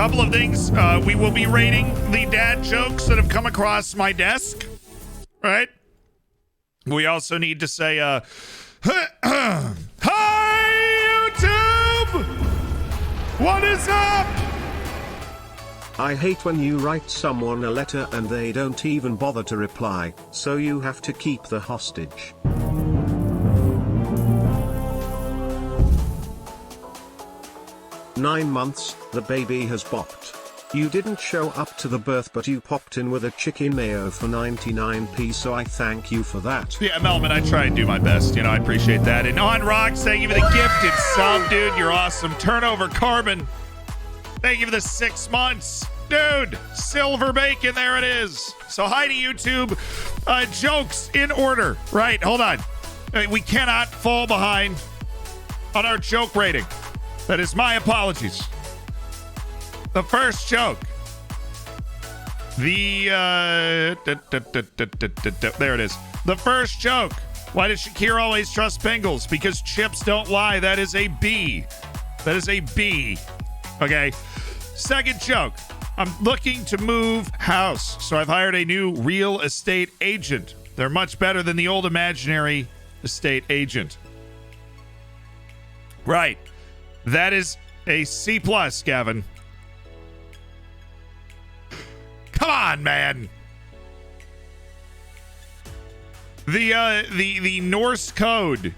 Couple of things. We will be rating the dad jokes that have come across my desk, right? We also need to say, hi, YouTube! What is up? I hate when you write someone a letter and they don't even bother to reply, so you have to keep the hostage. "9 months, the baby has bopped. You didn't show up to the birth, but you popped in with a chicken mayo for 99p, so I thank you for that." Yeah, Melvin, I try and do my best. You know, I appreciate that. And On Rock, thank you for the gifted sub, dude. You're awesome. Turnover Carbon, thank you for the 6 months. Dude, Silver Bacon, there it is. So hi to YouTube. Jokes in order. Right, hold on. We cannot fall behind on our joke rating. That is my apologies. The first joke. There it is. The first joke. Why does Shakira always trust Bengals? Because chips don't lie. That is a B. That is a B. Okay. Second joke. I'm looking to move house, so I've hired a new real estate agent. They're much better than the old imaginary estate agent. Right. That is a C+, Gavin. Come on, man. The Norse code.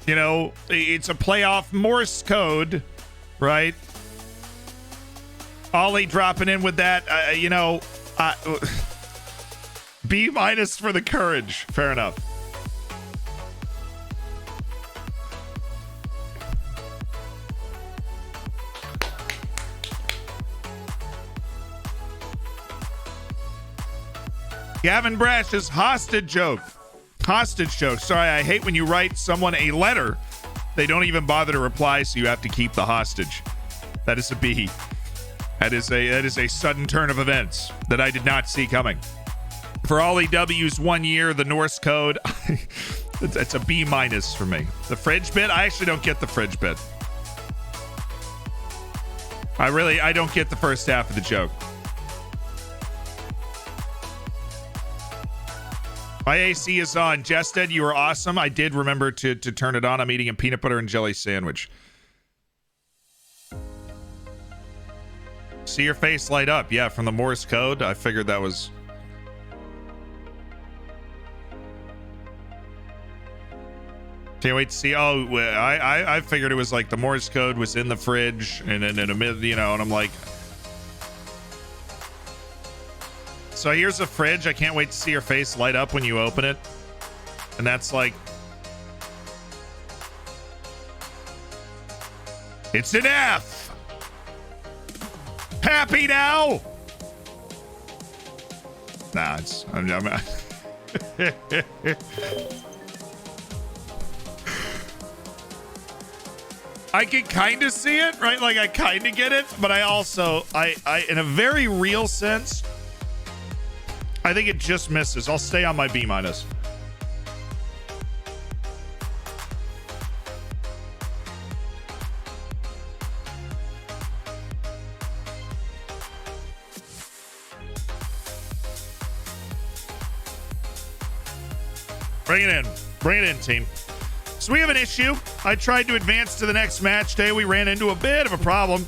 You know, it's a playoff Morse code, right? Ollie dropping in with that, B- for the courage. Fair enough. Gavin Brash's hostage joke. Hostage joke. Sorry, I hate when you write someone a letter. They don't even bother to reply, so you have to keep the hostage. That is a B. That is a sudden turn of events that I did not see coming. For Ollie W's 1 year, the Norse code, it's a B- for me. The fridge bit, I actually don't get the fridge bit. I don't get the first half of the joke. My AC is on. Jested, you were awesome. I did remember to turn it on. I'm eating a peanut butter and jelly sandwich. See your face light up. Yeah, from the Morse code. I figured that was... Can't wait to see. Oh, I figured it was like the Morse code was in the fridge and in a mid, and I'm like... So here's a fridge. I can't wait to see your face light up when you open it. And that's like... It's an F! Happy now? Nah, I'm I can kind of see it, right? Like I kind of get it, but I also, I in a very real sense, I think it just misses. I'll stay on my B-. Bring it in. Bring it in, team. So we have an issue. I tried to advance to the next match day. We ran into a bit of a problem.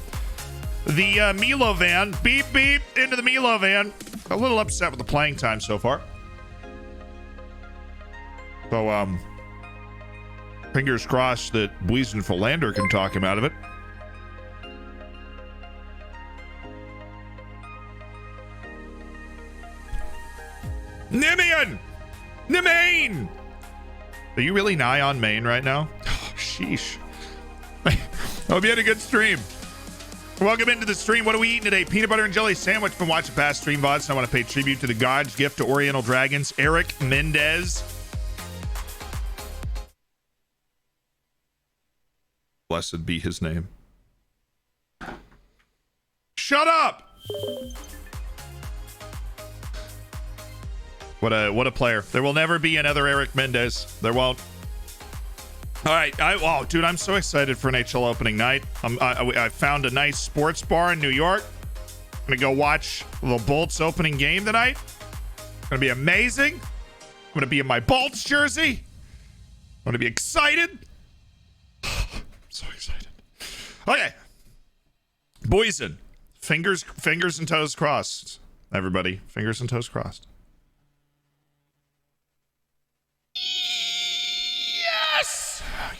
The Milo van. Beep, beep. Into the Milo van. A little upset with the playing time so far. So, fingers crossed that Buizen Philander can talk him out of it. Nimian! Nemain! Are you really nigh on Maine right now? Oh, sheesh. I hope you had a good stream. Welcome into the stream. What are we eating today? Peanut butter and jelly sandwich from watching past stream VODs. I want to pay tribute to the gods. Gift to Oriental Dragons. Eric Mendez. Blessed be his name. Shut up! What a player. There will never be another Eric Mendez. There won't. All right. Oh, dude, I'm so excited for NHL opening night. I found a nice sports bar in New York. gonna go watch the Bolts opening game tonight. Gonna be amazing. I'm gonna be in my Bolts jersey. I'm gonna be excited. I'm so excited. Okay. Boysen. Fingers and toes crossed. Everybody, fingers and toes crossed. Yes! Okay.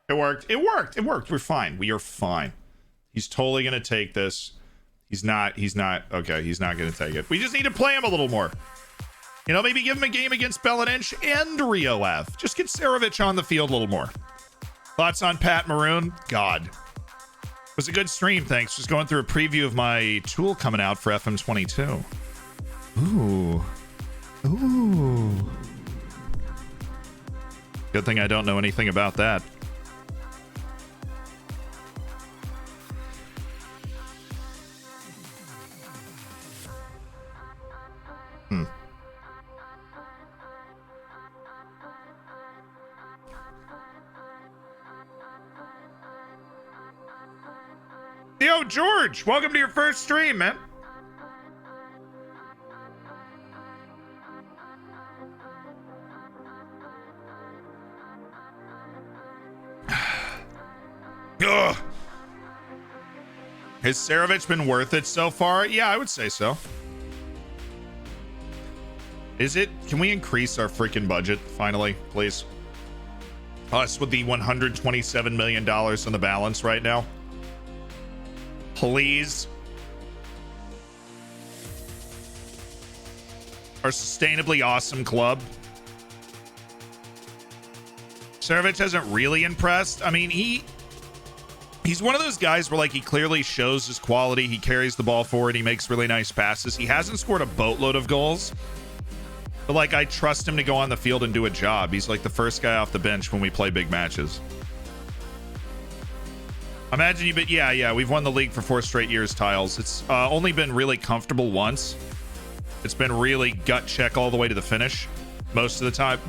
It worked. It worked. It worked. We're fine. We are fine. He's totally going to take this. He's not. Okay, he's not going to take it. We just need to play him a little more. You know, maybe give him a game against Belenench and Rio F. Just get Serovich on the field a little more. Thoughts on Pat Maroon? God. It was a good stream, thanks. Just going through a preview of my tool coming out for FM22. Ooh. Ooh. Good thing I don't know anything about that. Yo, George, welcome to your first stream, man. Ugh. Has Serovich been worth it so far? Yeah, I would say so. Is it? Can we increase our freaking budget finally, please? Us with the $127 million on the balance right now. Please. Our sustainably awesome club. Serovich hasn't really impressed. I mean, he's one of those guys where, like, he clearly shows his quality. He carries the ball forward. He makes really nice passes. He hasn't scored a boatload of goals. But, like, I trust him to go on the field and do a job. He's, like, the first guy off the bench when we play big matches. Imagine you, but yeah, we've won the league for 4 straight years, Tiles. It's only been really comfortable once. It's been really gut check all the way to the finish most of the time.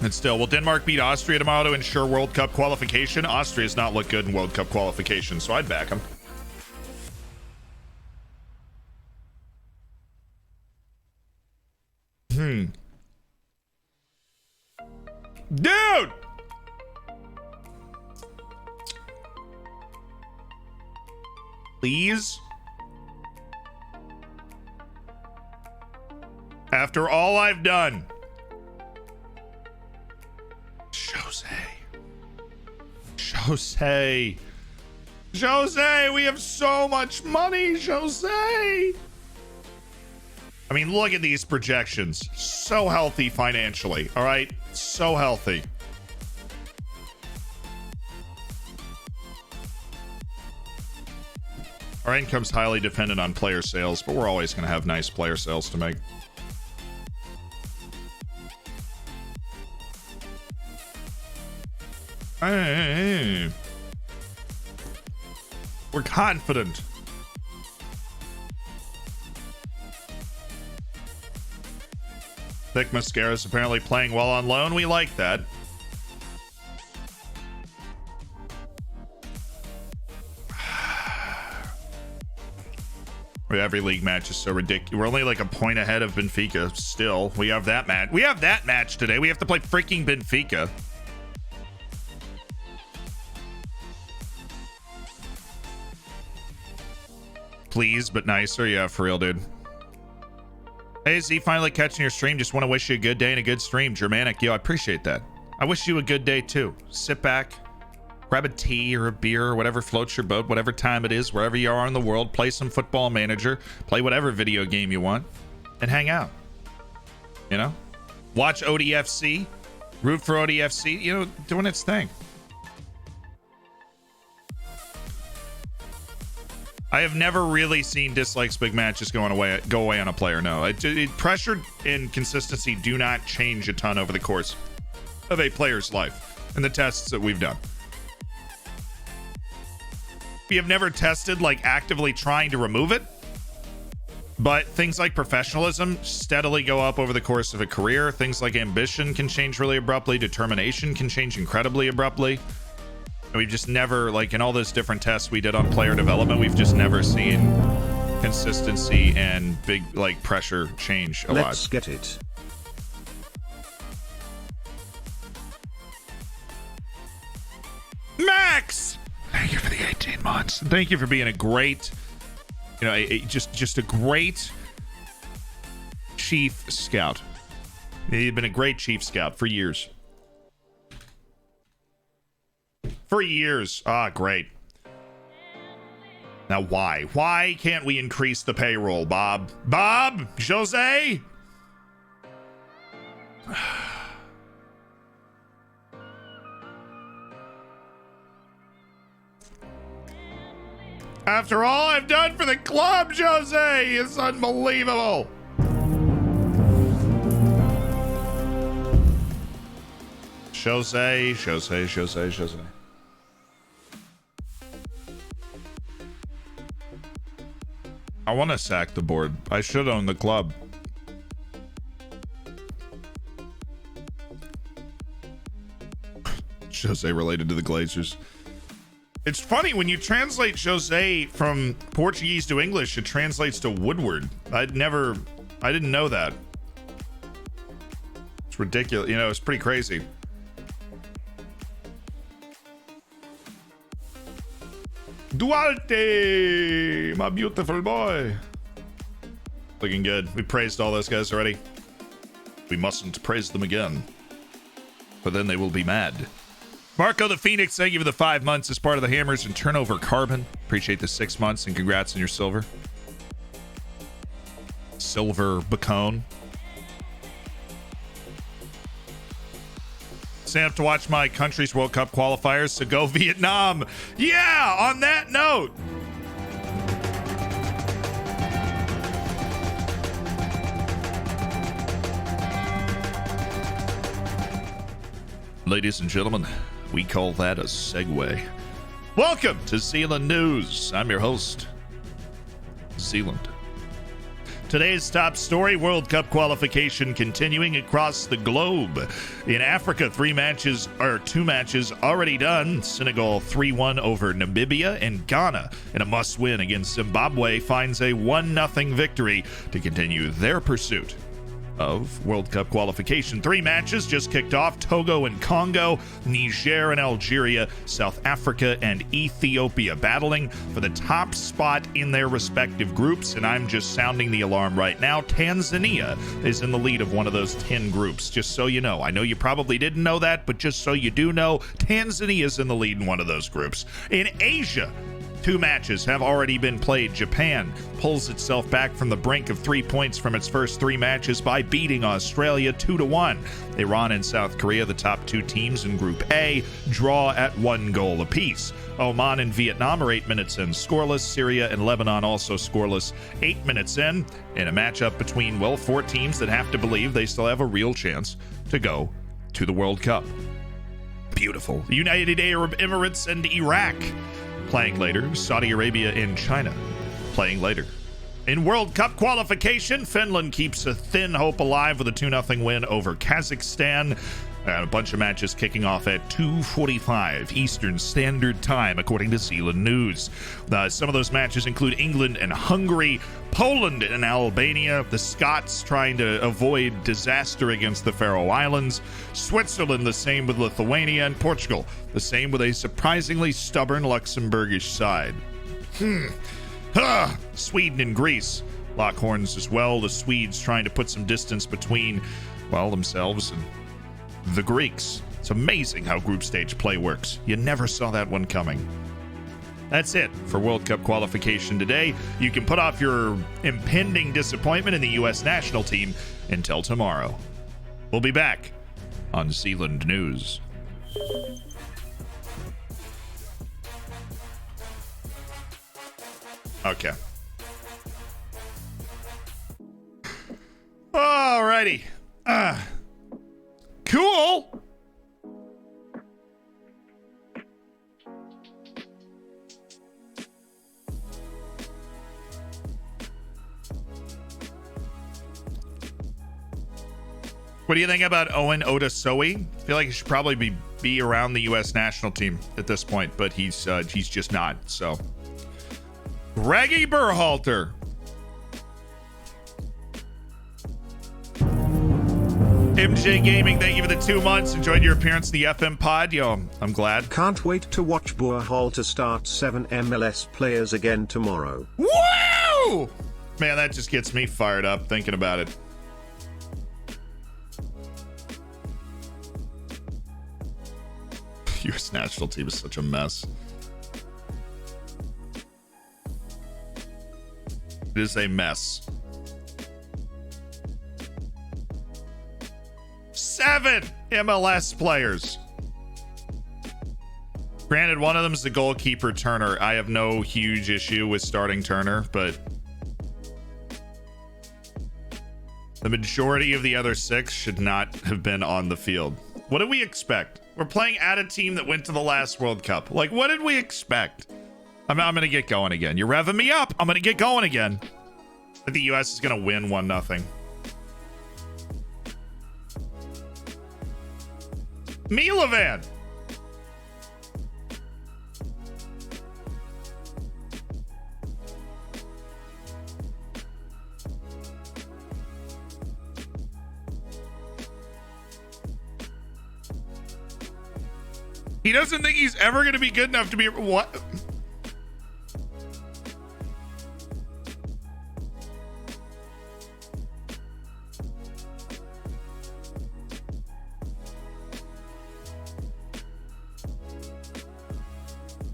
And still, will Denmark beat Austria tomorrow to ensure World Cup qualification? Austria's not looked good in World Cup qualification, so I'd back them. Dude! Please? After all I've done. Jose, we have so much money, Jose. I mean, look at these projections. So healthy financially, all right? So healthy. Our income's highly dependent on player sales, but we're always going to have nice player sales to make. Hey. We're confident. Thick Mascara's apparently playing well on loan. We like that. Every league match is so ridiculous. We're only like a point ahead of Benfica still. We have that match. We have that match today. We have to play freaking Benfica. Please, but nicer. Yeah, for real, dude. Hey, Z, finally catching your stream. Just want to wish you a good day and a good stream. Germanic, yo, I appreciate that. I wish you a good day, too. Sit back, grab a tea or a beer or whatever floats your boat, whatever time it is, wherever you are in the world. Play some Football Manager. Play whatever video game you want. And hang out. You know? Watch ODFC. Root for ODFC. You know, doing its thing. I have never really seen dislikes big matches go away on a player. No, pressure and consistency do not change a ton over the course of a player's life in the tests that we've done. We have never tested like actively trying to remove it, but things like professionalism steadily go up over the course of a career. Things like ambition can change really abruptly. Determination can change incredibly abruptly. we've just never, like in all those different tests we did on player development, we've just never seen consistency and big like pressure change a lot. Let's get it. Max, thank you for the 18 months. Thank you for being a great, you know, just a great chief scout. You've been a great chief scout for years. For years. Ah, great. Now, why? Why can't we increase the payroll, Bob? Bob? Jose? After all I've done for the club, Jose, it's unbelievable. Jose. I want to sack the board. I should own the club. Jose related to the Glazers. It's funny when you translate Jose from Portuguese to English, it translates to Woodward. I didn't know that. It's ridiculous. You know, it's pretty crazy. Duarte, my beautiful boy. Looking good. We praised all those guys already. We mustn't praise them again, for then they will be mad. Marco the Phoenix, thank you for the 5 months as part of the Hammers and Turnover Carbon. Appreciate the 6 months and congrats on your silver. Silver Bacone. Stay up to watch my country's World Cup qualifiers, so go Vietnam. Yeah, on that note. Ladies and gentlemen, we call that a segue. Welcome to Sealand News. I'm your host, Sealand. Today's top story, World Cup qualification continuing across the globe. In Africa, two matches already done. Senegal 3-1 over Namibia, and Ghana, in a must-win against Zimbabwe, finds a 1-0 victory to continue their pursuit of World Cup qualification. 3 matches just kicked off: Togo and Congo, Niger and Algeria, South Africa and Ethiopia battling for the top spot in their respective groups. And I'm just sounding the alarm right now. Tanzania is in the lead of one of those 10 groups, just so you know. I know you probably didn't know that, but just so you do know, Tanzania is in the lead in one of those groups. In Asia, 2 matches have already been played. Japan pulls itself back from the brink of 3 points from its first 3 matches by beating Australia 2-1. Iran and South Korea, the top 2 teams in Group A, draw at 1 goal apiece. Oman and Vietnam are 8 minutes in scoreless. Syria and Lebanon also scoreless 8 minutes in a matchup between, well, 4 teams that have to believe they still have a real chance to go to the World Cup. Beautiful. The United Arab Emirates and Iraq playing later. Saudi Arabia and China playing later. In World Cup qualification, Finland keeps a thin hope alive with a 2-0 win over Kazakhstan. And a bunch of matches kicking off at 2:45 Eastern Standard Time, according to Sealand News. Some of those matches include England and Hungary, Poland and Albania, the Scots trying to avoid disaster against the Faroe Islands, Switzerland the same with Lithuania, and Portugal the same with a surprisingly stubborn Luxembourgish side. Sweden and Greece lock horns as well. The Swedes trying to put some distance between, well, themselves and the Greeks. It's amazing how group stage play works. You never saw that one coming. That's it for World Cup qualification today. You can put off your impending disappointment in the U.S. national team until tomorrow. We'll be back on Sealand News. Okay. Alrighty. Cool. What do you think about Owen Odasoe? I feel like he should probably be be around the U.S. national team at this point, but he's just not. So, Greggy Berhalter. MJ Gaming, thank you for the 2 months. Enjoyed your appearance in the FM pod. Yo, I'm glad. Can't wait to watch Berhalter start 7 MLS players again tomorrow. Woo! Man, that just gets me fired up thinking about it. U.S. national team is such a mess. It is a mess. 7 MLS players. Granted, one of them is the goalkeeper, Turner. I have no huge issue with starting Turner, but the majority of the other 6 should not have been on the field. What did we expect? We're playing at a team that went to the last World Cup. Like, what did we expect? I'm going to get going again. You're revving me up. I'm going to get going again. I think the U.S. is going to win 1-0. Milovan. He doesn't think he's ever going to be good enough to be... What?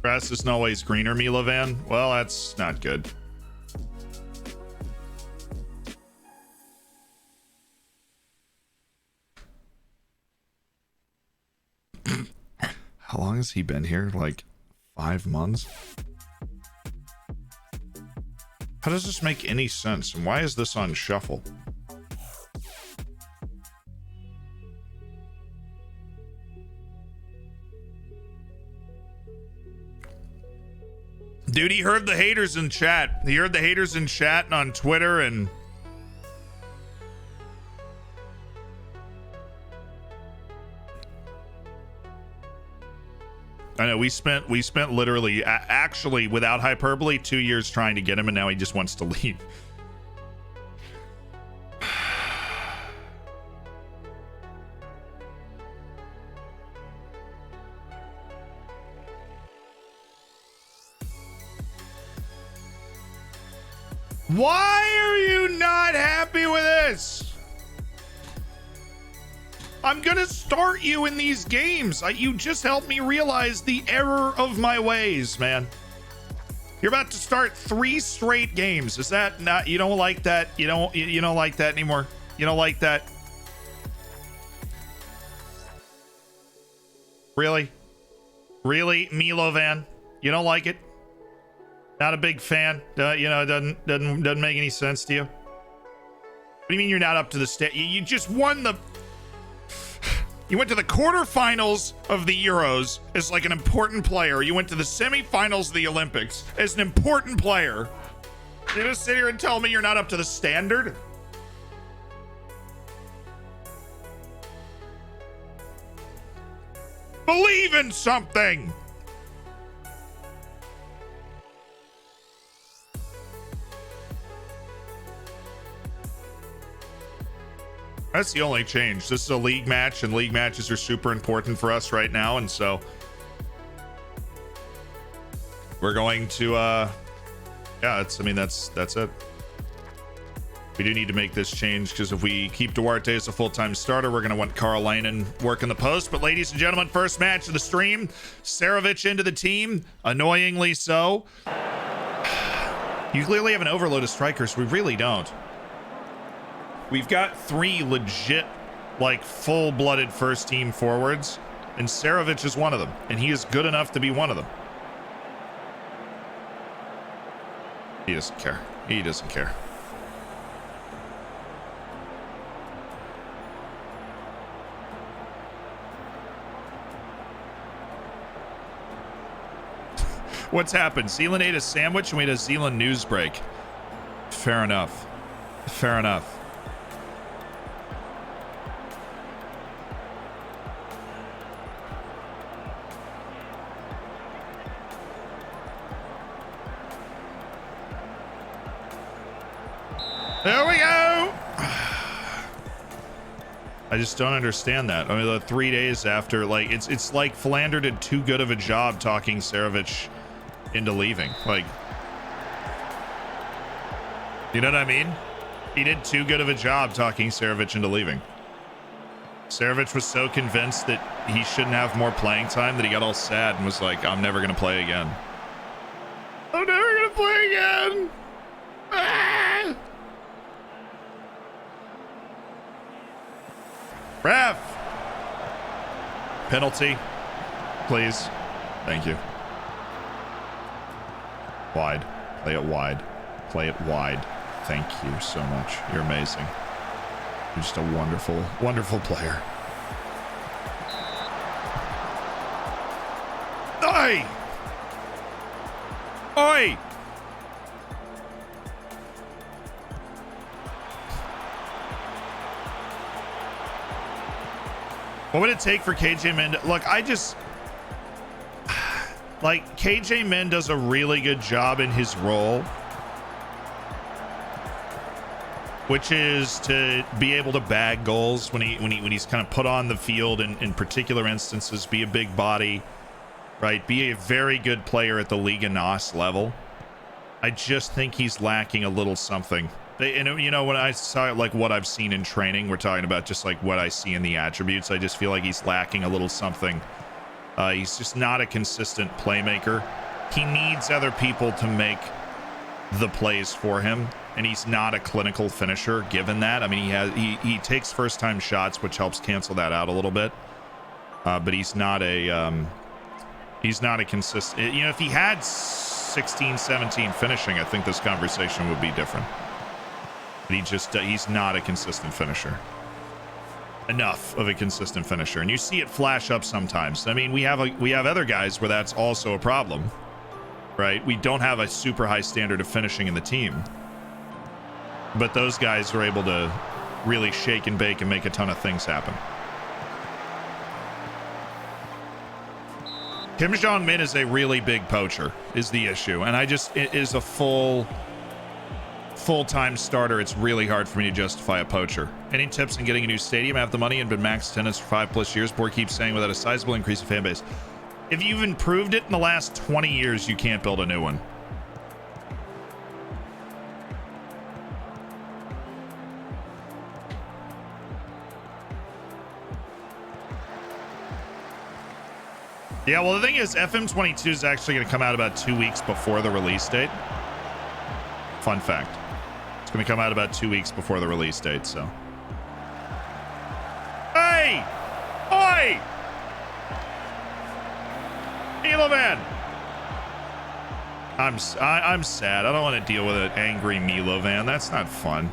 Grass is always greener, Milovan. Well, that's not good. How long has he been here? Like 5 months? How does this make any sense? And why is this on shuffle? Dude, he heard the haters in chat. He heard the haters in chat and on Twitter, and I know we spent literally, actually, without hyperbole, 2 years trying to get him, and now he just wants to leave. Why are you not happy with this? I'm gonna start you in these games. You just helped me realize the error of my ways, man. You're about to start 3 straight games. Is that not, you don't like that? You don't like that anymore? You don't like that? Really? Really, Milovan? You don't like it? Not a big fan? It doesn't make any sense to you? What do you mean you're not up to the state? You just won the... You went to the quarterfinals of the Euros as like an important player. You went to the semifinals of the Olympics as an important player. You just sit here and tell me you're not up to the standard? Believe in something! That's the only change. This is a league match, and league matches are super important for us right now, and so we're going to yeah, that's it. We do need to make this change, because if we keep Duarte as a full-time starter, we're going to want Carl Leinen working the post. But ladies and gentlemen, first match of the stream, Sarovic into the team, annoyingly so. You clearly have an overload of strikers. We really don't. We've got 3 legit, like, full-blooded first-team forwards, and Sarovic is one of them, and he is good enough to be one of them. He doesn't care. He doesn't care. What's happened? Sealand ate a sandwich and we had a Zealand news break. Fair enough. Fair enough. There we go. I just don't understand that. I mean, the 3 days after, like, it's like Philander did too good of a job talking Serovich into leaving. Like, you know what I mean? He did too good of a job talking Serovich into leaving. Serovich was so convinced that he shouldn't have more playing time that he got all sad and was like, I'm never going to play again. I'm never going to play again. Ah! Ref! Penalty. Please. Thank you. Wide. Play it wide. Play it wide. Thank you so much. You're amazing. You're just a wonderful, wonderful player. Oi! Oi! What would it take for KJ Min to... Look, I just... Like, KJ Min does a really good job in his role, which is to be able to bag goals when he's kind of put on the field in particular instances, be a big body, right? Be a very good player at the Liga NOS level. I just think he's lacking a little something. And you know, when I saw like what I've seen in training, we're talking about just like what I see in the attributes. I just feel like he's lacking a little something. He's just not a consistent playmaker. He needs other people to make the plays for him, and he's not a clinical finisher given that. I mean, he takes first time shots, which helps cancel that out a little bit, but he's not a consistent, you know, if he had 16 17 finishing, I think this conversation would be different, but he's not a consistent finisher. Enough of a consistent finisher, and you see it flash up sometimes. I mean, we have other guys where that's also a problem, right? We don't have a super high standard of finishing in the team, but those guys are able to really shake and bake and make a ton of things happen. Kim Jong-min is a really big poacher is the issue, and it is a full-time starter. It's really hard for me to justify a poacher. Any tips on getting a new stadium? I have the money and been max attendance for 5+ years. Board keeps saying without a sizable increase in fan base. If you've improved it in the last 20 years, you can't build a new one. Yeah, well, the thing is, FM22 is actually going to come out about 2 weeks before the release date. Fun fact. It's going to come out about 2 weeks before the release date, so. Hey! Oi! Milovan! I'm sad. I don't want to deal with an angry Milovan. That's not fun.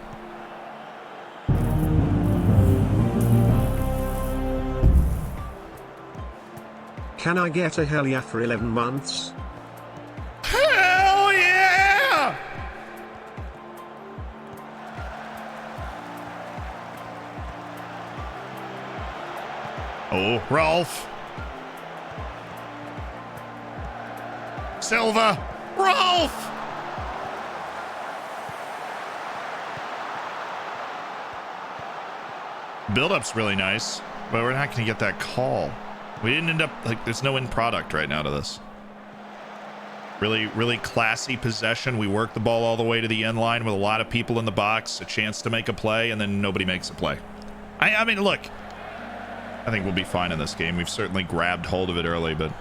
Can I get a hell yeah for 11 months? Hell yeah! Oh, Rolf. Silva. Rolf! Build-up's really nice, but we're not going to get that call. We didn't end up, like, there's no end product right now to this. Really, really classy possession. We work the ball all the way to the end line with a lot of people in the box, a chance to make a play, and then nobody makes a play. I mean, look, I think we'll be fine in this game. We've certainly grabbed hold of it early, but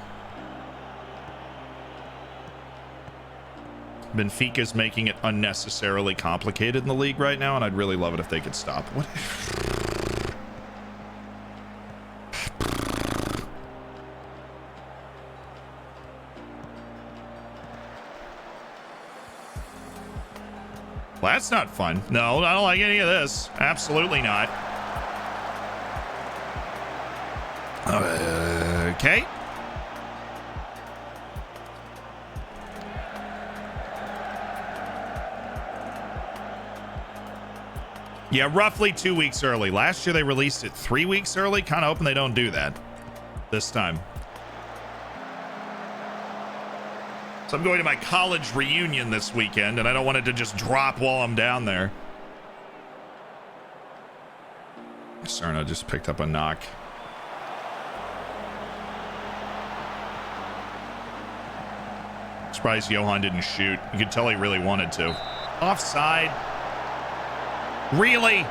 Benfica's making it unnecessarily complicated in the league right now, and I'd really love it if they could stop. What? Well, that's not fun. No, I don't like any of this. Absolutely not. Okay. Yeah, roughly 2 weeks early. Last year they released it 3 weeks early. Kind of hoping they don't do that this time. So I'm going to my college reunion this weekend, and I don't want it to just drop while I'm down there. Cerna just picked up a knock. Surprised Johan didn't shoot. You could tell he really wanted to. Offside. Really?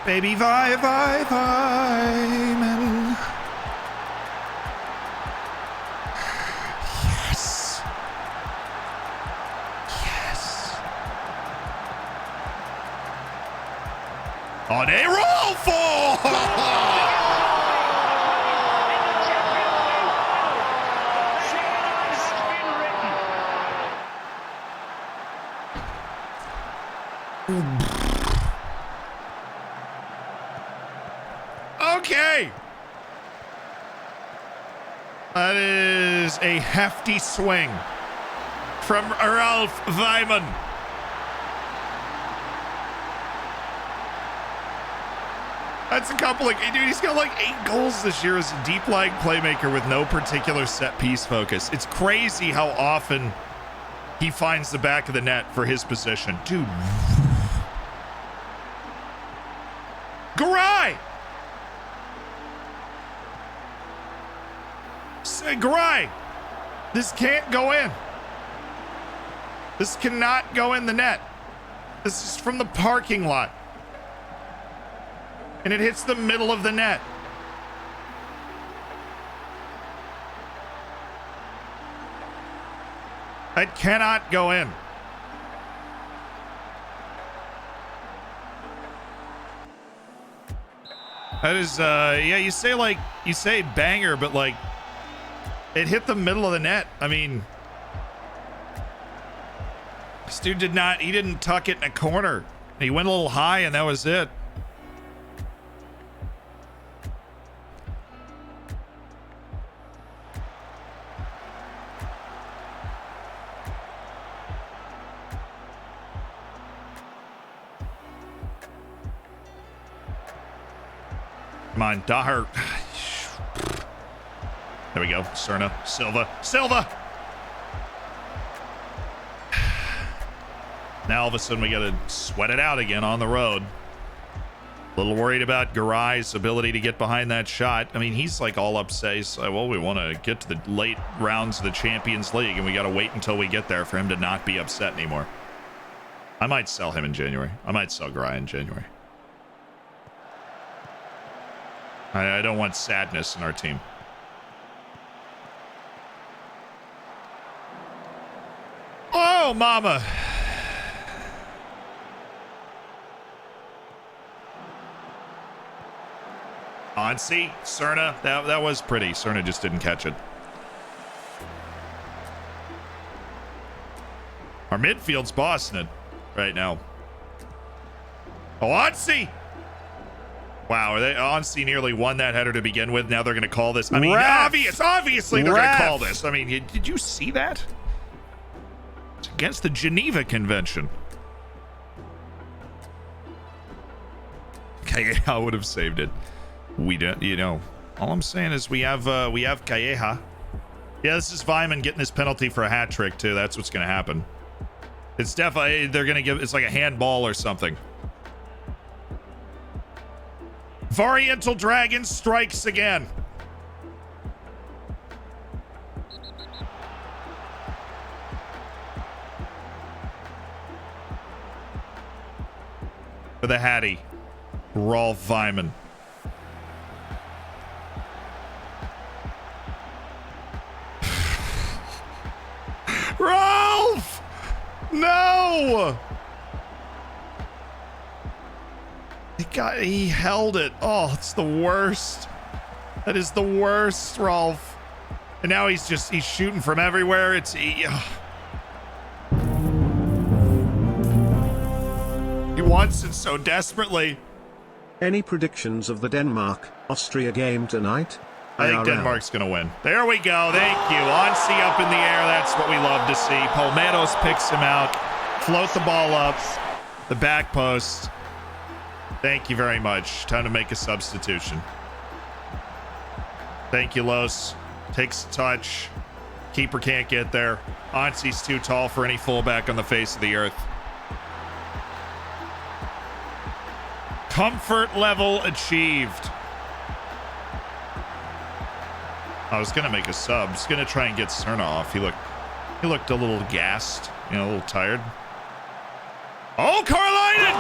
Baby, Vyman. Yes. Yes. On a roll for. Okay. That is a hefty swing from Ralph Wyman. That's a couple of, dude, he's got like 8 goals this year as a deep line playmaker with no particular set piece focus. It's crazy how often he finds the back of the net for his position. Dude. Garay! Garay! This can't go in. This cannot go in the net. This is from the parking lot. And it hits the middle of the net. It cannot go in. That is, yeah, you say banger, but like, it hit the middle of the net. I mean, this dude he didn't tuck it in a corner. He went a little high and that was it. Come on, Daher. There we go. Cerna. Silva. Now all of a sudden we got to sweat it out again on the road. A little worried about Garay's ability to get behind that shot. I mean, he's like all upset. He's like, well, we want to get to the late rounds of the Champions League and we got to wait until we get there for him to not be upset anymore. I might sell him in January. I might sell Garay in January. I don't want sadness in our team. Oh, mama. Onsi, Cerna, that was pretty. Cerna just didn't catch it. Our midfield's bossing it right now. Oh, Onsi! Wow, Onsi nearly won that header to begin with. Now they're going to call this. I mean, obviously they're going to call this. I mean, did you see that? It's against the Geneva Convention. Calleja would have saved it. We don't, you know. All I'm saying is we have Calleja. Yeah, this is Vyman getting his penalty for a hat trick too. That's what's going to happen. It's definitely they're going to give. It's like a handball or something. Oriental Dragon strikes again. For the Hattie, Rolf Wyman. Rolf! No! He held it. Oh, it's the worst. That is the worst, Rolf. And now he's shooting from everywhere. He wants it so desperately. Any predictions of the Denmark-Austria game tonight? I think Denmark's going to win. There we go. Thank you. Onsi up in the air. That's what we love to see. Palmeiras picks him out. Float the ball up. The back post. Thank you very much. Time to make a substitution. Thank you, Los. Takes a touch. Keeper can't get there. Onsi's too tall for any fullback on the face of the earth. Comfort level achieved. I was gonna make a sub. I was gonna try and get Cerna off. He looked a little gassed, a little tired. Oh, Carlinen!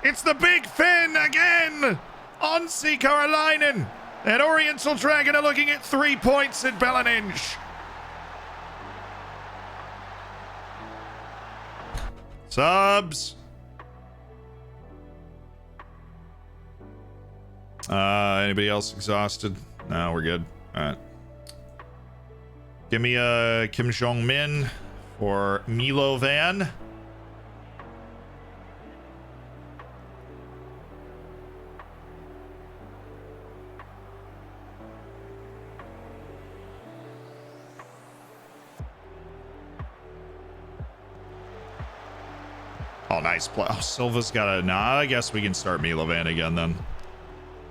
It's the Big Finn again! Onsi Carlinen! And Oriental Dragon are looking at 3 points at Bellinge. Subs. Anybody else exhausted? No, we're good. All right. Give me a Kim Jong-min for Milo Van. Oh, nice play. Oh, Silva's got a... Nah, I guess we can start Milovan again then.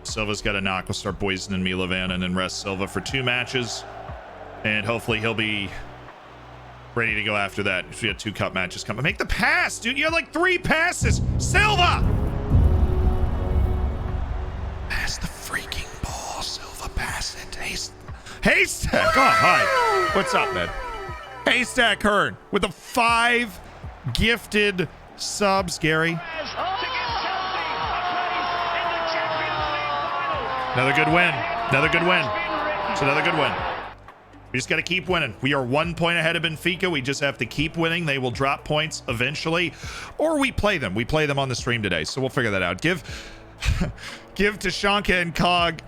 Silva's got a knock. We'll start poisoning Milovan and then rest Silva for 2 matches. And hopefully he'll be ready to go after that. We got 2 cup matches coming. Make the pass, dude. You had like 3 passes. Silva! Pass the freaking ball. Silva, pass it. Haystack. Oh, hi. What's up, man? Haystack Hearn with the 5 gifted subs, Gary. Another good win. Another good win. It's another good win. We just got to keep winning. We are 1 point ahead of Benfica. We just have to keep winning. They will drop points eventually, or we play them. We play them on the stream today, so we'll figure that out. Give to Shanka and Cog,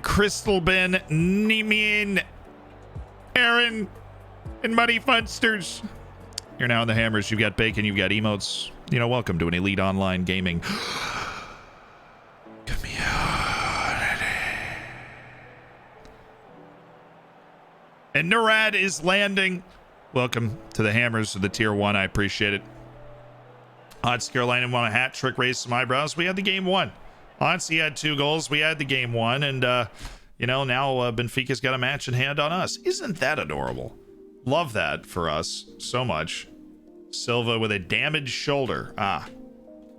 Crystal Ben, Nimin, Aaron, and Muddy Funsters. You're now in the Hammers. You've got Bacon. You've got emotes. Welcome to an Elite Online Gaming community. And Nurad is landing. Welcome to the Hammers of the Tier 1. I appreciate it. Odds Carolina won a hat trick, raised some eyebrows. We had the game 1. Onsi had 2 goals. We had the game 1. And, now Benfica's got a match in hand on us. Isn't that adorable? Love that for us so much. Silva with a damaged shoulder.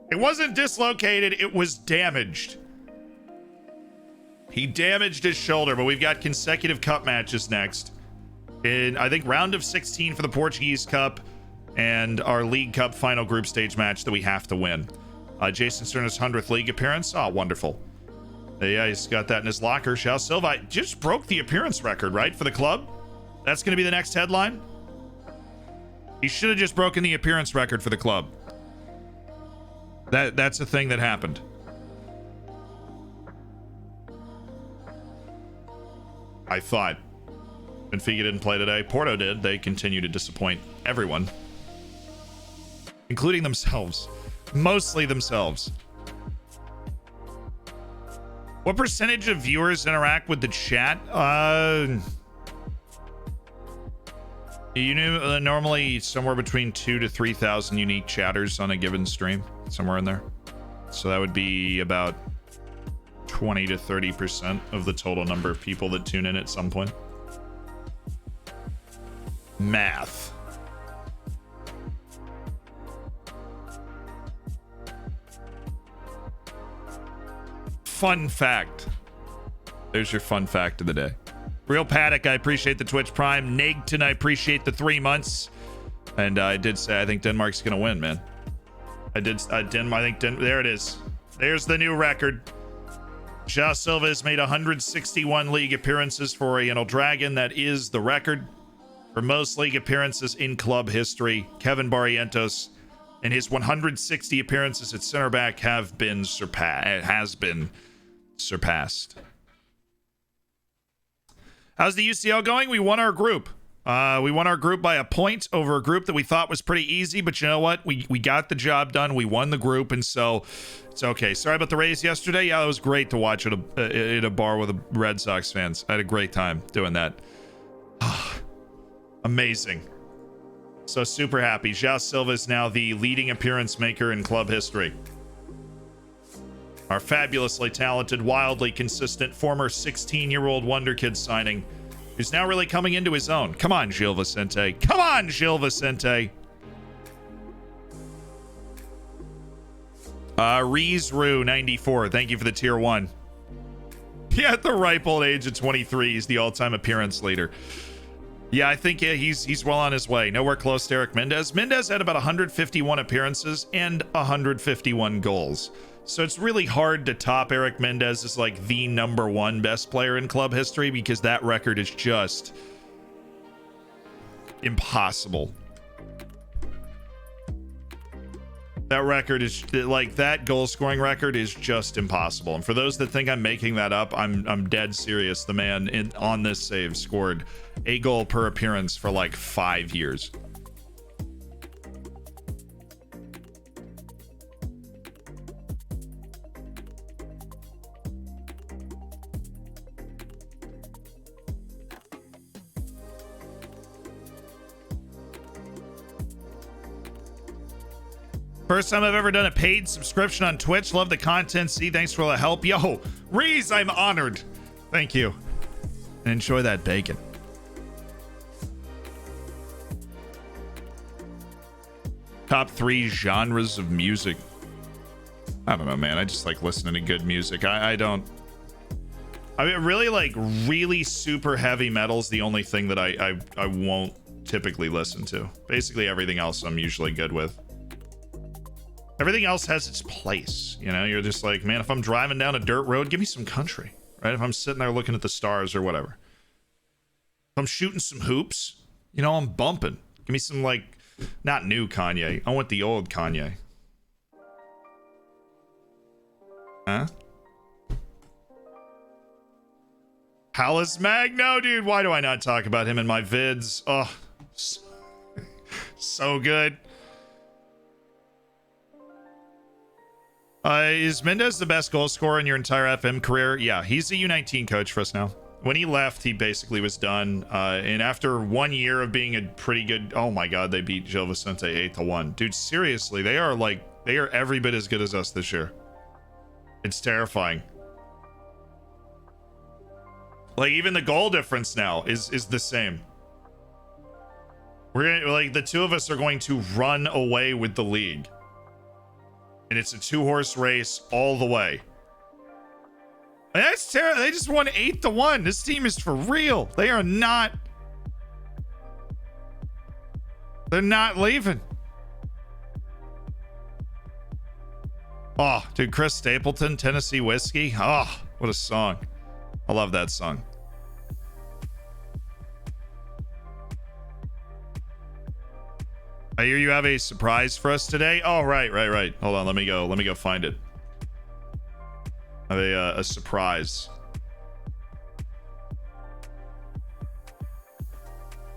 It wasn't dislocated. It was damaged. He damaged his shoulder, but we've got consecutive cup matches next. In, I think, round of 16 for the Portuguese Cup and our League Cup final group stage match that we have to win. Jason Sterner's 100th league appearance. Oh, wonderful. Yeah, he's got that in his locker. João Silva just broke the appearance record, right, for the club? That's going to be the next headline. He should have just broken the appearance record for the club. That's a thing that happened. I thought. Benfica didn't play today. Porto did. They continue to disappoint everyone, including themselves. Mostly themselves. What percentage of viewers interact with the chat? Normally somewhere between 2,000 to 3,000 unique chatters on a given stream, somewhere in there. So that would be about 20 to 30% of the total number of people that tune in at some point. Math. Fun fact. There's your fun fact of the day. Real Paddock, I appreciate the Twitch Prime. Nagton, I appreciate the 3 months. And I did say I think Denmark's gonna win, man. I think there it is. There's the new record. João Silva has made 161 league appearances for Oriental Dragon. That is the record for most league appearances in club history. Kevin Barrientos and his 160 appearances at center back have been surpassed. How's the UCL going? We won our group. We won our group by a point over a group that we thought was pretty easy, but you know what? We got the job done. We won the group, and so it's okay. Sorry about the race yesterday. Yeah, it was great to watch at a bar with the Red Sox fans. I had a great time doing that. Amazing. So super happy. João Silva is now the leading appearance maker in club history. Our fabulously talented, wildly consistent former 16-year-old wonder kid signing, who's now really coming into his own. Come on, Gil Vicente. Come on, Gil Vicente. Reesru 94. Thank you for the tier 1. Yeah, at the ripe old age of 23, he's the all-time appearance leader. Yeah, I think he's well on his way. Nowhere close to Eric Mendez. Mendez had about 151 appearances and 151 goals. So it's really hard to top Eric Mendez as like the #1 best player in club history, because that record is just impossible. That record is like, that goal scoring record is just impossible. And for those that think I'm making that up, I'm dead serious. The man on this save scored a goal per appearance for like 5 years. First time I've ever done a paid subscription on Twitch. Love the content. See, thanks for all the help. Yo, Reese, I'm honored. Thank you. And enjoy that bacon. Top 3 genres of music. I don't know, man. I just like listening to good music. I mean, really, like, really super heavy metal's the only thing that I won't typically listen to. Basically everything else I'm usually good with. Everything else has its place, you know. You're just like, man, if I'm driving down a dirt road, give me some country, right? If I'm sitting there looking at the stars or whatever. If I'm shooting some hoops, you know, I'm bumping. Give me some, like, not new Kanye. I want the old Kanye. Huh? Hallis Magno, dude. Why do I not talk about him in my vids? Oh, so good. Is Mendez the best goal scorer in your entire FM career? Yeah, he's the U19 coach for us now. When he left, he basically was done. And after 1 year of being a pretty good... Oh my god, they beat Gil Vicente 8-1. Dude, seriously, they are every bit as good as us this year. It's terrifying. Like, even the goal difference now is the same. We're gonna, like, the two of us are going to run away with the league. And it's a 2-horse race all the way. And that's terrible. They just won 8-1. This team is for real. They are not. They're not leaving. Oh, dude, Chris Stapleton, Tennessee Whiskey. Oh, what a song. I love that song. I hear you have a surprise for us today. Oh, right. Hold on, let me go find it. I have a surprise.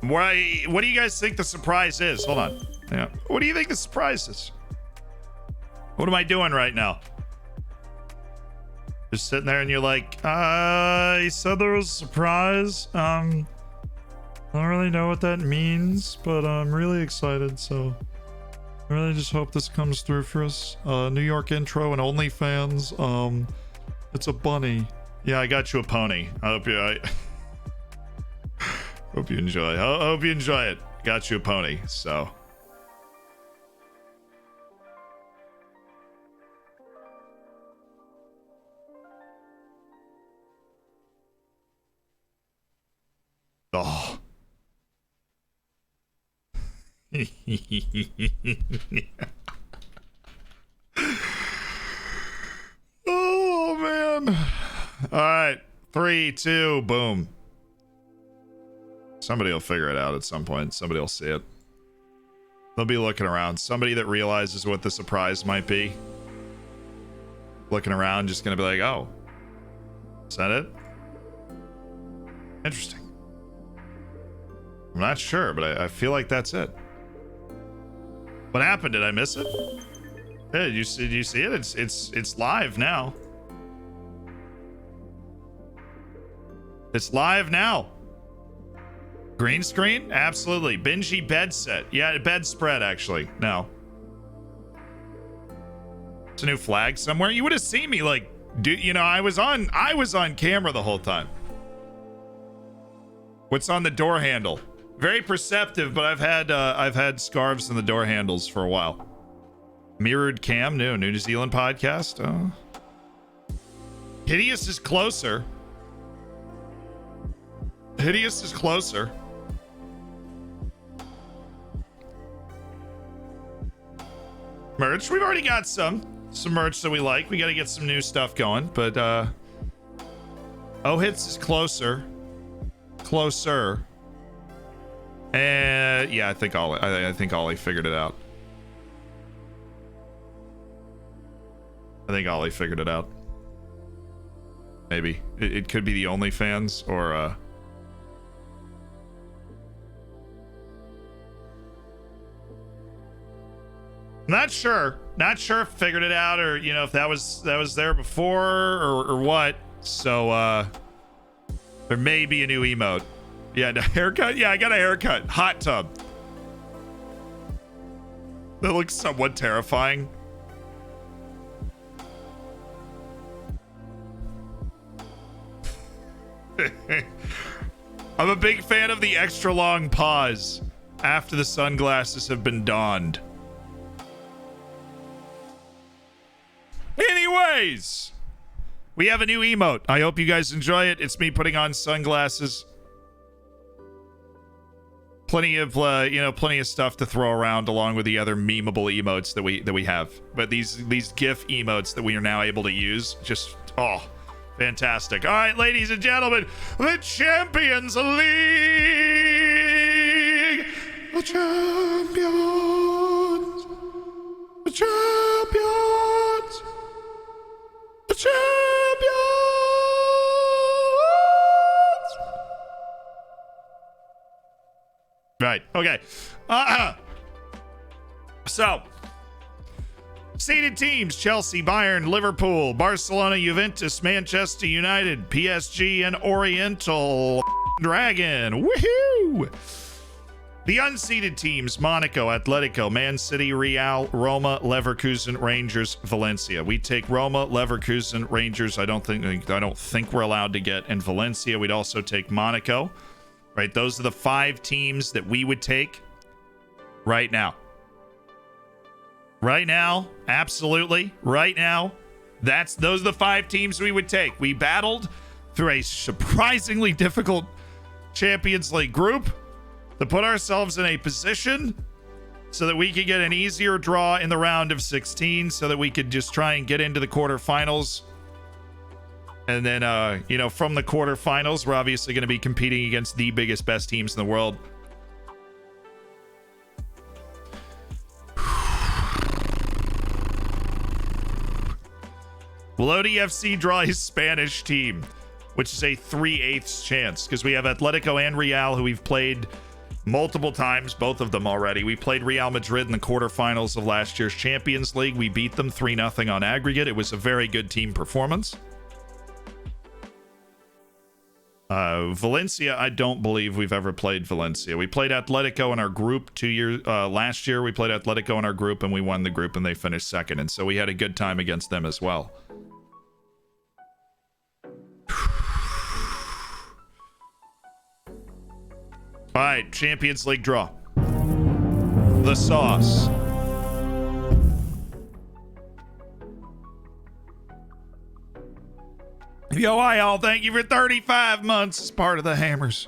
What do you guys think the surprise is? Hold on. Yeah. What do you think the surprise is? What am I doing right now? Just sitting there and you're like, he said there was a surprise. I don't really know what that means, but I'm really excited, so I really just hope this comes through for us. New York intro and OnlyFans. It's a bunny. Yeah, I got you a pony. I hope hope you enjoy. I hope you enjoy it. Got you a pony, so. Oh. Oh man. All right, 3 2 boom. Somebody will figure it out at some point. Somebody will see it. They'll be looking around. Somebody that realizes what the surprise might be, looking around, just gonna be like, oh, is that it? Interesting. I'm not sure, but I feel like that's it. What happened? Did I miss it? Hey, did you see it? It's live now. It's live now. Green screen? Absolutely. Benji bed set. Yeah, bed spread actually. No. It's a new flag somewhere. You would have seen me like, dude, you know, I was on camera the whole time. What's on the door handle? Very perceptive, but I've had scarves in the door handles for a while. Mirrored cam, New Zealand podcast. Oh. Hideous is closer. Hideous is closer. Merch, we've already got some merch that we like. We got to get some new stuff going, but Hits is closer. And yeah, I think Ollie figured it out. I think Ollie figured it out. Maybe it could be the OnlyFans or not sure if figured it out, or you know, if that was there before or what. So there may be a new emote. Yeah, the haircut. Yeah, I got a haircut. Hot tub. That looks somewhat terrifying. I'm a big fan of the extra long pause after the sunglasses have been donned. Anyways, we have a new emote. I hope you guys enjoy it. It's me putting on sunglasses. Plenty of stuff to throw around along with the other memeable emotes that we have. But these GIF emotes that we are now able to use, just fantastic. All right, ladies and gentlemen, the Champions League. The champions. The champions. The champions. Right. Okay. So, seeded teams: Chelsea, Bayern, Liverpool, Barcelona, Juventus, Manchester United, PSG, and Oriental Dragon. Woohoo! The unseeded teams: Monaco, Atletico, Man City, Real, Roma, Leverkusen, Rangers, Valencia. We take Roma, Leverkusen, Rangers. I don't think we're allowed to get. And Valencia, we'd also take Monaco. Right, those are the 5 teams that we would take right now. Right now, absolutely. Right now, those are the 5 teams we would take. We battled through a surprisingly difficult Champions League group to put ourselves in a position so that we could get an easier draw in the round of 16, so that we could just try and get into the quarterfinals. And then, from the quarterfinals, we're obviously going to be competing against the biggest, best teams in the world. Will ODFC draw his Spanish team, which is a 3/8 chance, because we have Atletico and Real, who we've played multiple times, both of them already. We played Real Madrid in the quarterfinals of last year's Champions League. We beat them 3-0 on aggregate. It was a very good team performance. Valencia, I don't believe we've ever played Valencia. We played Atletico in our group last year. We played Atletico in our group and we won the group and they finished second. And so we had a good time against them as well. All right, Champions League draw. The sauce. Yo, hi all. Thank you for 35 months as part of the Hammers.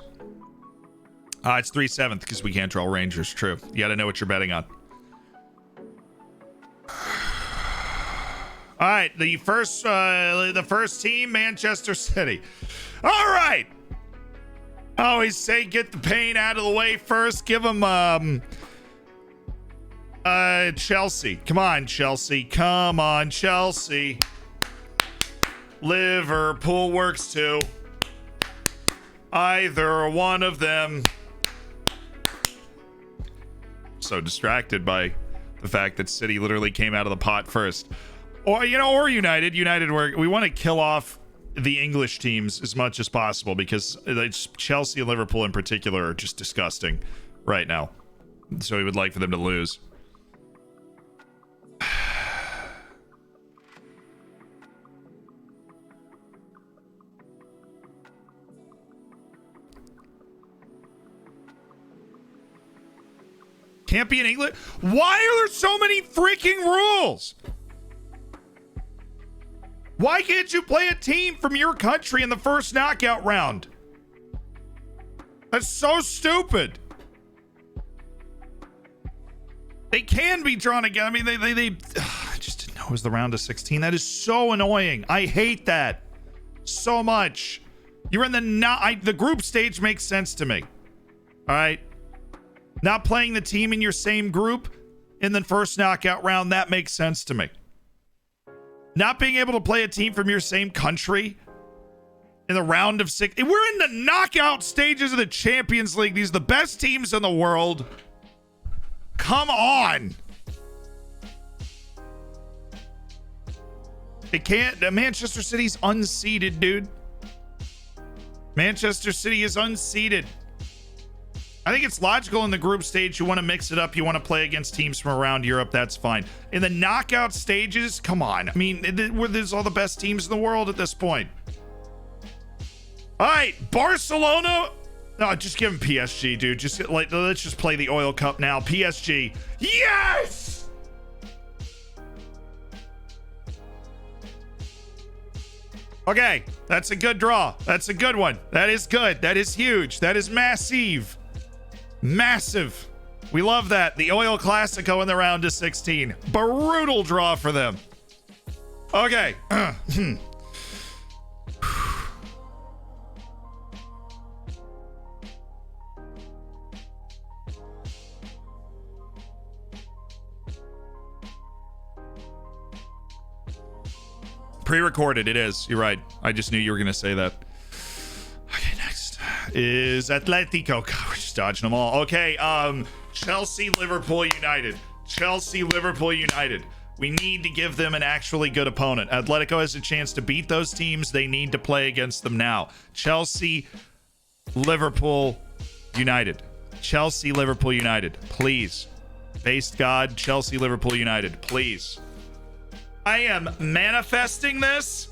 It's 3/7 because we can't draw Rangers. True. You got to know what you're betting on. All right, the first team, Manchester City. All right. I always say get the pain out of the way first. Give them Chelsea. Come on, Chelsea. Come on, Chelsea. Liverpool works too. Either one of them. so distracted by the fact that City literally came out of the pot first. Or, you know, or United. United, where we want to kill off the English teams as much as possible because Chelsea and Liverpool in particular are just disgusting right now. So we would like for them to lose. Can't be in England. Why are there so many freaking rules? Why can't you play a team from your country in the first knockout round? That's so stupid. They can be drawn again. I mean, they I just didn't know it was the round of 16. That is so annoying. I hate that so much. You're in the group stage makes sense to me. All right. Not playing the team in your same group in the first knockout round, that makes sense to me. Not being able to play a team from your same country in the round of 6. We're in the knockout stages of the Champions League. These are the best teams in the world. Come on. It can't. Manchester City's unseeded, dude. Manchester City is unseeded. I think it's logical in the group stage. You want to mix it up. You want to play against teams from around Europe. That's fine. In the knockout stages, come on. I mean, there's all the best teams in the world at this point. All right, Barcelona. No, just give them PSG, dude. Just let's just play the Oil Cup now. PSG. Yes! Okay, that's a good draw. That's a good one. That is good. That is huge. That is massive. Massive. We love that. The Oil Classico in the round of 16. Brutal draw for them. Okay. Pre-recorded, it is. You're right. I just knew you were going to say that. Okay, next is Atletico. God, we're just dodging them all. Okay, Chelsea, Liverpool, United. Chelsea, Liverpool, United. We need to give them an actually good opponent. Atletico has a chance to beat those teams. They need to play against them now. Chelsea, Liverpool, United. Chelsea, Liverpool, United. Please. Based God, Chelsea, Liverpool, United. Please. I am manifesting this.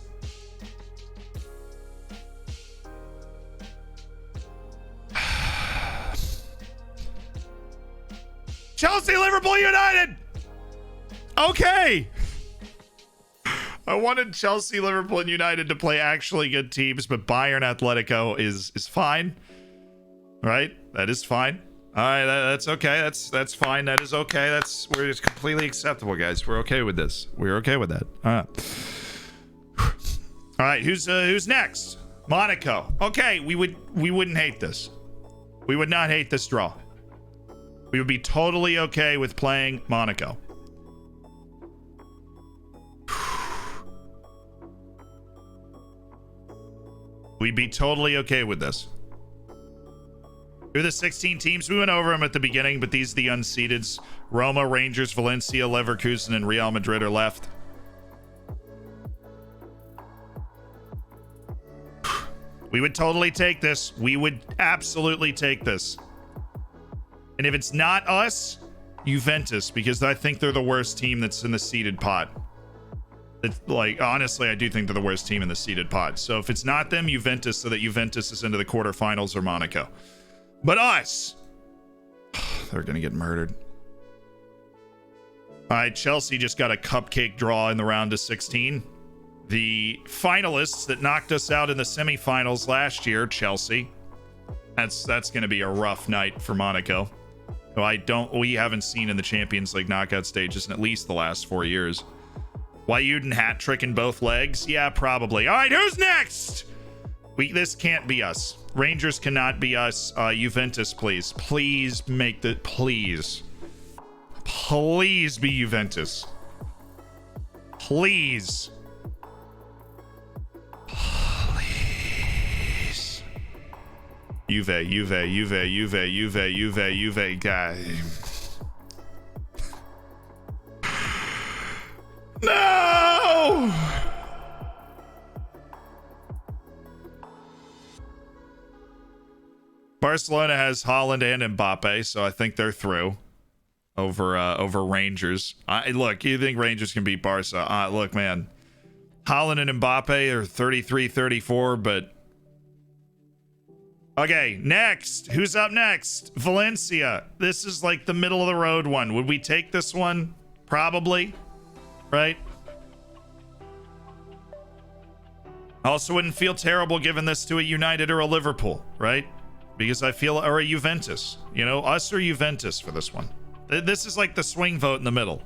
Chelsea, Liverpool, United. Okay. I wanted Chelsea, Liverpool, and United to play actually good teams, but Bayern, Atletico is fine. Right? That is fine. All right, that's okay. That's fine. That is okay. It's completely acceptable, guys. We're okay with this. We're okay with that. All right. All right. Who's next? Monaco. Okay, we wouldn't hate this. We would not hate this draw. We would be totally okay with playing Monaco. We'd be totally okay with this. Who are the 16 teams? We went over them at the beginning, but these are the unseededs. Roma, Rangers, Valencia, Leverkusen, and Real Madrid are left. We would totally take this. We would absolutely take this. And if it's not us, Juventus, because I think they're the worst team that's in the seeded pot. It's like, honestly, I do think they're the worst team in the seeded pot. So if it's not them, Juventus, so that Juventus is into the quarterfinals, or Monaco. But us, they're going to get murdered. All right, Chelsea just got a cupcake draw in the round of 16. The finalists that knocked us out in the semifinals last year, Chelsea. That's going to be a rough night for Monaco. We haven't seen in the Champions League knockout stages in at least the last 4 years. Wyuden hat trick in both legs? Yeah, probably. All right, who's next? This can't be us. Rangers cannot be us. Juventus, please. Please make the... Please. Please be Juventus. Please. Please. Juve. God. Barcelona has Haaland and Mbappe, so I think they're through over Rangers. Look, you think Rangers can beat Barca? Look, man, Haaland and Mbappe are 33-34, but okay, next. Who's up next? Valencia. This is like the middle of the road one. Would we take this one? Probably, right? Also wouldn't feel terrible giving this to a United or a Liverpool, right? Because I feel, or a Juventus, you know, us or Juventus for this one. This is like the swing vote in the middle.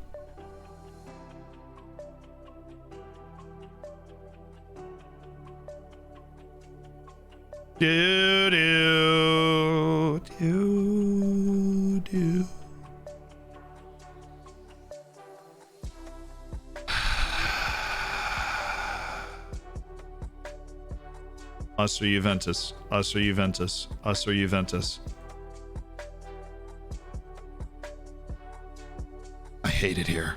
Do do do do. Us or Juventus. Us or Juventus. Us or Juventus. I hate it here.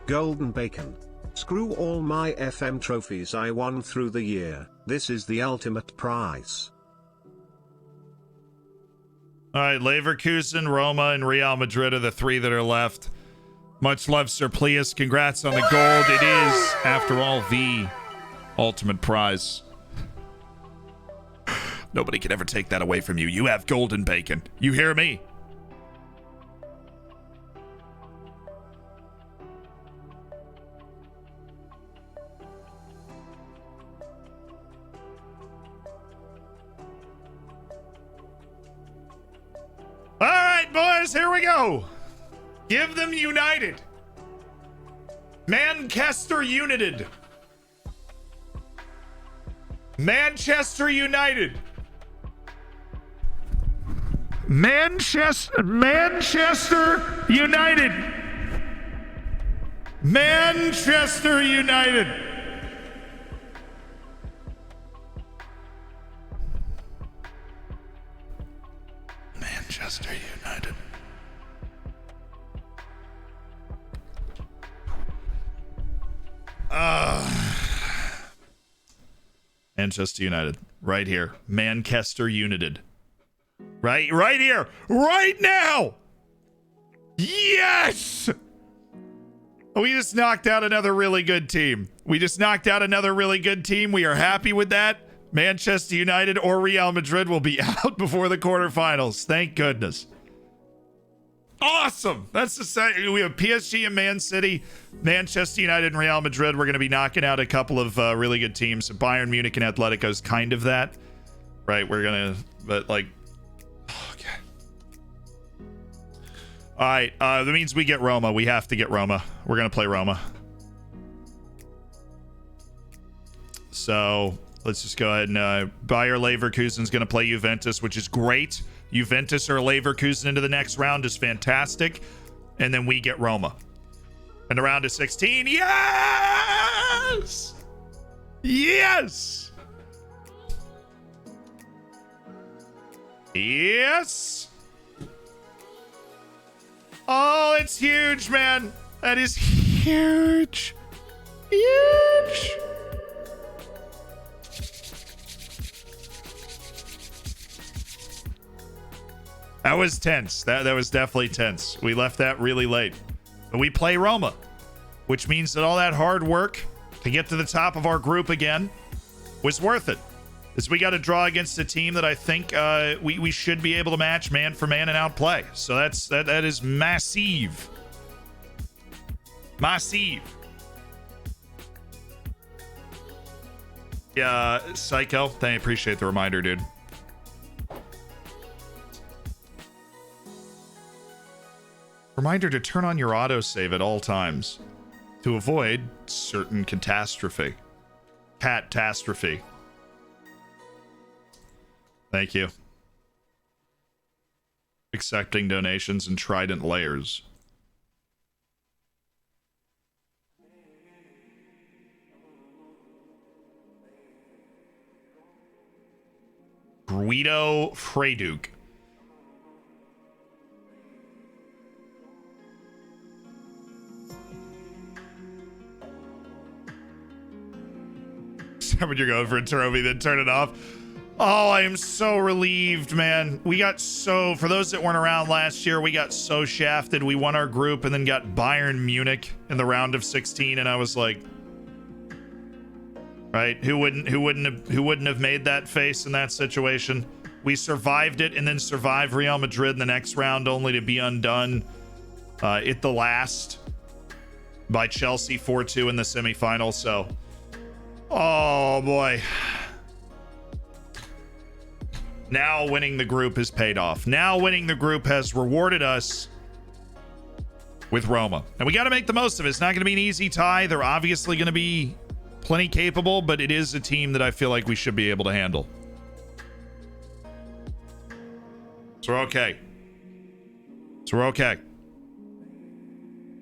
Golden Bacon. Screw all my FM trophies I won through the year. This is the ultimate prize. All right, Leverkusen, Roma, and Real Madrid are the three that are left. Much love, Sir Plius. Congrats on the gold. It is, after all, the ultimate prize. Nobody can ever take that away from you. You have golden bacon. You hear me? All right, boys, here we go. Give them United. Manchester United. Manchester United. Manchester United. Manchester United. Manchester United. Manchester United. Right here. Manchester United. Right here. Right now. Yes! We just knocked out another really good team. We are happy with that. Manchester United or Real Madrid will be out before the quarterfinals. Thank goodness. Awesome. That's the same. We have PSG and Man City, Manchester United and Real Madrid. We're going to be knocking out a couple of really good teams. Bayern Munich and Atletico is kind of that. Right. We're going to, but like, okay. All right. That means we get Roma. We have to get Roma. We're going to play Roma. So let's just go ahead and Bayer Leverkusen's going to play Juventus, which is great. Juventus or Leverkusen into the next round is fantastic. And then we get Roma. And the round of 16. Yes! Yes! Yes! Oh, it's huge, man. That is huge. Huge. That was tense. That was definitely tense. We left that really late. But we play Roma, which means that all that hard work to get to the top of our group again was worth it. Because we got a draw against a team that I think we should be able to match man for man and outplay. So that is massive. Massive. Yeah, Psycho. I appreciate the reminder, dude. Reminder to turn on your autosave at all times to avoid certain catastrophe. Catastrophe. Thank you. Accepting donations and Trident layers. Guido Freyduk. when you're going for a trophy, then turn it off. Oh, I am so relieved, man. We got so, for those that weren't around last year, we got so shafted. We won our group and then got Bayern Munich in the round of 16, and I was like, right, who wouldn't have made that face in that situation? We survived it and then survived Real Madrid in the next round, only to be undone at the last by Chelsea 4-2 in the semifinal. So, oh boy. Now winning the group has paid off. Now winning the group has rewarded us with Roma. And we got to make the most of it. It's not going to be an easy tie. They're obviously going to be plenty capable, but it is a team that I feel like we should be able to handle. So we're okay.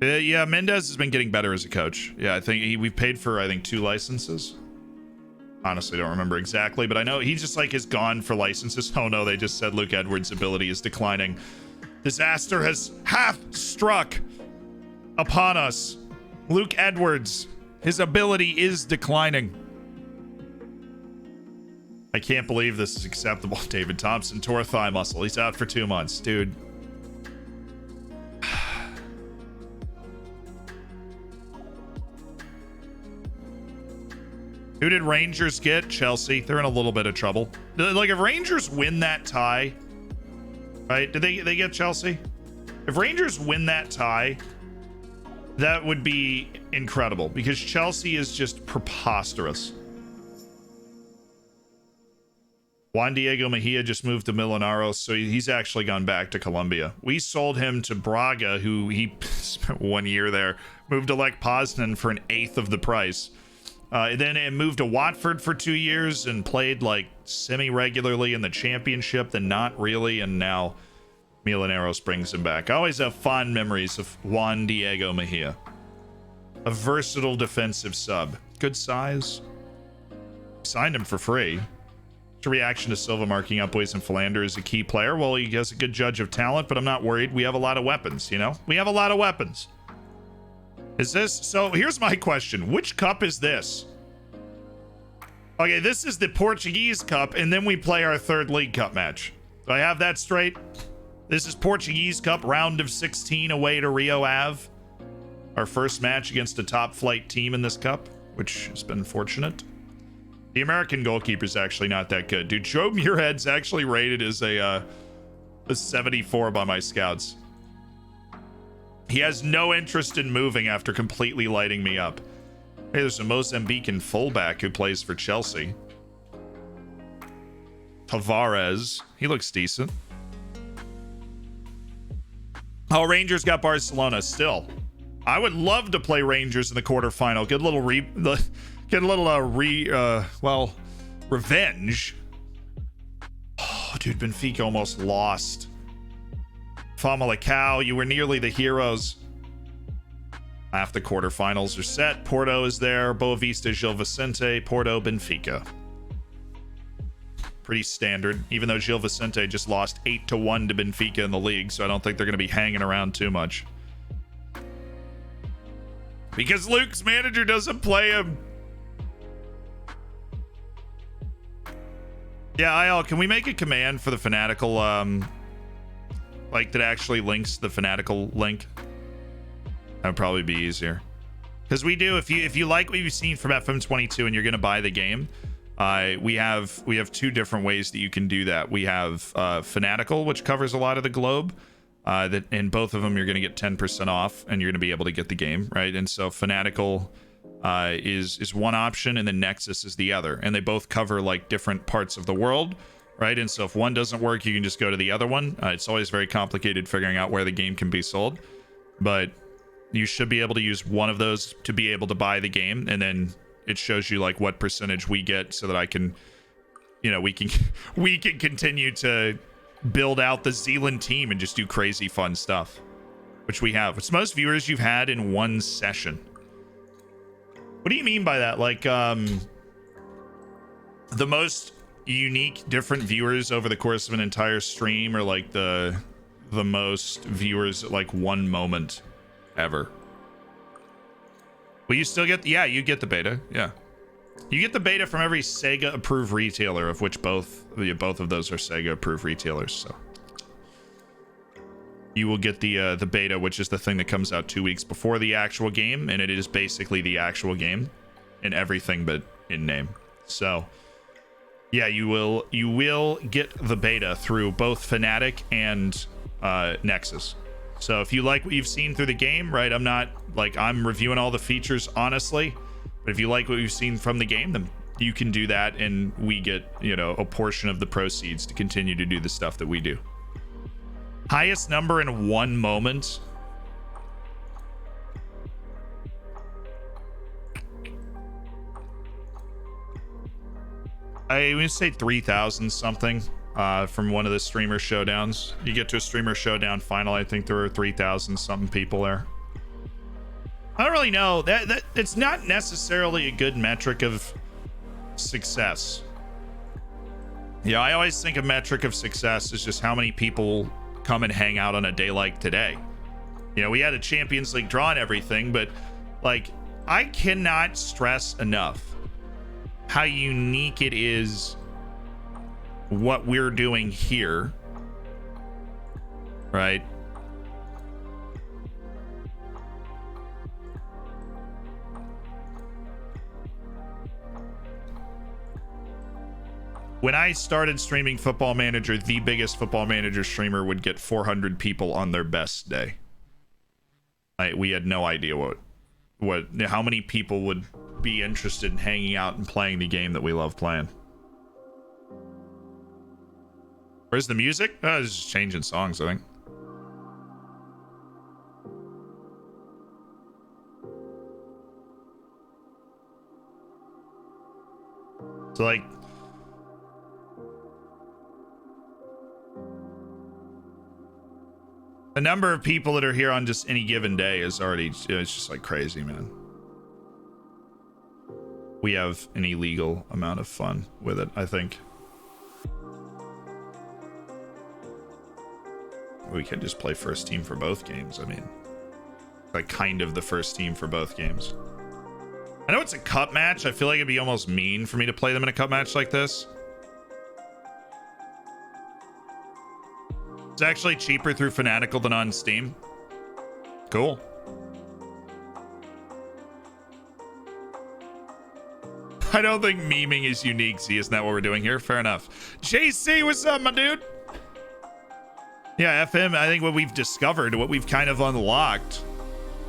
Yeah, Mendez has been getting better as a coach. Yeah, I think we've paid for, 2 licenses. Honestly, don't remember exactly, but I know he just has gone for licenses. Oh no, they just said Luke Edwards' ability is declining. Disaster has half struck upon us. Luke Edwards, his ability is declining. I can't believe this is acceptable. David Thompson, tore thigh muscle. He's out for 2 months, dude. Who did Rangers get? Chelsea. They're in a little bit of trouble. If Rangers win that tie, right? Did they get Chelsea? If Rangers win that tie, that would be incredible because Chelsea is just preposterous. Juan Diego Mejia just moved to Milanaros, so he's actually gone back to Colombia. We sold him to Braga, who he spent 1 year there, moved to Lech Poznan for 1/8 of the price. Then it moved to Watford for 2 years and played semi-regularly in the championship, then not really, and now Milaneros brings him back. I always have fond memories of Juan Diego Mejia. A versatile defensive sub. Good size. Signed him for free. The reaction to Silva marking up Ways and Philander is a key player. Well, he has a good judge of talent, but I'm not worried. We have a lot of weapons, We have a lot of weapons. Is this so? Here's my question. Which cup is this? Okay, this is the Portuguese Cup, and then we play our 3rd League Cup match. Do I have that straight? This is Portuguese Cup, round of 16 away to Rio Ave. Our first match against a top flight team in this cup, which has been fortunate. The American goalkeeper's actually not that good. Dude, Joe Muirhead's actually rated as a 74 by my scouts. He has no interest in moving after completely lighting me up. Hey, there's a Mozambican fullback who plays for Chelsea. Tavares. He looks decent. Oh, Rangers got Barcelona still. I would love to play Rangers in the quarterfinal. Get a little revenge. Oh, dude, Benfica almost lost. Famalicão, you were nearly the heroes. Half the quarterfinals are set. Porto is there. Boavista, Gil Vicente, Porto, Benfica. Pretty standard, even though Gil Vicente just lost 8-1 to Benfica in the league, so I don't think they're going to be hanging around too much. Because Luke's manager doesn't play him. Yeah, IL, can we make a command for the Fanatical, that actually links the Fanatical link? That would probably be easier. Because we do, if you like what you've seen from FM22 and you're going to buy the game, we have 2 different ways that you can do that. We have Fanatical, which covers a lot of the globe. That in both of them you're going to get 10% off, and you're going to be able to get the game, right? And so Fanatical is one option, and then Nexus is the other, and they both cover different parts of the world, right? And so if one doesn't work, you can just go to the other one. It's always very complicated figuring out where the game can be sold, but you should be able to use one of those to be able to buy the game, and then it shows you what percentage we get, so that I can, we can continue to build out the Sealand team and just do crazy fun stuff, which we have. It's the most viewers you've had in one session. What do you mean by that? The most unique different viewers over the course of an entire stream, or the most viewers at one moment ever? Will you still get you get the beta? Yeah. You get the beta from every Sega approved retailer, of which both of those are Sega approved retailers. So you will get the beta, which is the thing that comes out 2 weeks before the actual game, and it is basically the actual game in everything but in name. So yeah, you will get the beta through both Fnatic and Nexus. So if you like what you've seen through the game, right? I'm reviewing all the features honestly, but if you like what you've seen from the game, then you can do that, and we get, a portion of the proceeds to continue to do the stuff that we do. Highest number in one moment. I would say 3,000 something from one of the streamer showdowns. You get to a streamer showdown final, I think there were 3,000 something people there. I don't really know. That it's not necessarily a good metric of success. Yeah, I always think a metric of success is just how many people come and hang out on a day like today. We had a Champions League draw and everything, but I cannot stress enough how unique it is what we're doing here, right? When I started streaming Football Manager, the biggest Football Manager streamer would get 400 people on their best day. We had no idea how many people would be interested in hanging out and playing the game that we love playing. Where's the music? It's just changing songs, I think. So the number of people that are here on just any given day is already, it's just crazy, man. We have an illegal amount of fun with it, I think. We can just play first team for both games. I mean, kind of the first team for both games. I know it's a cup match. I feel like it'd be almost mean for me to play them in a cup match like this. It's actually cheaper through Fanatical than on Steam. Cool. I don't think memeing is unique. See, isn't that what we're doing here? Fair enough. JC, what's up, my dude? Yeah, FM, I think what we've discovered, what we've kind of unlocked,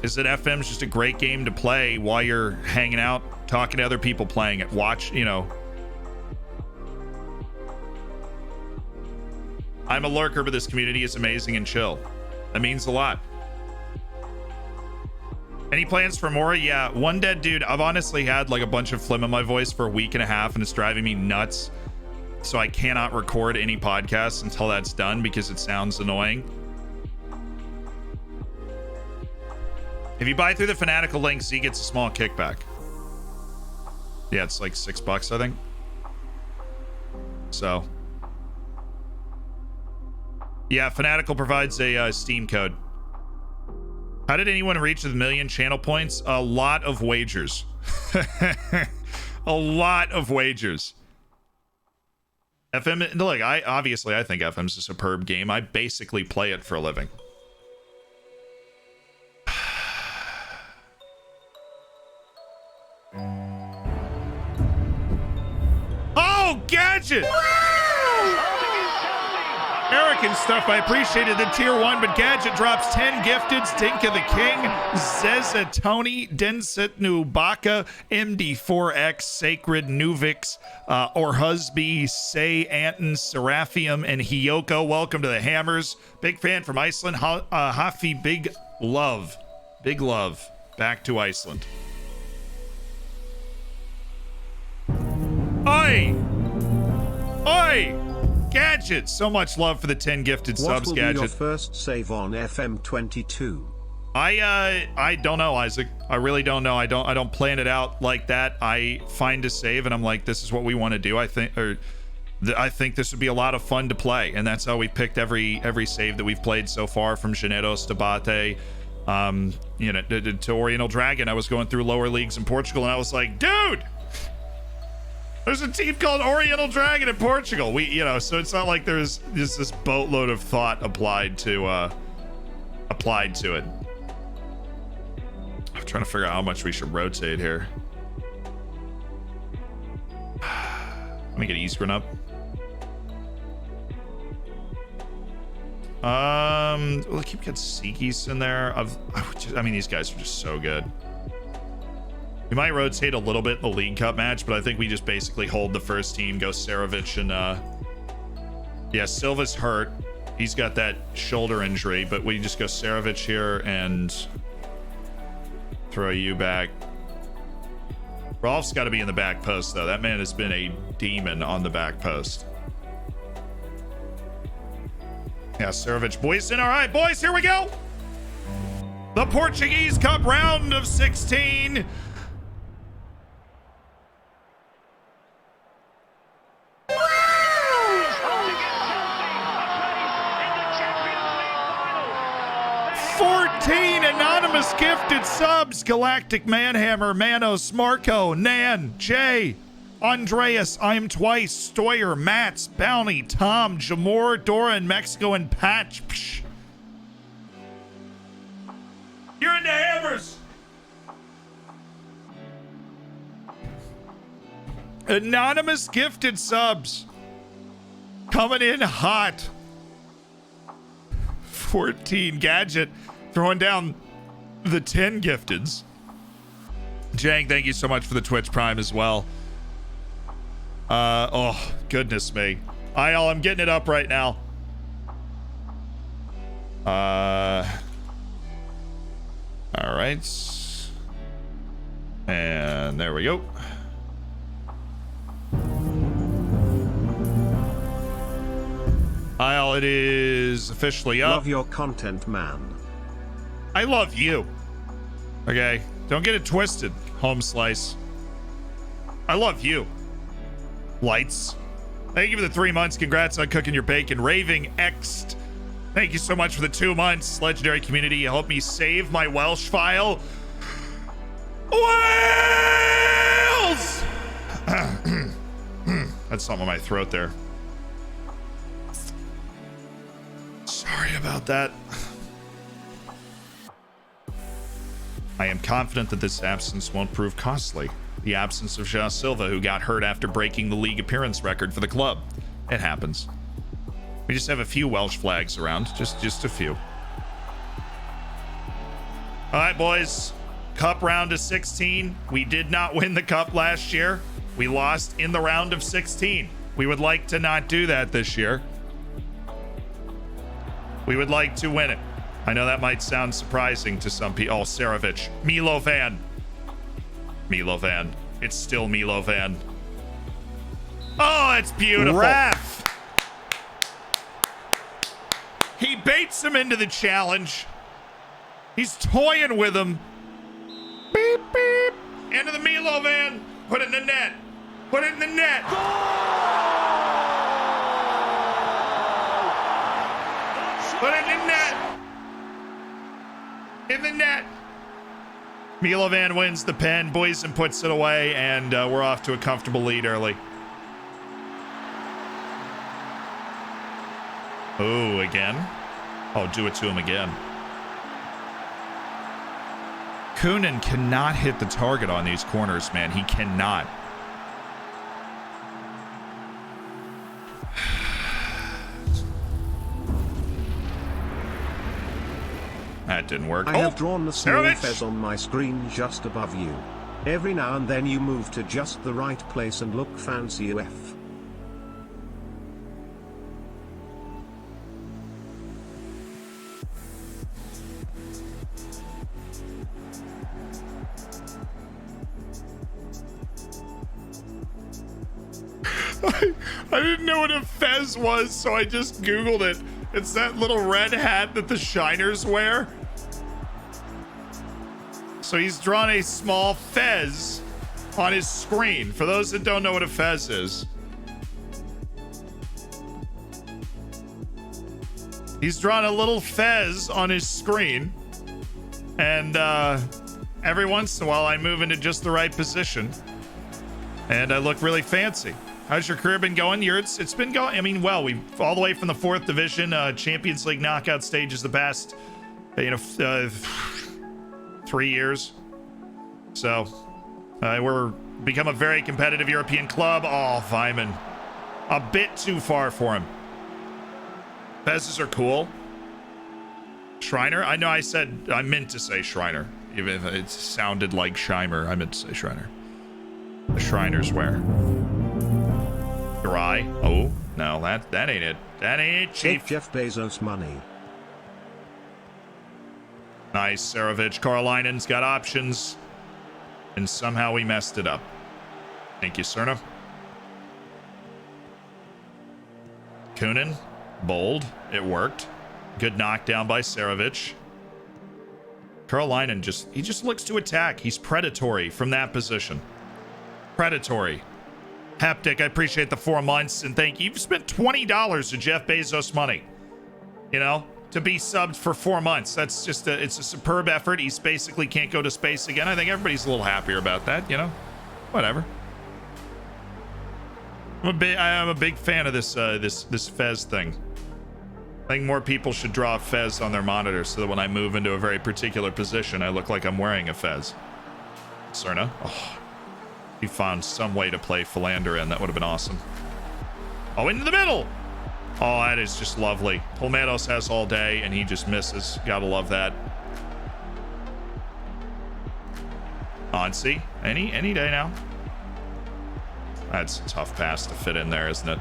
is that FM's just a great game to play while you're hanging out, talking to other people playing it. Watch, I'm a lurker, but this community is amazing and chill. That means a lot. Any plans for more? Yeah, one dead dude. I've honestly had a bunch of phlegm in my voice for a week and a half, and it's driving me nuts. So I cannot record any podcasts until that's done because it sounds annoying. If you buy through the Fanatical link, Z gets a small kickback. Yeah, it's $6, I think. So yeah, Fanatical provides a Steam code. How did anyone reach the 1 million channel points? A lot of wagers. A lot of wagers. FM, look, I think FM's a superb game. I basically play it for a living. Oh, Gadget! Eric and stuff, I appreciated the tier 1, but Gadget drops 10 gifted. Tinka the King, Zeza Tony, Denset Nubaka, MD4X, Sacred, Nuvix, Orhusby, Say, Anton, Seraphium, and Hiyoko. Welcome to the Hammers. Big fan from Iceland. Hafi, big love. Big love. Back to Iceland. Oi! Oi! Gadget, so much love for the 10 gifted subs, What will Gadget. be your first save on FM22? I don't know, Isaac. I really don't know. I don't plan it out like that. I find a save and I'm like, this is what we want to do. I think this would be a lot of fun to play, and that's how we picked every save that we've played so far, from Janetos to Bate, to Oriental Dragon. I was going through lower leagues in Portugal and I was like, dude, There's a team called Oriental Dragon in Portugal. So it's not like there's just this boatload of thought applied to it. I'm trying to figure out how much we should rotate here. Let me get Eastern up. We'll keep getting Seekis in there. I mean, these guys are just so good. We might rotate a little bit in the League Cup match, but I think we just basically hold the first team, go Sarovic and yeah, Silva's hurt. He's got that shoulder injury, but we just go Sarovic here and throw you back. Rolf's got to be in the back post, though. That man has been a demon on the back post. Yeah, Sarovic, boys in. All right, boys, here we go. The Portuguese Cup round of 16. Anonymous gifted subs: Galactic Manhammer, Manos, Marco, Nan, Jay, Andreas, I'm Twice, Stoyer, Mats, Bounty, Tom, Jamor, Doran, Mexico, and Patch. Psh. You're into hammers. Anonymous gifted subs coming in hot. 14 Gadget throwing down the 10 gifteds. Jang, thank you so much for the Twitch Prime as well. Oh, goodness me. I'm getting it up right now. All right. And there we go. Isle, it is officially up. Love your content, man. I love you. Okay, don't get it twisted, Home Slice. I love you. Lights. Thank you for the 3 months. Congrats on cooking your bacon. Raving X'd. Thank you so much for the 2 months. Legendary community, you helped me save my Welsh file. Wales! That's something in my throat there. Sorry about that. I am confident that this absence won't prove costly. The absence of João Silva, who got hurt after breaking the league appearance record for the club. It happens. We just have a few Welsh flags around. Just a few. All right, boys. Cup round of 16. We did not win the cup last year. We lost in the round of 16. We would like to not do that this year. We would like to win it. I know that might sound surprising to some people. Oh, Sarovic. Milovan. Milovan. It's still Milovan. Oh, it's beautiful. Ref. He baits him into the challenge. He's toying with him. Beep, beep. Into the Milovan. Put it in the net. Put it in the net. Put it in the net. In the net. Milovan wins the pen. Boysen puts it away, and we're off to a comfortable lead early. Oh, again? Oh, do it to him again. Kunin cannot hit the target on these corners, man. He cannot. That didn't work. I have drawn the small fez on my screen just above you. Every now and then you move to just the right place and look fancy UF. I didn't know what a fez was, so I just Googled it. It's that little red hat that the Shiners wear. So he's drawn a small fez on his screen. For those that don't know what a fez is. He's drawn a little fez on his screen. And every once in a while I move into just the right position. And I look really fancy. How's your career been going? It's been going, I mean, well, we've all the way from the 4th division, Champions League knockout stages the past, 3 years. So, we're become a very competitive European club. Oh, Vyman. A bit too far for him. Fezes are cool. Shriner? I know I meant to say Shriner. Even if it sounded like Scheimer, I meant to say Shriner. The Shriners where? Dry. Oh, no, that ain't it. That ain't it, Chief. Take Jeff Bezos money. Nice, Sarovich. Karolainen's got options. And somehow we messed it up. Thank you, Cerna. Kunin. Bold. It worked. Good knockdown by Sarovich. Karolainen just looks to attack. He's predatory from that position. Predatory. Haptic, I appreciate the 4 months, and thank you. You've spent $20 of Jeff Bezos money, you know, to be subbed for 4 months. That's just it's a superb effort. He's basically can't go to space again. I think everybody's a little happier about that, you know. Whatever. I'm a big fan of this this Fez thing. I think more people should draw a Fez on their monitor so that when I move into a very particular position, I look like I'm wearing a Fez. Cerna. Oh, he found some way to play Philander in. That would have been awesome. Oh, into the middle. Oh, that is just lovely. Palmettos has all day, and he just misses. Gotta love that. Onsi. Any day now. That's a tough pass to fit in there, isn't it?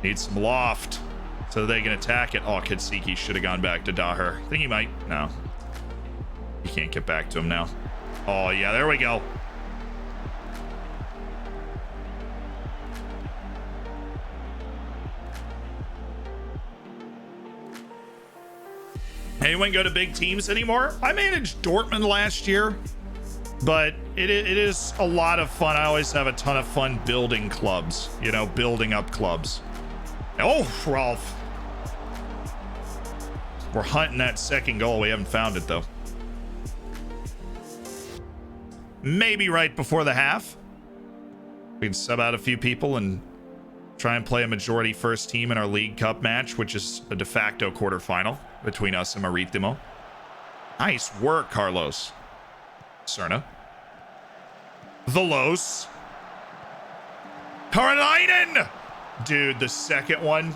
Needs some loft so they can attack it. Oh, Kitsiki should have gone back to Daher. Think he might. No. He can't get back to him now. Oh, yeah, there we go. Anyone go to big teams anymore? I managed Dortmund last year, but it is a lot of fun. I always have a ton of fun building clubs, you know, building up clubs. Oh, Rolf. We're hunting that second goal. We haven't found it, though. Maybe right before the half. We can sub out a few people and try and play a majority first team in our League Cup match, which is a de facto quarterfinal between us and Maritimo. Nice work, Carlos. Cerna. Velos. Karolainen! Dude, the second one.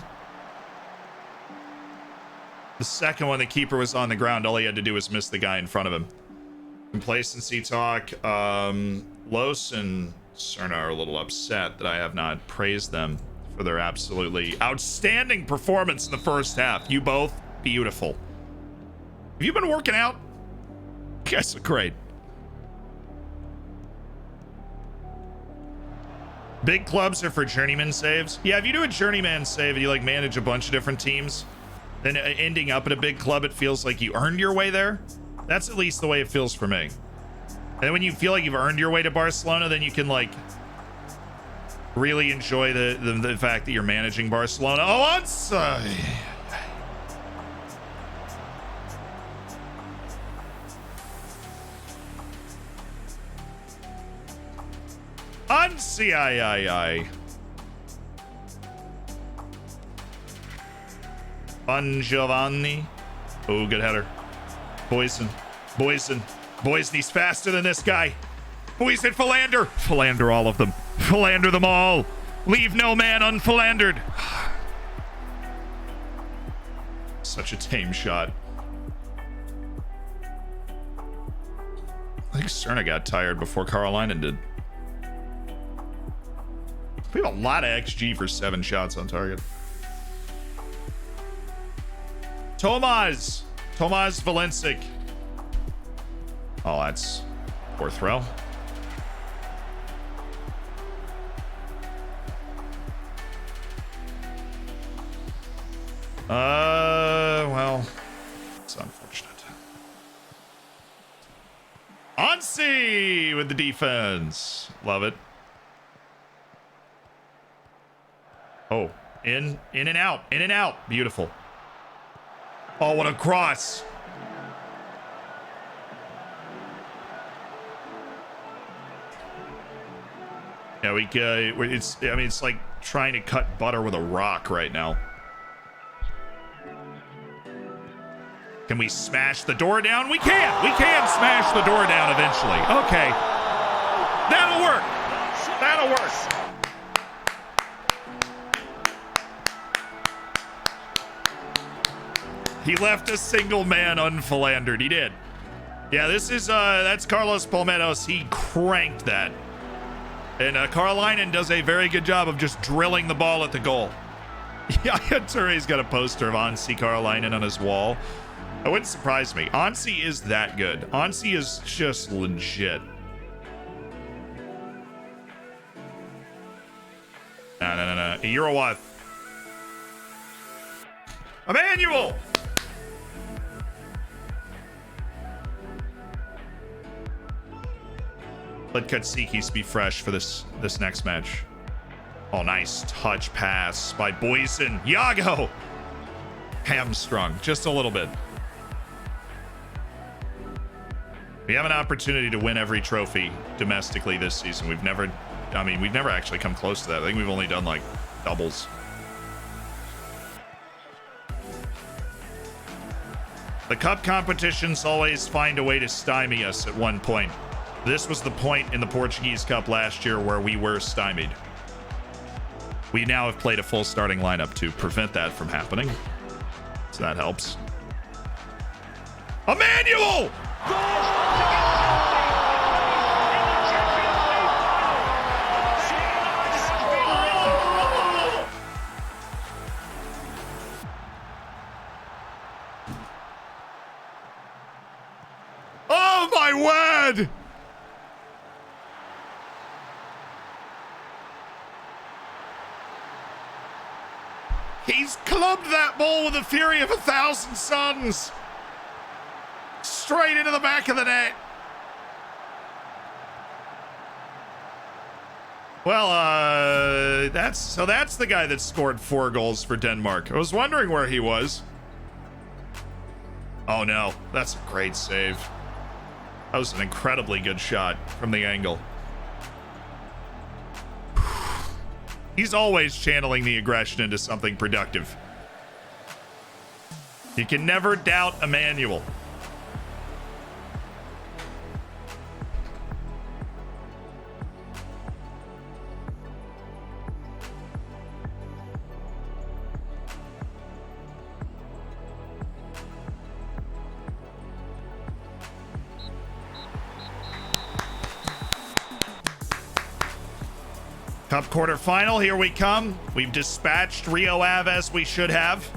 The second one, the keeper was on the ground. All he had to do was miss the guy in front of him. Complacency talk. Los and Cerna are a little upset that I have not praised them for their absolutely outstanding performance in the first half. You both, beautiful. Have you been working out? You guys look great. Big clubs are for journeyman saves. Yeah, if you do a journeyman save and you like manage a bunch of different teams, then ending up at a big club, it feels like you earned your way there. That's at least the way it feels for me. And then when you feel like you've earned your way to Barcelona, then you can like really enjoy the fact that you're managing Barcelona. Oh, onside. Unciii. Bon Giovanni. Oh, good header. Boyson. He's faster than this guy. Boyson, Philander. Philander all of them. Philander them all. Leave no man unphilandered. Such a tame shot. I think Cerna got tired before Karolainen did. We have a lot of XG for 7 shots on target. Tomas Valencic. Oh, that's poor throw. Well, it's unfortunate. Onsi with the defense. Love it. Oh, in and out. Beautiful. Oh, what a cross. Yeah, it's like trying to cut butter with a rock right now. Can we smash the door down? We can! We can smash the door down eventually. Okay. That'll work. That'll work. He left a single man unphilandered. He did. Yeah, this is, that's Carlos Palmettos. He cranked that. And Carlinen does a very good job of just drilling the ball at the goal. Yeah, Ture's got a poster of Ansi Carlinen on his wall. It wouldn't surprise me. Ansi is that good. Ansi is just legit. No. You're a what? Emmanuel! Let Katsikis be fresh for this next match. Oh, nice touch pass by Boyson. Yago! Hamstrung, just a little bit. We have an opportunity to win every trophy domestically this season. We've never actually come close to that. I think we've only done like doubles. The cup competitions always find a way to stymie us at one point. This was the point in the Portuguese Cup last year where we were stymied. We now have played a full starting lineup to prevent that from happening. So that helps. Emmanuel! Oh my word! He's clubbed that ball with the fury of 1,000 suns. Straight into the back of the net. Well, that's the guy that scored 4 goals for Denmark. I was wondering where he was. Oh no, that's a great save. That was an incredibly good shot from the angle. He's always channeling the aggression into something productive. You can never doubt Emmanuel. Cup quarterfinal, here we come. We've dispatched Rio Ave as we should have.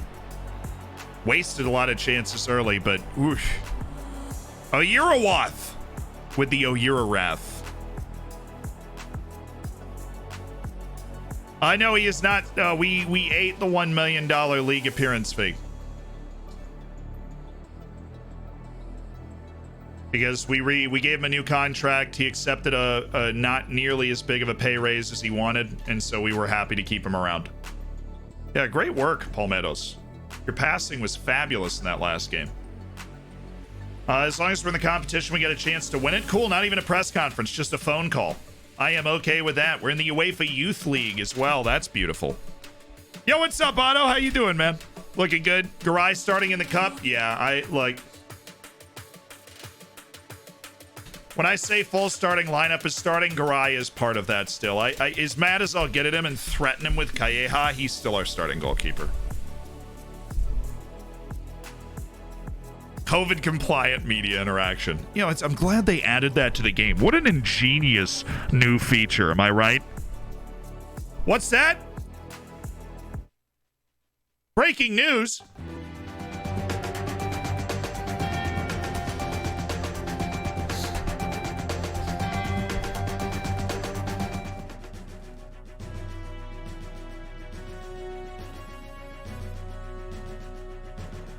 Wasted a lot of chances early, but whoosh. Oyurawath with the Oyurawrath. I know he is not, we ate the $1 million league appearance fee. Because we gave him a new contract. He accepted a not nearly as big of a pay raise as he wanted, and so we were happy to keep him around. Yeah, great work, Palmettos. Your passing was fabulous in that last game. As long as we're in the competition, we get a chance to win it. Cool, not even a press conference, just a phone call. I am okay with that. We're in the UEFA Youth League as well. That's beautiful. Yo, what's up, Otto? How you doing, man? Looking good. Garay starting in the cup? Yeah, when I say full starting lineup is starting, Garay is part of that still. As mad as I'll get at him and threaten him with Calleja, he's still our starting goalkeeper. COVID compliant media interaction. You know, I'm glad they added that to the game. What an ingenious new feature, am I right? What's that? Breaking news.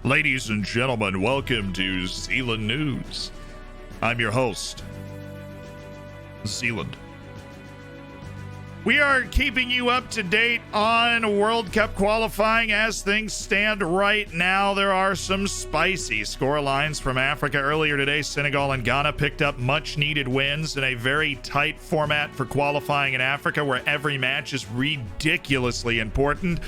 Ladies and gentlemen, welcome to Sealand News. I'm your host, Sealand. We are keeping you up to date on World Cup qualifying as things stand right now. There are some spicy score lines from Africa. Earlier today, Senegal and Ghana picked up much needed wins in a very tight format for qualifying in Africa where every match is ridiculously important.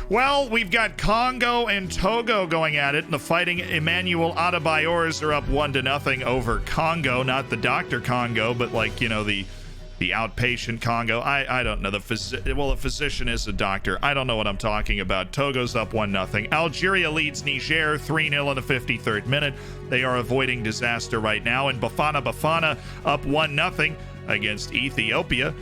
Well, we've got Congo and Togo going at it, and the Fighting Emmanuel Adebayors are up 1-0 over Congo. Not the Dr. Congo, but like, you know, the outpatient Congo. I don't know. A physician is a doctor. I don't know what I'm talking about. Togo's up 1-0. Algeria leads Niger 3-0 in the 53rd minute. They are avoiding disaster right now. And Bafana up 1-0 against Ethiopia.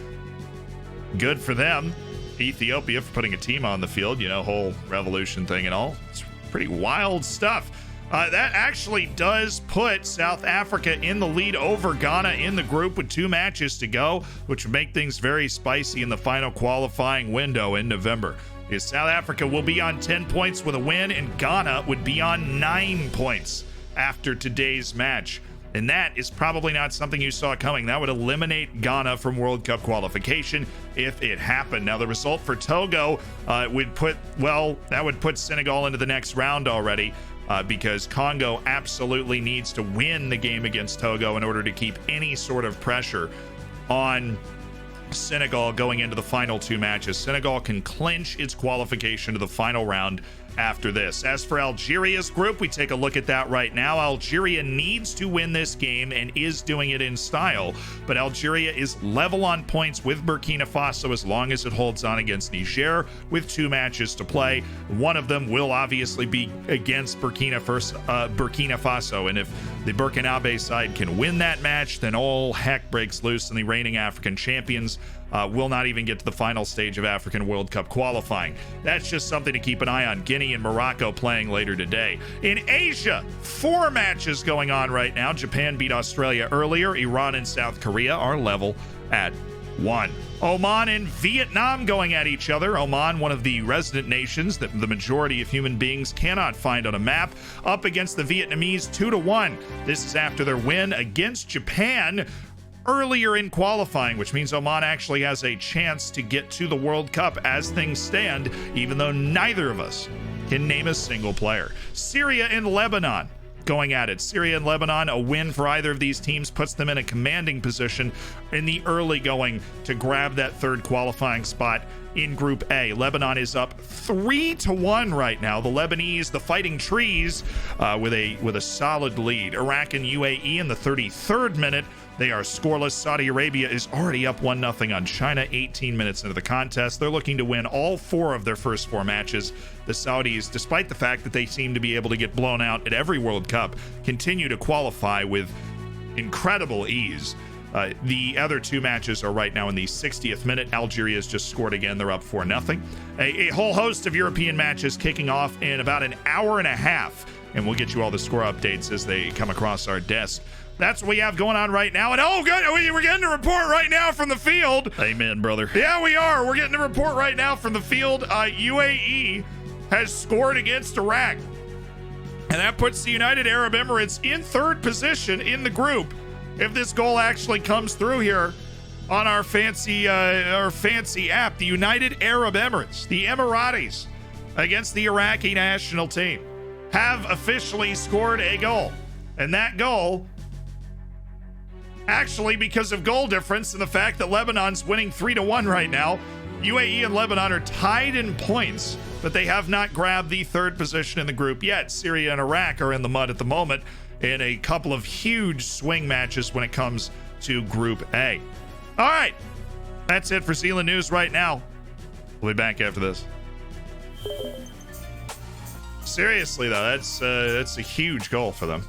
Good for them. Ethiopia for putting a team on the field, you know, whole revolution thing and all. It's pretty wild stuff. That actually does put South Africa in the lead over Ghana in the group with 2 matches to go, which would make things very spicy in the final qualifying window in November. Because South Africa will be on 10 points with a win, and Ghana would be on 9 points after today's match. And that is probably not something you saw coming. That would eliminate Ghana from World Cup qualification if it happened. Now, the result for Togo would put Senegal into the next round already. Because Congo absolutely needs to win the game against Togo in order to keep any sort of pressure on Senegal going into the final 2 matches. Senegal can clinch its qualification to the final round after this. As for Algeria's group, we take a look at that right now. Algeria needs to win this game and is doing it in style, but Algeria is level on points with Burkina Faso as long as it holds on against Niger with 2 matches to play. One of them will obviously be against Burkina Faso, and if the Burkinabe side can win that match, then all heck breaks loose and the reigning African champions will not even get to the final stage of African World Cup qualifying. That's just something to keep an eye on. Guinea and Morocco playing later today. In Asia, 4 matches going on right now. Japan beat Australia earlier. Iran and South Korea are level at 1. Oman and Vietnam going at each other. Oman, one of the resident nations that the majority of human beings cannot find on a map, up against the Vietnamese 2-1. This is after their win against Japan earlier in qualifying, which means Oman actually has a chance to get to the World Cup as things stand, even though neither of us can name a single player. Syria and Lebanon going at it. Syria and Lebanon, a win for either of these teams puts them in a commanding position in the early going to grab that 3rd qualifying spot in Group A. Lebanon is up 3-1 right now. The Lebanese, the Fighting Trees, with a solid lead. Iraq and UAE in the 33rd minute. They are scoreless. Saudi Arabia is already up 1-0 on China 18 minutes into the contest. They're looking to win all 4 of their first 4 matches. The Saudis, despite the fact that they seem to be able to get blown out at every World Cup, continue to qualify with incredible ease. The other 2 matches are right now in the 60th minute. Algeria's just scored again. They're up 4-0. A whole host of European matches kicking off in about an hour and a half. And we'll get you all the score updates as they come across our desk. That's what we have going on right now. And oh, good, we're getting a report right now from the field. Amen, brother. Yeah, we are. We're getting a report right now from the field. UAE has scored against Iraq. And that puts the United Arab Emirates in 3rd position in the group. If this goal actually comes through here on our fancy app, the United Arab Emirates, the Emiratis, against the Iraqi national team, have officially scored a goal. And that goal, actually, because of goal difference and the fact that Lebanon's winning 3-1 right now, UAE and Lebanon are tied in points, but they have not grabbed the 3rd position in the group yet. Syria and Iraq are in the mud at the moment in a couple of huge swing matches when it comes to Group A. All right, that's it for Sealand News right now. We'll be back after this. Seriously, though, that's a huge goal for them.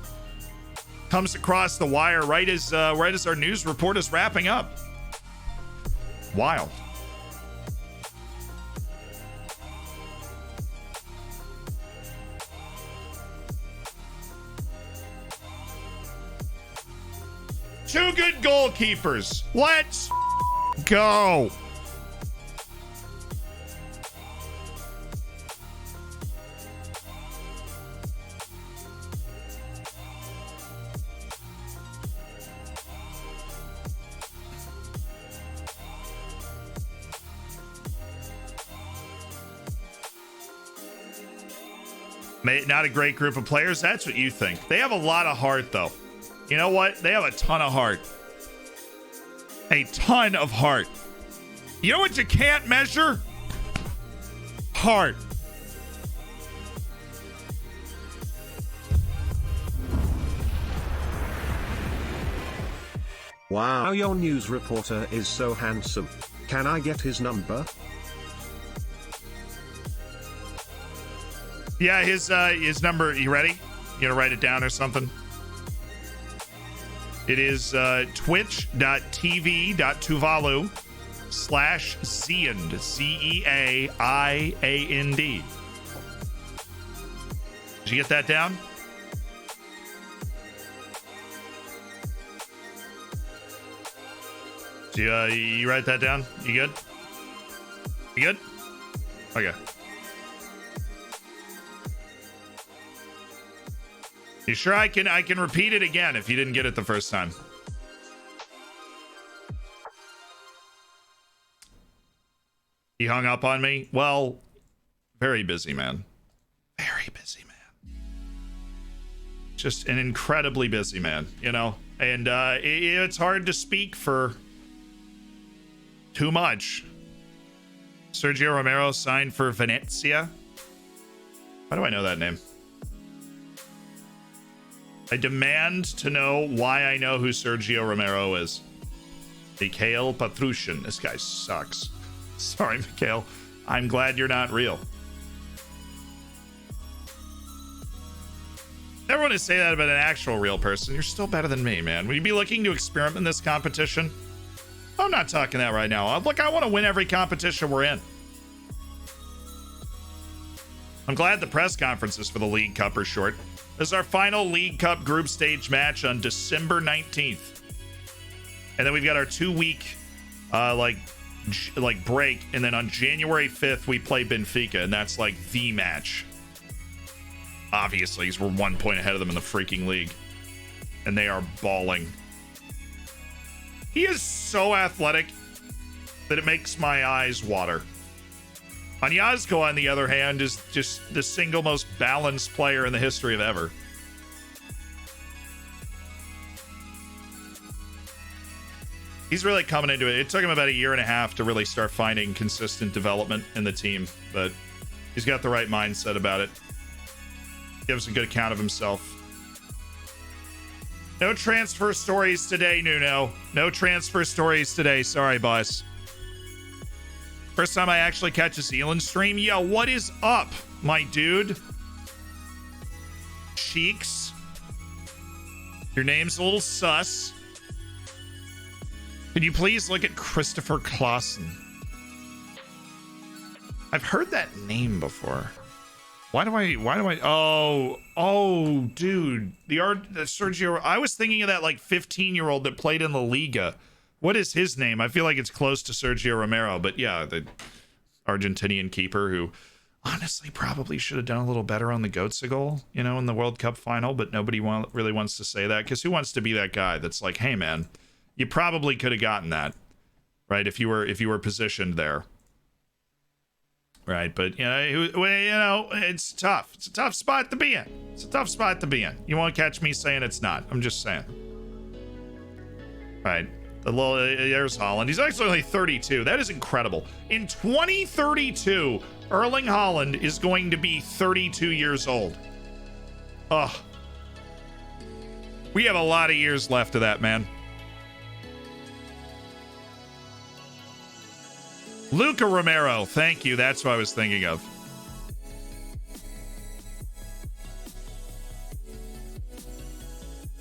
Comes across the wire right as our news report is wrapping up. Wild. Two good goalkeepers. Let's go. Not a great group of players. That's what you think. They have a lot of heart, though. You know what? They have a ton of heart. A ton of heart. You know what you can't measure? Heart. Wow, your news reporter is so handsome. Can I get his number? Yeah, his number. You ready? You gonna write it down or something? It is twitch.tv.tuvalu/Sealand. Zeaiand. Did you get that down? You write that down? You good? You good? Okay. You sure I can repeat it again if you didn't get it the first time? He hung up on me? Well, very busy, man. Very busy, man. Just an incredibly busy man, you know? And it's hard to speak for too much. Sergio Romero signed for Venezia. How do I know that name? I demand to know why I know who Sergio Romero is. Mikhail Patrushin. This guy sucks. Sorry, Mikhail. I'm glad you're not real. Never want to say that about an actual real person. You're still better than me, man. Would you be looking to experiment in this competition? I'm not talking that right now. Look, I want to win every competition we're in. I'm glad the press conferences for the League Cup are short. This is our final League Cup group stage match on December 19th. And then we've got our 2-week break. And then on January 5th, we play Benfica. And that's like the match. Obviously, because we're 1 point ahead of them in the freaking league. And they are balling. He is so athletic that it makes my eyes water. Anyazko, on the other hand, is just the single most balanced player in the history of ever. He's really coming into it. It took him about 1.5 years to really start finding consistent development in the team, but he's got the right mindset about it. Gives a good account of himself. No transfer stories today, Nuno. No transfer stories today. Sorry, boss. First time I actually catch a Sealand stream. Yo, what is up, my dude? Cheeks. Your name's a little sus. Could you please look at Christopher Clausen? I've heard that name before. Why do I oh dude, the Sergio, I was thinking of that like 15-year-old that played in La Liga. What is his name? I feel like it's close to Sergio Romero, but yeah, the Argentinian keeper who honestly probably should have done a little better on the Goatse goal, you know, in the World Cup final, but nobody really wants to say that, because who wants to be that guy that's like, hey man, you probably could have gotten that, right, if you were positioned there. Right, but you know, it's tough. It's a tough spot to be in. It's a tough spot to be in. You won't catch me saying it's not. I'm just saying. Right, there's Haaland. He's actually only 32. That is incredible. In 2032, Erling Haaland is going to be 32 years old. Ugh. We have a lot of years left of that, man. Luca Romero, thank you. That's what I was thinking of.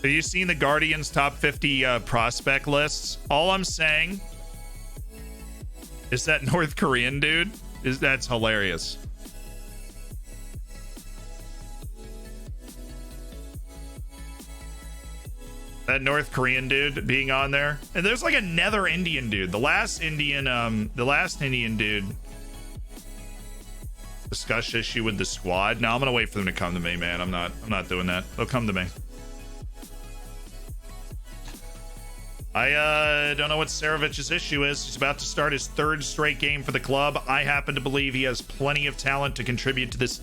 Have you seen the Guardian's top 50 prospect lists? All I'm saying is that North Korean dude that's hilarious. That North Korean dude being on there. And there's like another Indian dude. The last Indian dude discussed issue with the squad. No, I'm gonna wait for them to come to me, man. I'm not doing that. They'll come to me. I don't know what Sarovic's issue is. He's about to start his 3rd straight game for the club. I happen to believe he has plenty of talent to contribute to this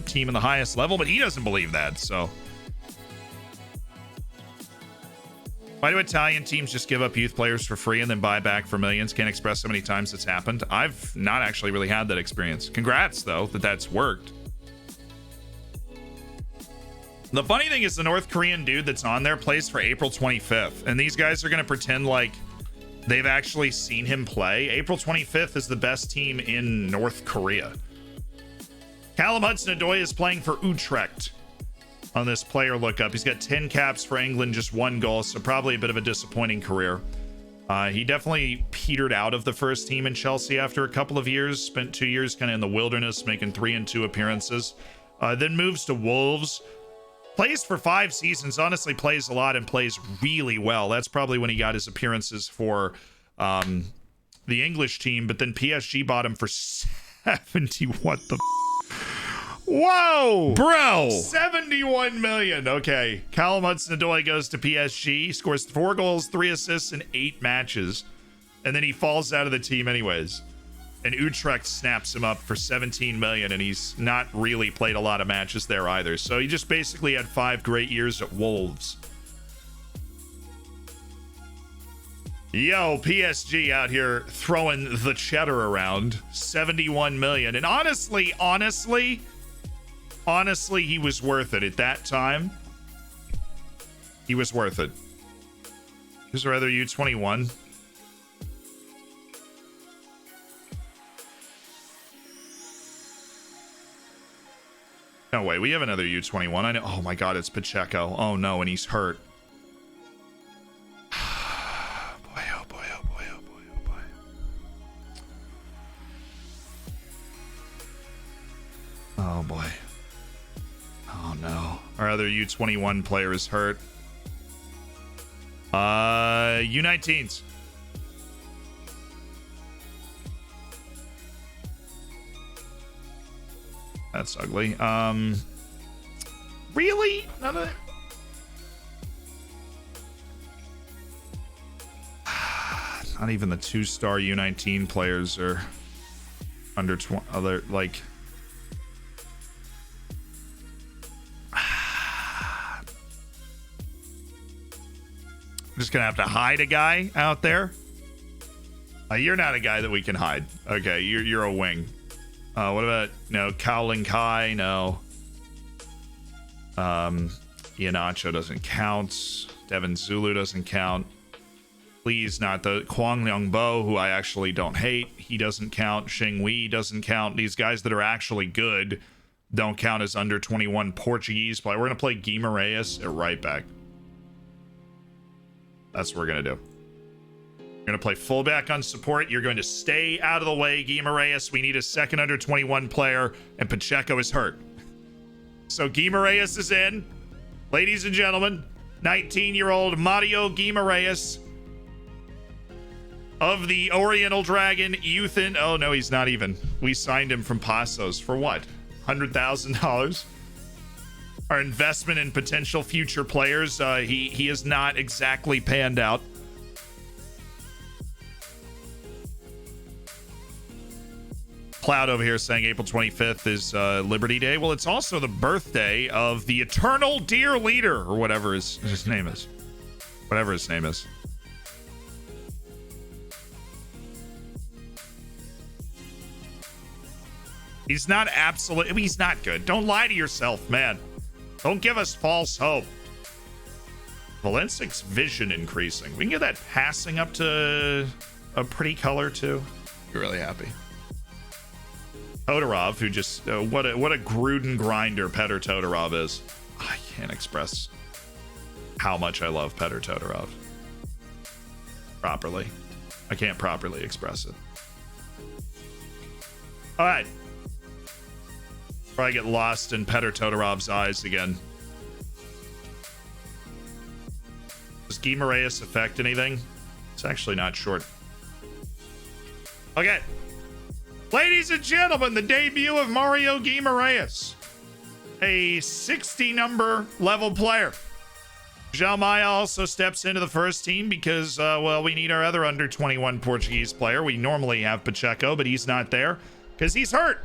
team in the highest level, but he doesn't believe that, so. Why do Italian teams just give up youth players for free and then buy back for millions? Can't express how many times it's happened. I've not actually really had that experience. Congrats, though, that that's worked. The funny thing is the North Korean dude that's on there plays for April 25th, and these guys are going to pretend like they've actually seen him play. April 25th is the best team in North Korea. Callum Hudson-Odoi is playing for Utrecht on this player lookup. He's got 10 caps for England, just 1 goal, so probably a bit of a disappointing career. He definitely petered out of the first team in Chelsea after a couple of years, spent 2 years kind of in the wilderness, making 3 and 2 appearances, then moves to Wolves. Plays for 5 seasons, honestly plays a lot and plays really well. That's probably when he got his appearances for the English team, but then PSG bought him for 70. What the Whoa, bro, 71 million. Okay, Callum Hudson-Odoi goes to PSG, scores 4 goals, 3 assists in 8 matches, and then he falls out of the team anyways. And Utrecht snaps him up for 17 million, and he's not really played a lot of matches there either. So he just basically had 5 great years at Wolves. Yo, PSG out here throwing the cheddar around. 71 million. And honestly, he was worth it at that time. He was worth it. Here's our other U21. No way, we have another U21. I know. Oh my god, it's Pacheco. Oh no, and he's hurt. Boy, oh boy, oh boy, oh boy, oh boy. Oh boy. Oh no. Our other U21 player is hurt. U19s. That's ugly. Really? None of it? Not even the 2-star U19 players are under 20. Other like. I'm just gonna have to hide a guy out there. You're not a guy that we can hide. Okay, you're a wing. What about no Cowling Kai? No. Iheanacho doesn't count. Devin Zulu doesn't count. Please, not the Kwang Leong Bo, who I actually don't hate. He doesn't count. Xing Wei doesn't count. These guys that are actually good don't count as under 21 Portuguese play. We're gonna play Guimarães at right back. That's what we're gonna do. You're going to play fullback on support. You're going to stay out of the way, Guimarães. We need a second under 21 player, and Pacheco is hurt. So Guimarães is in. Ladies and gentlemen, 19-year-old Mario Guimarães of the Oriental Dragon Youth in... Oh, no, he's not even. We signed him from Passos for what? $100,000? Our investment in potential future players, he is not exactly panned out. Cloud over here saying April 25th is Liberty Day. Well, it's also the birthday of the eternal dear leader, or whatever his name is. Whatever his name is. He's not absolute. I mean, he's not good. Don't lie to yourself, man. Don't give us false hope. Valencic's vision increasing. We can get that passing up to a pretty color, too. You're really happy. Todorov, who just what a Gruden grinder Petr Todorov is. I can't express how much I love Petr Todorov properly. I can't properly express it. All right, before I get lost in Petr Todorov's eyes again, does Guimarães affect anything? It's actually not short. Okay. Ladies and gentlemen, the debut of Mario Guimarães, a 60 number level player. João Maia also steps into the first team because, well, we need our other under 21 Portuguese player. We normally have Pacheco, but he's not there because he's hurt.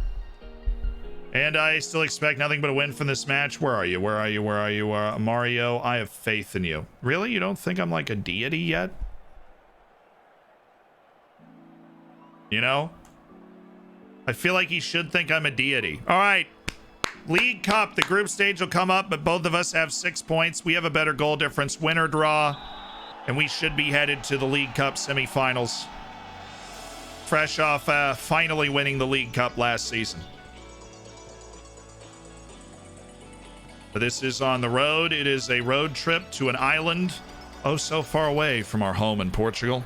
And I still expect nothing but a win from this match. Where are you? Where are you? Where are you? Mario, I have faith in you. Really? You don't think I'm like a deity yet? You know? I feel like he should think I'm a deity. All right. League Cup. The group stage will come up, but both of us have 6 points. We have a better goal difference. Win or draw. And we should be headed to the League Cup semifinals. Fresh off finally winning the League Cup last season. But this is on the road. It is a road trip to an island. Oh, so far away from our home in Portugal.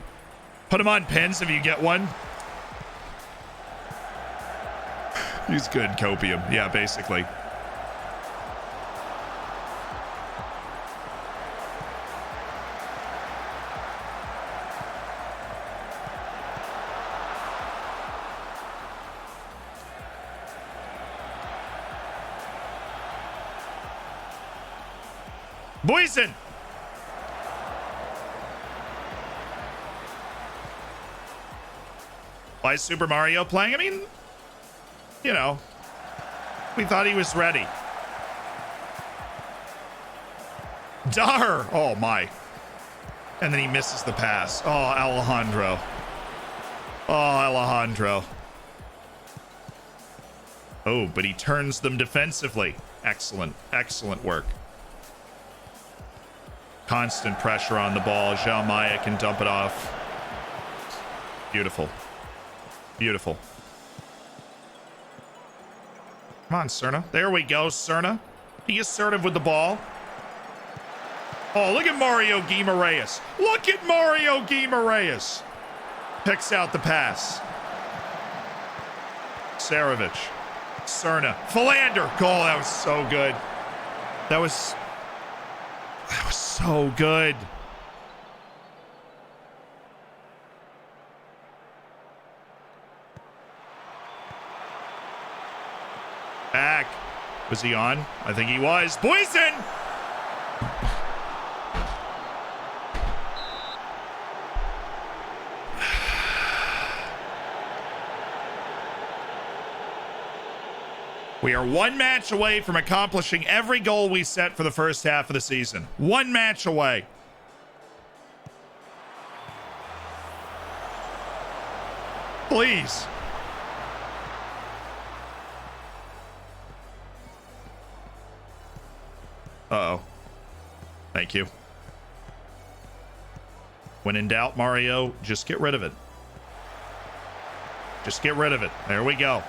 Put him on pins if you get one. He's good, copium. Yeah, basically. Boysen! Why is Super Mario playing? I mean, you know, we thought he was ready. Dar! Oh, my. And then he misses the pass. Oh, Alejandro. Oh, Alejandro. Oh, but he turns them defensively. Excellent. Excellent work. Constant pressure on the ball. João Maia can dump it off. Beautiful. Beautiful. Come on, Serna. There we go, Serna. Be assertive with the ball. Oh, look at Mario Guimarães. Look at Mario Guimarães. Picks out the pass. Sarovic. Serna. Philander. Oh, that was so good. That was so good. Back. Was he on? I think he was. Boysen! We are one match away from accomplishing every goal we set for the first half of the season. One match away. Please. Uh-oh. Thank you. When in doubt, Mario, just get rid of it. Just get rid of it. There we go.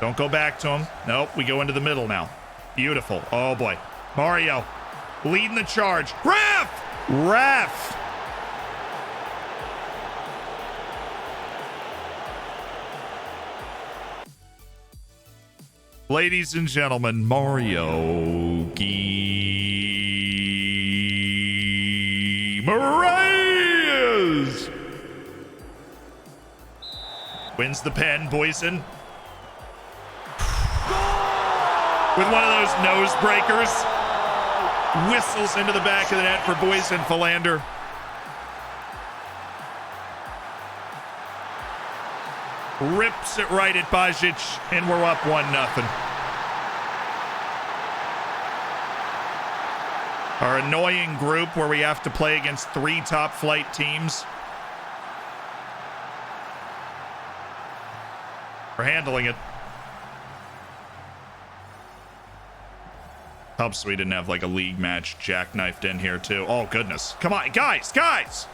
Don't go back to him. Nope, we go into the middle now. Beautiful. Oh, boy. Mario leading the charge. Ref! Ref! Ladies and gentlemen, Mario Guimarães wins the pen. Boysen with one of those nose breakers, whistles into the back of the net for Boysen. Philander. Rips it right at Gadjet, and we're up 1-0. Our annoying group where we have to play against 3 top flight teams. We're handling it. Helps we didn't have like a league match jackknifed in here too. Oh, goodness. Come on, guys. Guys!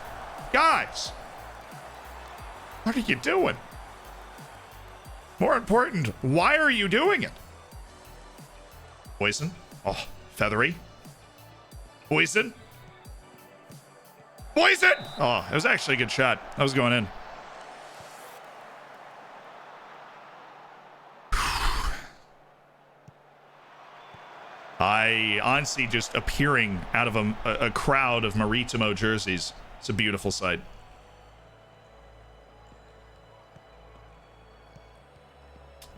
What are you doing? More important, why are you doing it? Boysen. Oh, feathery. Boysen. Oh, it was actually a good shot. That was going in. I honestly just appearing out of a crowd of Maritimo jerseys. It's a beautiful sight.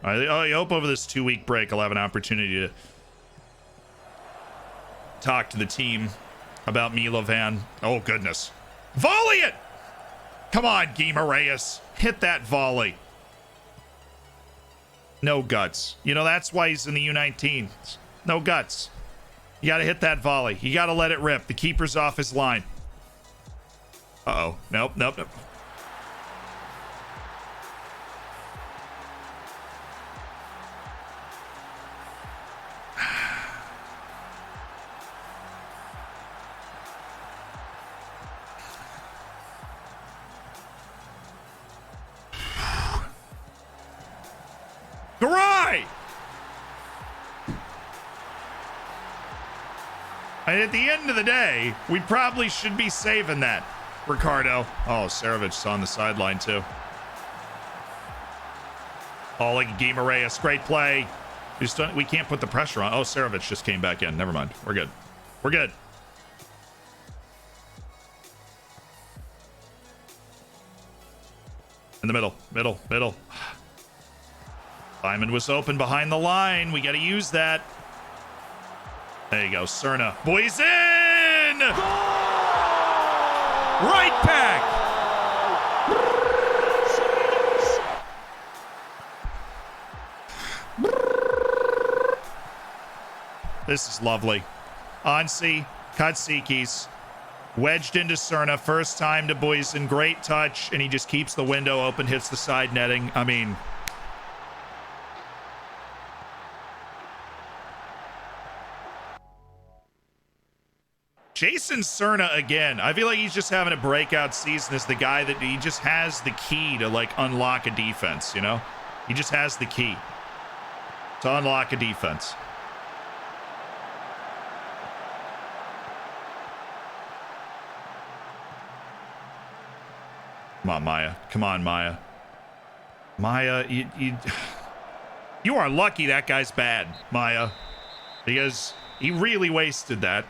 I hope over this 2-week break I'll have an opportunity to talk to the team about Milovan. Oh, goodness. Volley it! Come on, Guimaraes. Hit that volley. No guts. You know, that's why he's in the U19. No guts. You got to hit that volley. You got to let it rip. The keeper's off his line. Uh-oh. Nope, nope, nope. Garay! And at the end of the day, we probably should be saving that, Ricardo. Oh, Sarovic's on the sideline too. Oh, like Guimaraes, great play. We can't put the pressure on. Oh, Serovic just came back in. Never mind. We're good. We're good. In the middle, middle. Simon was open behind the line. We got to use that. There you go, Cerna. Boys in! Right back! This is lovely. Ansi, Katsikis, wedged into Cerna. First time to Boysen. Great touch, and he just keeps the window open, hits the side netting. I mean... Jason Cerna again. I feel like he's just having a breakout season as the guy that he just has the key to like unlock a defense, you know? He just has the key to unlock a defense. Come on, Maya. Come on, Maya. Maya, you are lucky that guy's bad, Maya, because he really wasted that.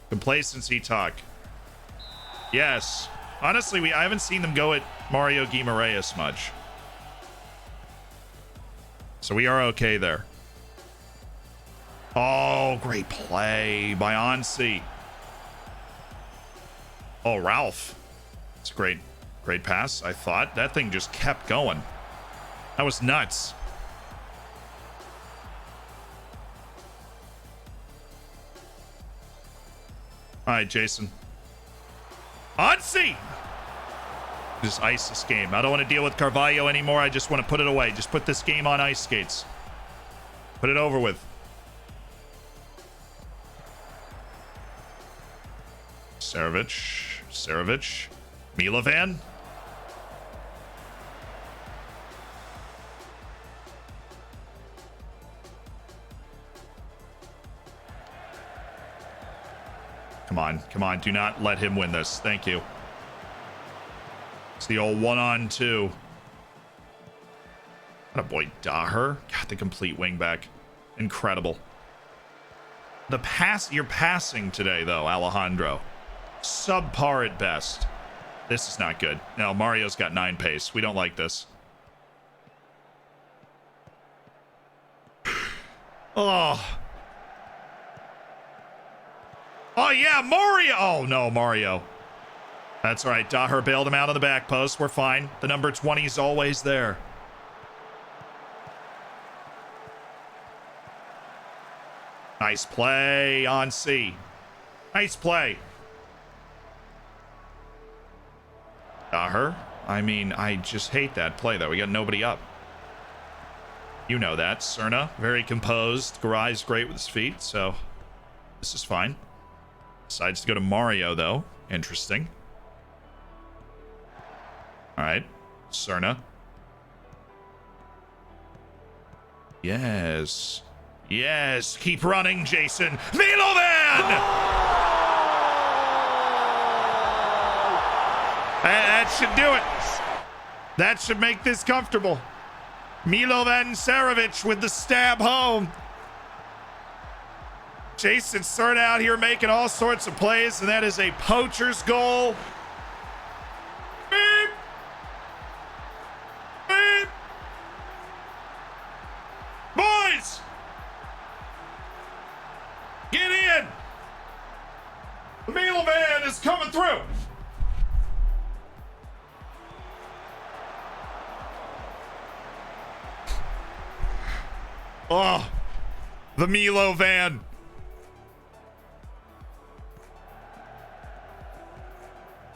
Complacency talk. Yes. Honestly, I haven't seen them go at Mario Guimaraes much. So we are okay there. Oh, great play by Ansi. Oh, Ralph. It's a great pass, I thought. That thing just kept going. That was nuts. All right, Jason. Ansi! Just ice this game. I don't want to deal with Carvalho anymore. I just want to put it away. Just put this game on ice skates. Put it over with. Serovic. Milovan. Come on. Do not let him win this. Thank you. It's the old 1-on-2. What a boy, Daher. God, the complete wingback. Incredible. You're passing today, though, Alejandro. Subpar at best. This is not good. No, Mario's got 9 pace. We don't like this. Oh. Oh, yeah, Mario. Oh, no, Mario. That's all right. Daher bailed him out on the back post. We're fine. The number 20 is always there. Nice play on C. Nice play. Daher. I mean, I just hate that play, though. We got nobody up. You know that. Cerna, very composed. Garai's great with his feet, so this is fine. Decides to go to Mario, though. Interesting. All right. Cerna. Yes. Yes. Keep running, Jason. Milovan! That should do it. That should make this comfortable. Milovan Serovic with the stab home. Jason Cerna out here making all sorts of plays, and that is a poacher's goal. Beep. Beep. is coming through. Oh, the Milo van.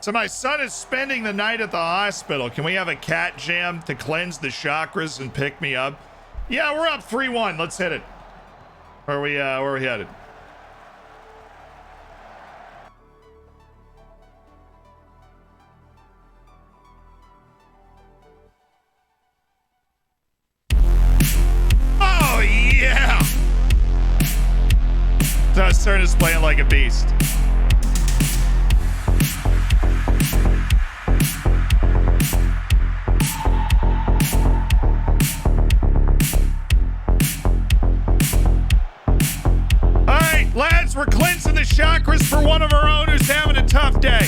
So my son is spending the night at the hospital. Can we have a cat jam to cleanse the chakras and pick me up? Yeah, we're up 3-1. Let's hit it. Where are we headed? Oh yeah! So Stern is playing like a beast. Lads, we're cleansing the chakras for one of our own who's having a tough day.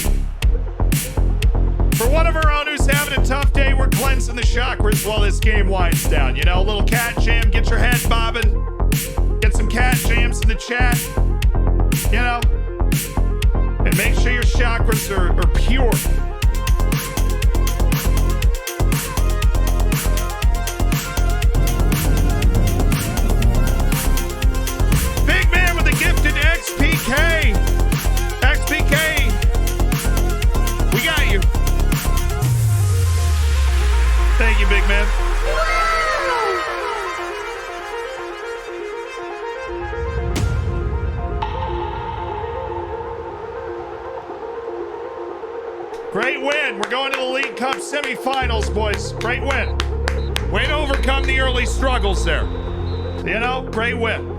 For one of our own who's having a tough day, we're cleansing the chakras while this game winds down. You know, a little cat jam, get your head bobbing. Get some cat jams in the chat. You know, and make sure your chakras are pure. Gifted XPK. XPK. We got you. Thank you, big man. Great win. We're going to the League Cup semifinals, boys. Great win. Way to overcome the early struggles there. You know, great win.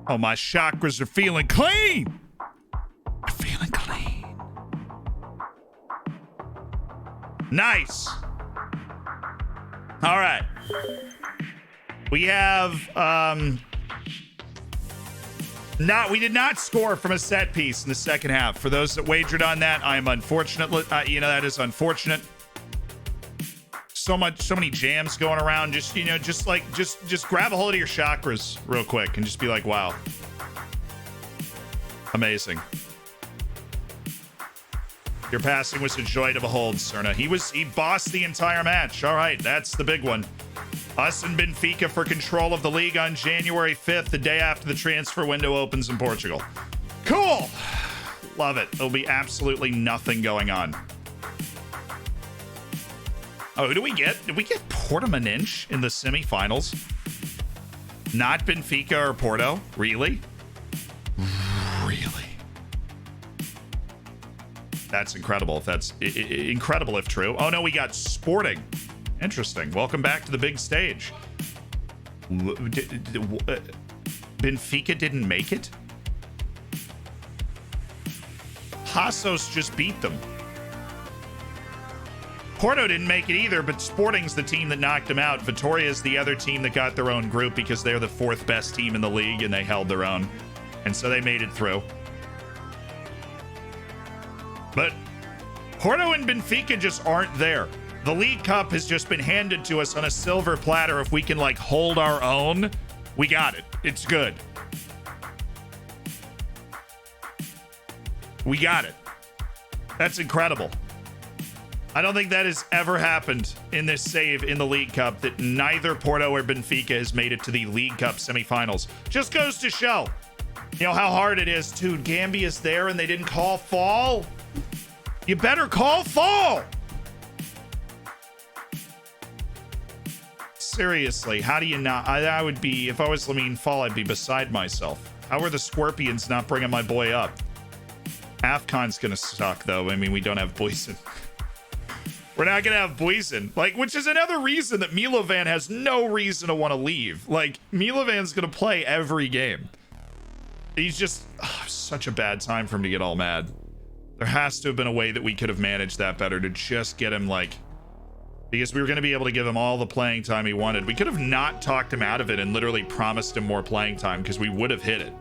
Oh, my chakras are feeling clean. They're feeling clean. Nice. All right. We have we did not score from a set piece in the second half. For those that wagered on that, I am unfortunate. That is unfortunate. So many jams going around. Just grab a hold of your chakras real quick and just be like, wow. Amazing. Your passing was a joy to behold, Cerna. He bossed the entire match. All right, that's the big one. Us and Benfica for control of the league on January 5th, the day after the transfer window opens in Portugal. Cool. Love it. There'll be absolutely nothing going on. Oh, who do we get? Did we get Portimonense in the semifinals? Not Benfica or Porto? Really? Really? That's incredible. If that's incredible if true. Oh no, we got Sporting. Interesting. Welcome back to the big stage. Benfica didn't make it? Passos just beat them. Porto didn't make it either, but Sporting's the team that knocked them out. Vitoria's the other team that got their own group because they're the 4th best team in the league and they held their own. And so they made it through. But Porto and Benfica just aren't there. The League Cup has just been handed to us on a silver platter. If we can like hold our own, we got it. It's good. We got it. That's incredible. I don't think that has ever happened in this save in the League Cup that neither Porto or Benfica has made it to the League Cup semifinals. Just goes to show, you know, how hard it is. Dude, Gambia's there and they didn't call fall. You better call fall. Seriously, how do you not? I would be, if I was Lamine Fall, I'd be beside myself. How are the Scorpions not bringing my boy up? AFCON's gonna suck, though. I mean, we don't have Boysen. We're not gonna have Boysen. Like, which is another reason that Milovan has no reason to want to leave. Like, Milovan's gonna play every game. He's just such a bad time for him to get all mad. There has to have been a way that we could have managed that better to just get him, like, because we were going to be able to give him all the playing time he wanted. We could have not talked him out of it and literally promised him more playing time because we would have hit it.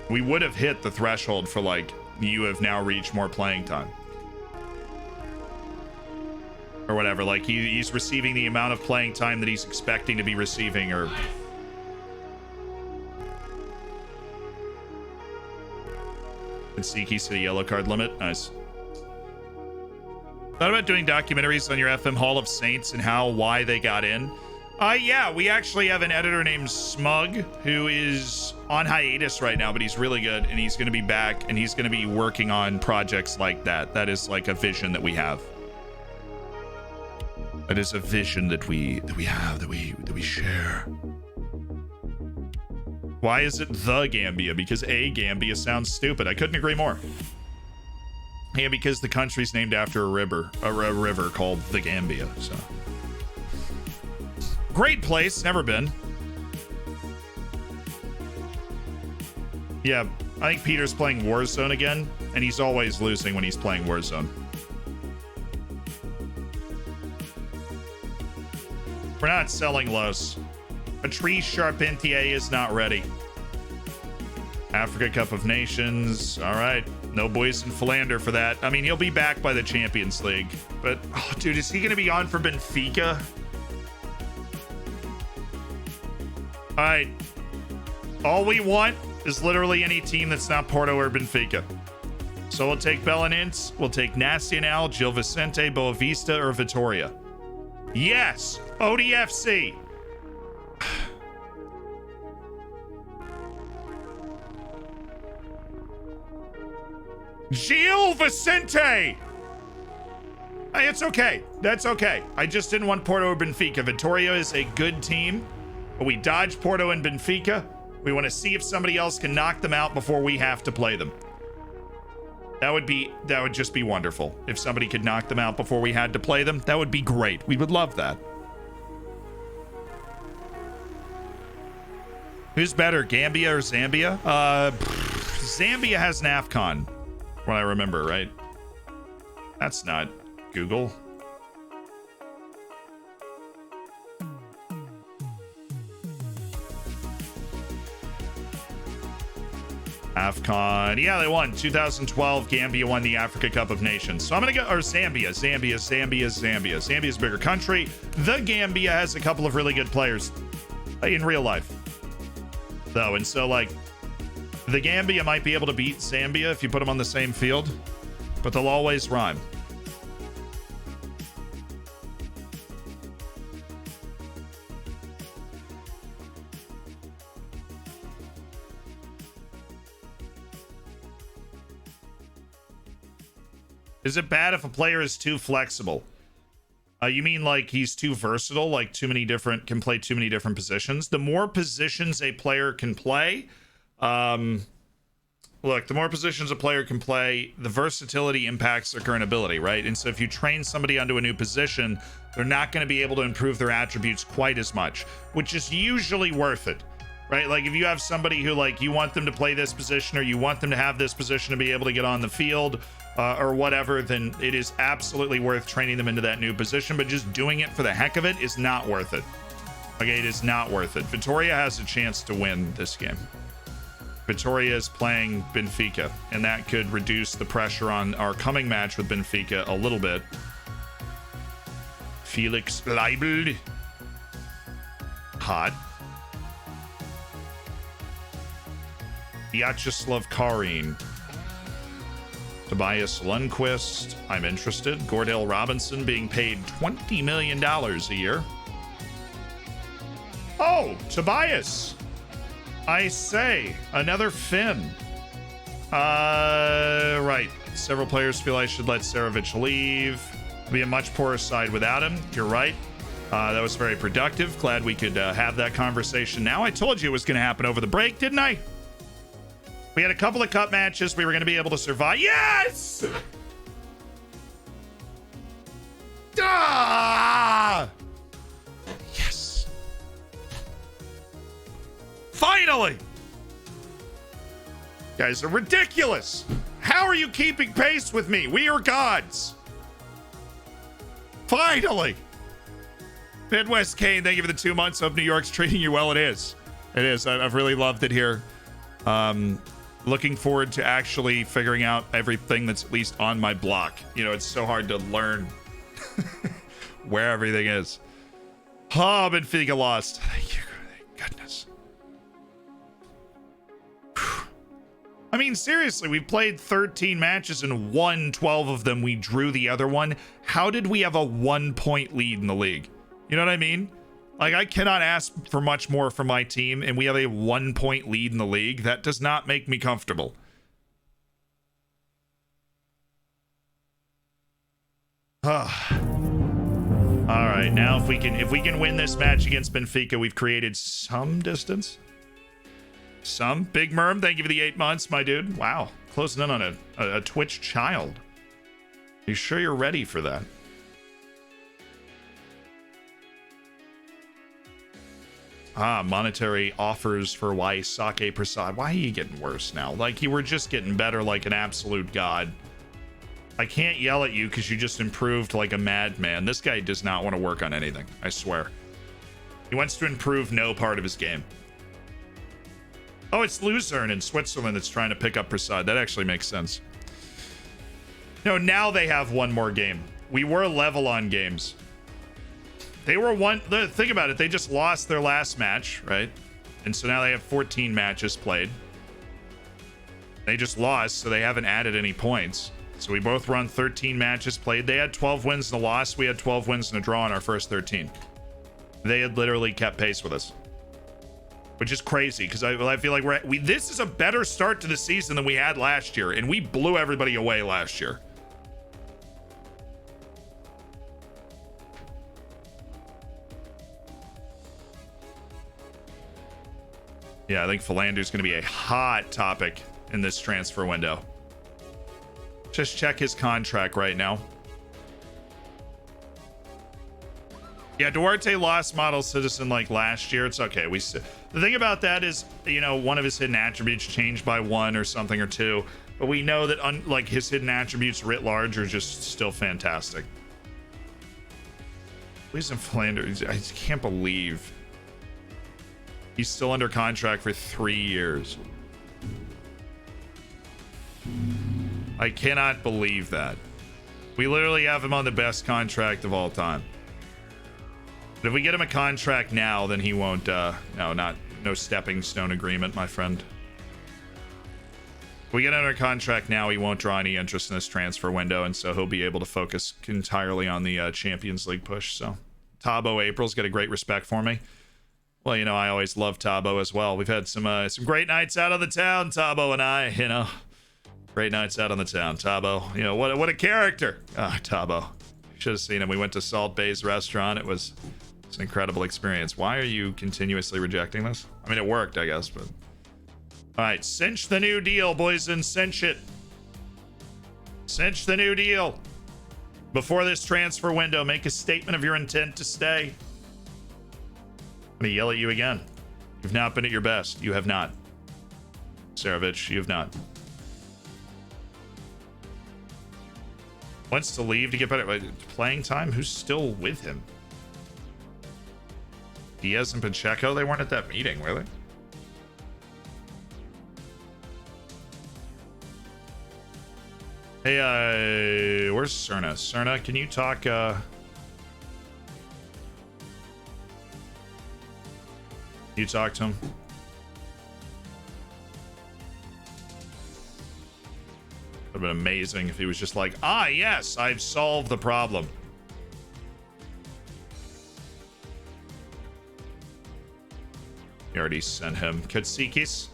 We would have hit the threshold for, like, you have now reached more playing time. Or whatever. Like, he's receiving the amount of playing time that he's expecting to be receiving, or... And Siki hit a yellow card limit. Nice. Thought about doing documentaries on your FM Hall of Saints and why they got in. Yeah, we actually have an editor named Smug who is on hiatus right now, but he's really good and he's going to be back and he's going to be working on projects like that. That is like a vision that we have. That is a vision that we have, that we share. Why is it the Gambia? Because a Gambia sounds stupid. I couldn't agree more. Yeah, because the country's named after a river called the Gambia. So, great place, never been. Yeah, I think Peter's playing Warzone again, and he's always losing when he's playing Warzone. We're not selling Los. Patrice Charpentier is not ready. Africa Cup of Nations. All right. No Boysen Philander for that. I mean, he'll be back by the Champions League. But, oh, dude, is he going to be on for Benfica? All right. All we want is literally any team that's not Porto or Benfica. So we'll take Belenenses, we'll take Nacional, Gil Vicente, Boavista, or Vitoria. Yes! ODFC! Gil Vicente! It's okay. That's okay. I just didn't want Porto or Benfica. Vitoria is a good team, but we dodged Porto and Benfica. We want to see if somebody else can knock them out before we have to play them. That would just be wonderful. If somebody could knock them out before we had to play them, that would be great. We would love that. Who's better, Gambia or Zambia? Zambia has an AFCON, what I remember, right? That's not Google. AFCON. Yeah, they won. 2012, Gambia won the Africa Cup of Nations. So I'm going to go, or Zambia. Zambia's a bigger country. The Gambia has a couple of really good players in real life, though. And so, like, the Gambia might be able to beat Zambia if you put them on the same field, but they'll always rhyme. Is it bad if a player is too flexible? You mean like he's too versatile, like can play too many different positions? The more positions a player can play, look, the more positions a player can play, the versatility impacts their current ability, right? And so if you train somebody onto a new position, they're not going to be able to improve their attributes quite as much, which is usually worth it, right? Like if you have somebody who like you want them to play this position or you want them to have this position to be able to get on the field or whatever, then it is absolutely worth training them into that new position. But just doing it for the heck of it is not worth it. Okay, it is not worth it. Vitoria has a chance to win this game. Vitoria is playing Benfica, and that could reduce the pressure on our coming match with Benfica a little bit. Felix Leibel. Hot. Vyacheslav Karin. Tobias Lundqvist. I'm interested. Gordell Robinson being paid $20 million a year. Oh, Tobias. I say, another Finn. Right. Several players feel I should let Sarovic leave. Be a much poorer side without him. You're right. That was very productive. Glad we could have that conversation now. I told you it was going to happen over the break, didn't I? We had a couple of cup matches. We were going to be able to survive. Yes! Ah! Yes. Finally! You guys are ridiculous. How are you keeping pace with me? We are gods. Finally! Midwest Kane, thank you for the 2 months. Hope New York's treating you well. It is. It is. I've really loved it here. Looking forward to actually figuring out everything that's at least on my block. You know, it's so hard to learn where everything is. Oh, Benfica lost. Thank you. Thank goodness. I mean, seriously, we played 13 matches and won 12 of them. We drew the other one. How did we have a 1-point lead in the league? You know what I mean? Like, I cannot ask for much more from my team, and we have a 1-point lead in the league. That does not make me comfortable. All right, now if we can win this match against Benfica, we've created some distance. Some. Big Merm, thank you for the 8 months, my dude. Wow, closing in on a Twitch child. You sure you're ready for that? Monetary offers for Waisake Prasad. Why are you getting worse now? Like, you were just getting better like an absolute god. I can't yell at you because you just improved like a madman. This guy does not want to work on anything. I swear. He wants to improve no part of his game. Oh, it's Luzern in Switzerland that's trying to pick up Prasad. That actually makes sense. No, now they have one more game. We were level on games. They were think about it. They just lost their last match, right? And so now they have 14 matches played. They just lost, so they haven't added any points. So we both run 13 matches played. They had 12 wins and a loss. We had 12 wins and a draw in our first 13. They had literally kept pace with us, which is crazy because I feel like this is a better start to the season than we had last year, and we blew everybody away last year. Yeah, I think Philander's going to be a hot topic in this transfer window. Just check his contract right now. Yeah, Duarte lost model citizen like last year. It's okay. The thing about that is, you know, one of his hidden attributes changed by 1 or something or 2, but we know that like his hidden attributes writ large are just still fantastic. Please in Philander, I can't believe he's still under contract for 3 years. I cannot believe that. We literally have him on the best contract of all time. But if we get him a contract now, then he won't, no stepping stone agreement, my friend. If we get under contract now, he won't draw any interest in this transfer window, and so he'll be able to focus entirely on the Champions League push. So Tabo April's got a great respect for me. Well, you know, I always love Tabo as well. We've had some great nights out on the town, Tabo and I, you know. Great nights out on the town. Tabo, you know, what a character. Ah, Tabo. You should have seen him. We went to Salt Bay's restaurant. It's an incredible experience. Why are you continuously rejecting this? I mean, it worked, I guess, but All right, cinch the new deal, boys, and cinch it. Cinch the new deal. Before this transfer window, make a statement of your intent to stay. I'm going to yell at you again. You've not been at your best. You have not. Serovich, you have not. Wants to leave to get better playing time? Who's still with him? Diaz and Pacheco? They weren't at that meeting, were they? Hey, where's Cerna? Cerna, can you talk, you talk to him? Would have been amazing if he was just like, ah, yes, I've solved the problem. You already sent him Katsikis.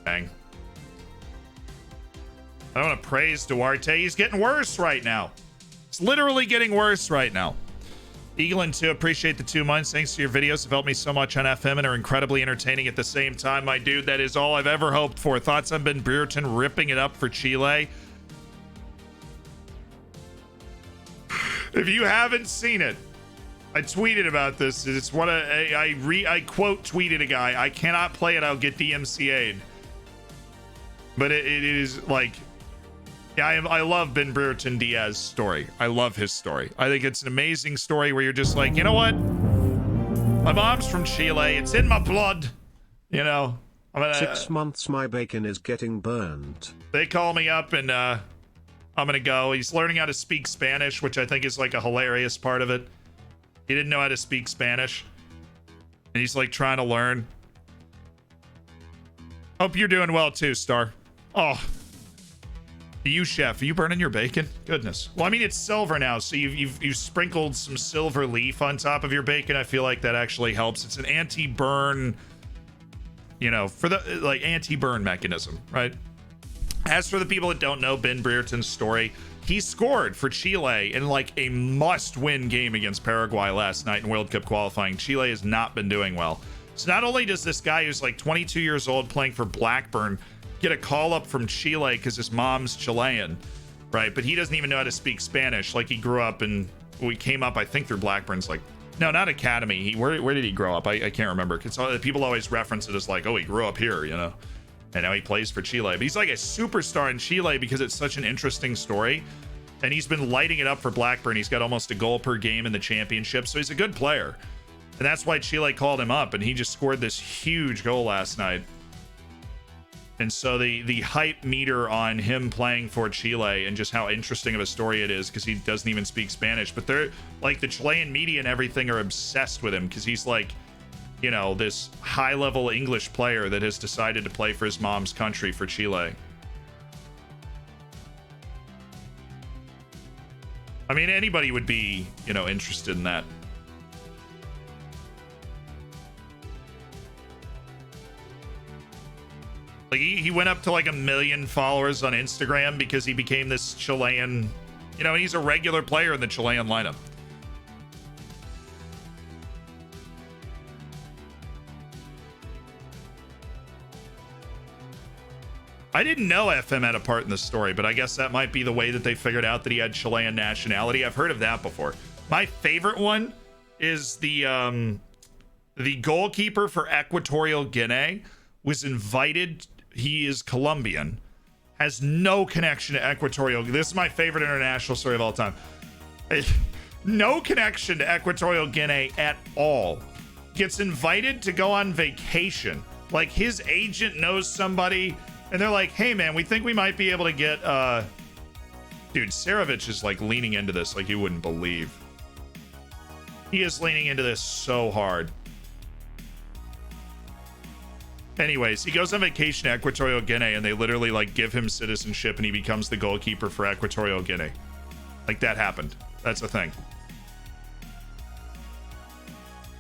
Dang. I don't want to praise Duarte. He's getting worse right now. It's literally getting worse right now. Eaglin 2, appreciate the 2 months. Thanks to your videos have helped me so much on FM and are incredibly entertaining at the same time. My dude, that is all I've ever hoped for. Thoughts on Ben Brereton ripping it up for Chile? If you haven't seen it, I tweeted about this. It's what I quote tweeted a guy. I cannot play it. I'll get DMCA'd. But it is like, yeah, I love Ben Brereton Diaz's story. I love his story. I think it's an amazing story where you're just like, you know what? My mom's from Chile. It's in my blood. You know, 6 months my bacon is getting burned. They call me up and I'm gonna go. He's learning how to speak Spanish, which I think is like a hilarious part of it. He didn't know how to speak Spanish. And he's like trying to learn. Hope you're doing well too, Star. Oh, you chef, are you burning your bacon? Goodness. Well, I mean, it's silver now, so you've sprinkled some silver leaf on top of your bacon. I feel like that actually helps. It's an anti-burn, you know, for the like anti-burn mechanism, right? As for the people that don't know Ben Brereton's story, he scored for Chile in like a must-win game against Paraguay last night in World Cup qualifying. Chile has not been doing well. So not only does this guy who's like 22 years old playing for Blackburn get a call up from Chile because his mom's Chilean, right? But he doesn't even know how to speak Spanish. Like he grew up and we came up, I think, through Blackburn's like, no, not academy. Where did he grow up? I can't remember. Because people always reference it as like, oh, he grew up here, you know? And now he plays for Chile. But he's like a superstar in Chile because it's such an interesting story. And he's been lighting it up for Blackburn. He's got almost a goal per game in the championship. So he's a good player. And that's why Chile called him up. And he just scored this huge goal last night. And so the hype meter on him playing for Chile and just how interesting of a story it is because he doesn't even speak Spanish. But they're like the Chilean media and everything are obsessed with him because he's like, you know, this high-level English player that has decided to play for his mom's country for Chile. I mean, anybody would be, you know, interested in that. Like he went up to like 1 million followers on Instagram because he became this Chilean, you know, he's a regular player in the Chilean lineup. I didn't know FM had a part in this story, but I guess that might be the way that they figured out that he had Chilean nationality. I've heard of that before. My favorite one is the goalkeeper for Equatorial Guinea was invited. He is Colombian, has no connection to Equatorial. This is my favorite international story of all time. No connection to Equatorial Guinea at all. Gets invited to go on vacation. Like his agent knows somebody, and they're like, "Hey man, we think we might be able to get." Dude, Serovich is like leaning into this like you wouldn't believe. He is leaning into this so hard. Anyways, he goes on vacation to Equatorial Guinea and they literally like give him citizenship and he becomes the goalkeeper for Equatorial Guinea. Like that happened. That's a thing.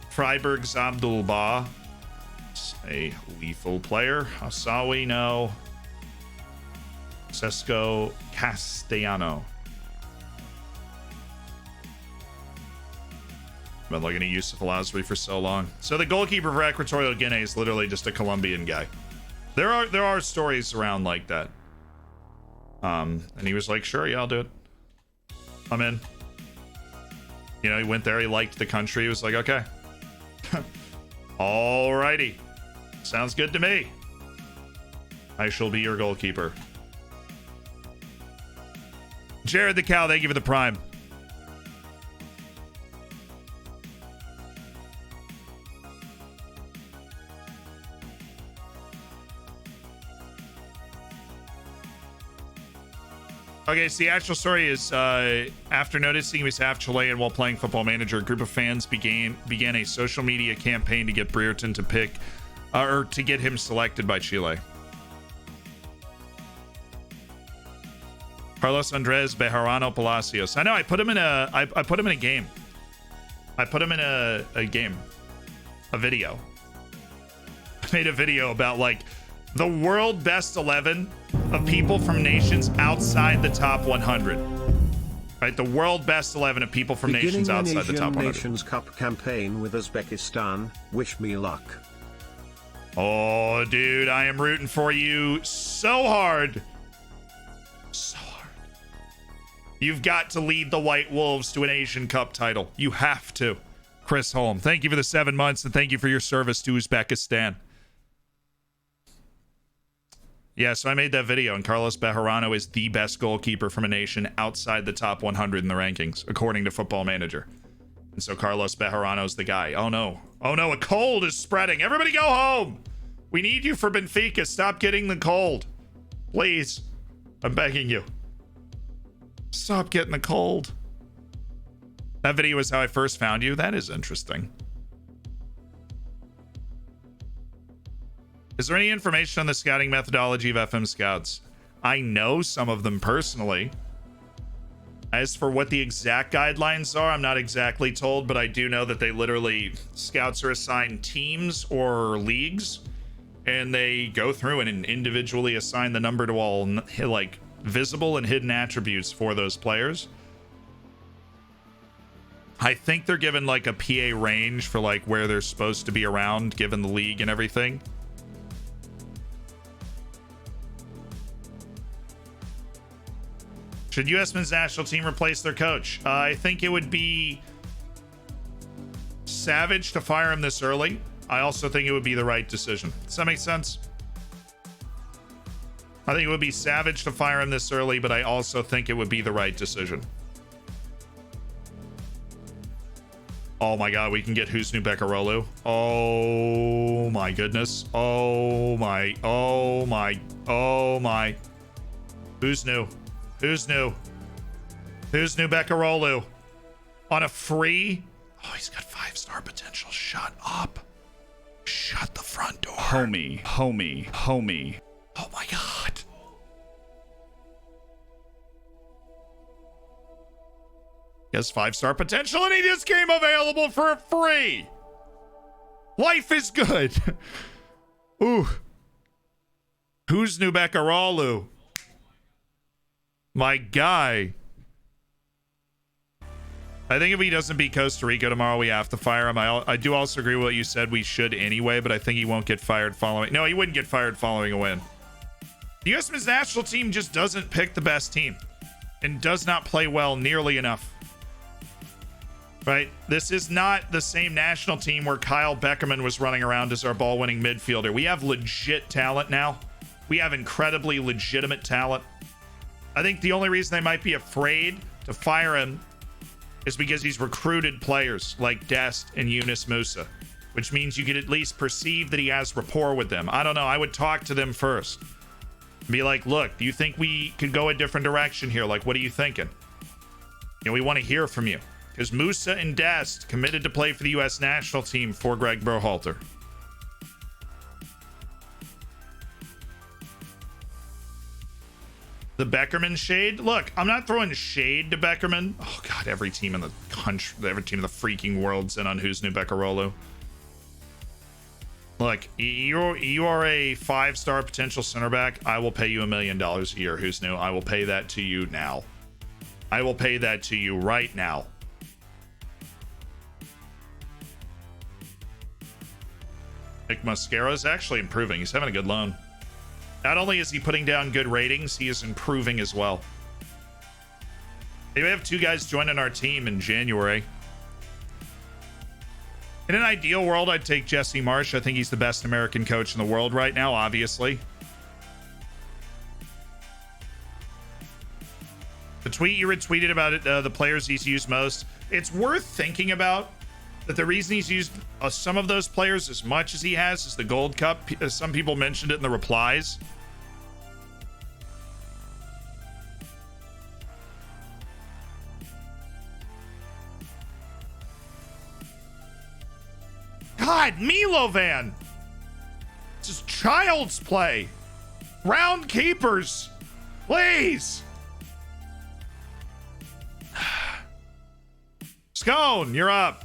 Freiburg's Abdul-Bah. A lethal player. Hasawi, no. Sesco Castellano. Been looking at Yusuf Al-Azri for so long. So the goalkeeper for Equatorial Guinea is literally just a Colombian guy. There are stories around like that. And he was like, sure, yeah, I'll do it. I'm in. You know, he went there, he liked the country, he was like, okay. Alrighty. Sounds good to me. I shall be your goalkeeper. Jared the Cow, thank you for the prime. Okay, so the actual story is, after noticing he was half Chilean while playing Football Manager, a group of fans began a social media campaign to get Brereton to pick, or to get him selected by Chile. Carlos Andres Bejarano Palacios. I know, I put him in a game. I put him in a game. A video. I made a video about, like, the world best 11 of people from nations outside the top 100. Right, the world best 11 of people from nations outside the top 100. Nations Cup campaign with Uzbekistan. Wish me luck. Oh, dude, I am rooting for you so hard. So hard. You've got to lead the White Wolves to an Asian Cup title. You have to. Chris Holm, thank you for the 7 months, and thank you for your service to Uzbekistan. Yeah, so I made that video, and Carlos Bejarano is the best goalkeeper from a nation outside the top 100 in the rankings, according to Football Manager. And so Carlos Bejarano's the guy. Oh no, a cold is spreading. Everybody go home. We need you for Benfica. Stop getting the cold. Please. I'm begging you. Stop getting the cold. That video is how I first found you. That is interesting. Is there any information on the scouting methodology of FM scouts? I know some of them personally. As for what the exact guidelines are, I'm not exactly told, but I do know that they literally, scouts are assigned teams or leagues, and they go through and individually assign the number to all, like, visible and hidden attributes for those players. I think they're given, like, a PA range for, like, where they're supposed to be around, given the league and everything. Should U.S. men's national team replace their coach? I think it would be savage to fire him this early. I also think it would be the right decision. Does that make sense? I think it would be savage to fire him this early, but I also think it would be the right decision. Oh my God, we can get Husnu Bekarolu. Oh my goodness. Oh my. Who's new? Husnu Bekarolu on a free. Oh, he's got 5-star potential. Shut up. Shut the front door. Homie. Oh my God. He has 5-star potential and he just came available for free. Life is good. Ooh. Husnu Bekarolu. My guy. I think if he doesn't beat Costa Rica tomorrow, we have to fire him. I do also agree with what you said. We should anyway, but I think he won't get fired following. No, he wouldn't get fired following a win. The U.S. men's national team just doesn't pick the best team and does not play well nearly enough. Right? This is not the same national team where Kyle Beckerman was running around as our ball-winning midfielder. We have legit talent now. We have incredibly legitimate talent. I think the only reason they might be afraid to fire him is because he's recruited players like Dest and Yunus Musa, which means you could at least perceive that he has rapport with them. I don't know. I would talk to them first. Be like, look, do you think we could go a different direction here? Like, what are you thinking? You know, we want to hear from you. Because Musa and Dest committed to play for the U.S. national team for Greg Berhalter. The Beckerman shade? Look, I'm not throwing shade to Beckerman. Oh, God, every team in the country, every team in the freaking world's in on Husnu Bekarolu. Look, you are a 5-star potential center back. I will pay you $1 million a year. Who's new? I will pay that to you now. I will pay that to you right now. Nick Mosquera is actually improving. He's having a good loan. Not only is he putting down good ratings, he is improving as well. We have 2 guys joining our team in January. In an ideal world, I'd take Jesse Marsh. I think he's the best American coach in the world right now, obviously. The tweet you retweeted about it, the players he's used most, it's worth thinking about that the reason he's used some of those players as much as he has is the Gold Cup. Some people mentioned it in the replies. God, Milovan! This is child's play. Round keepers. Please. Scone, you're up.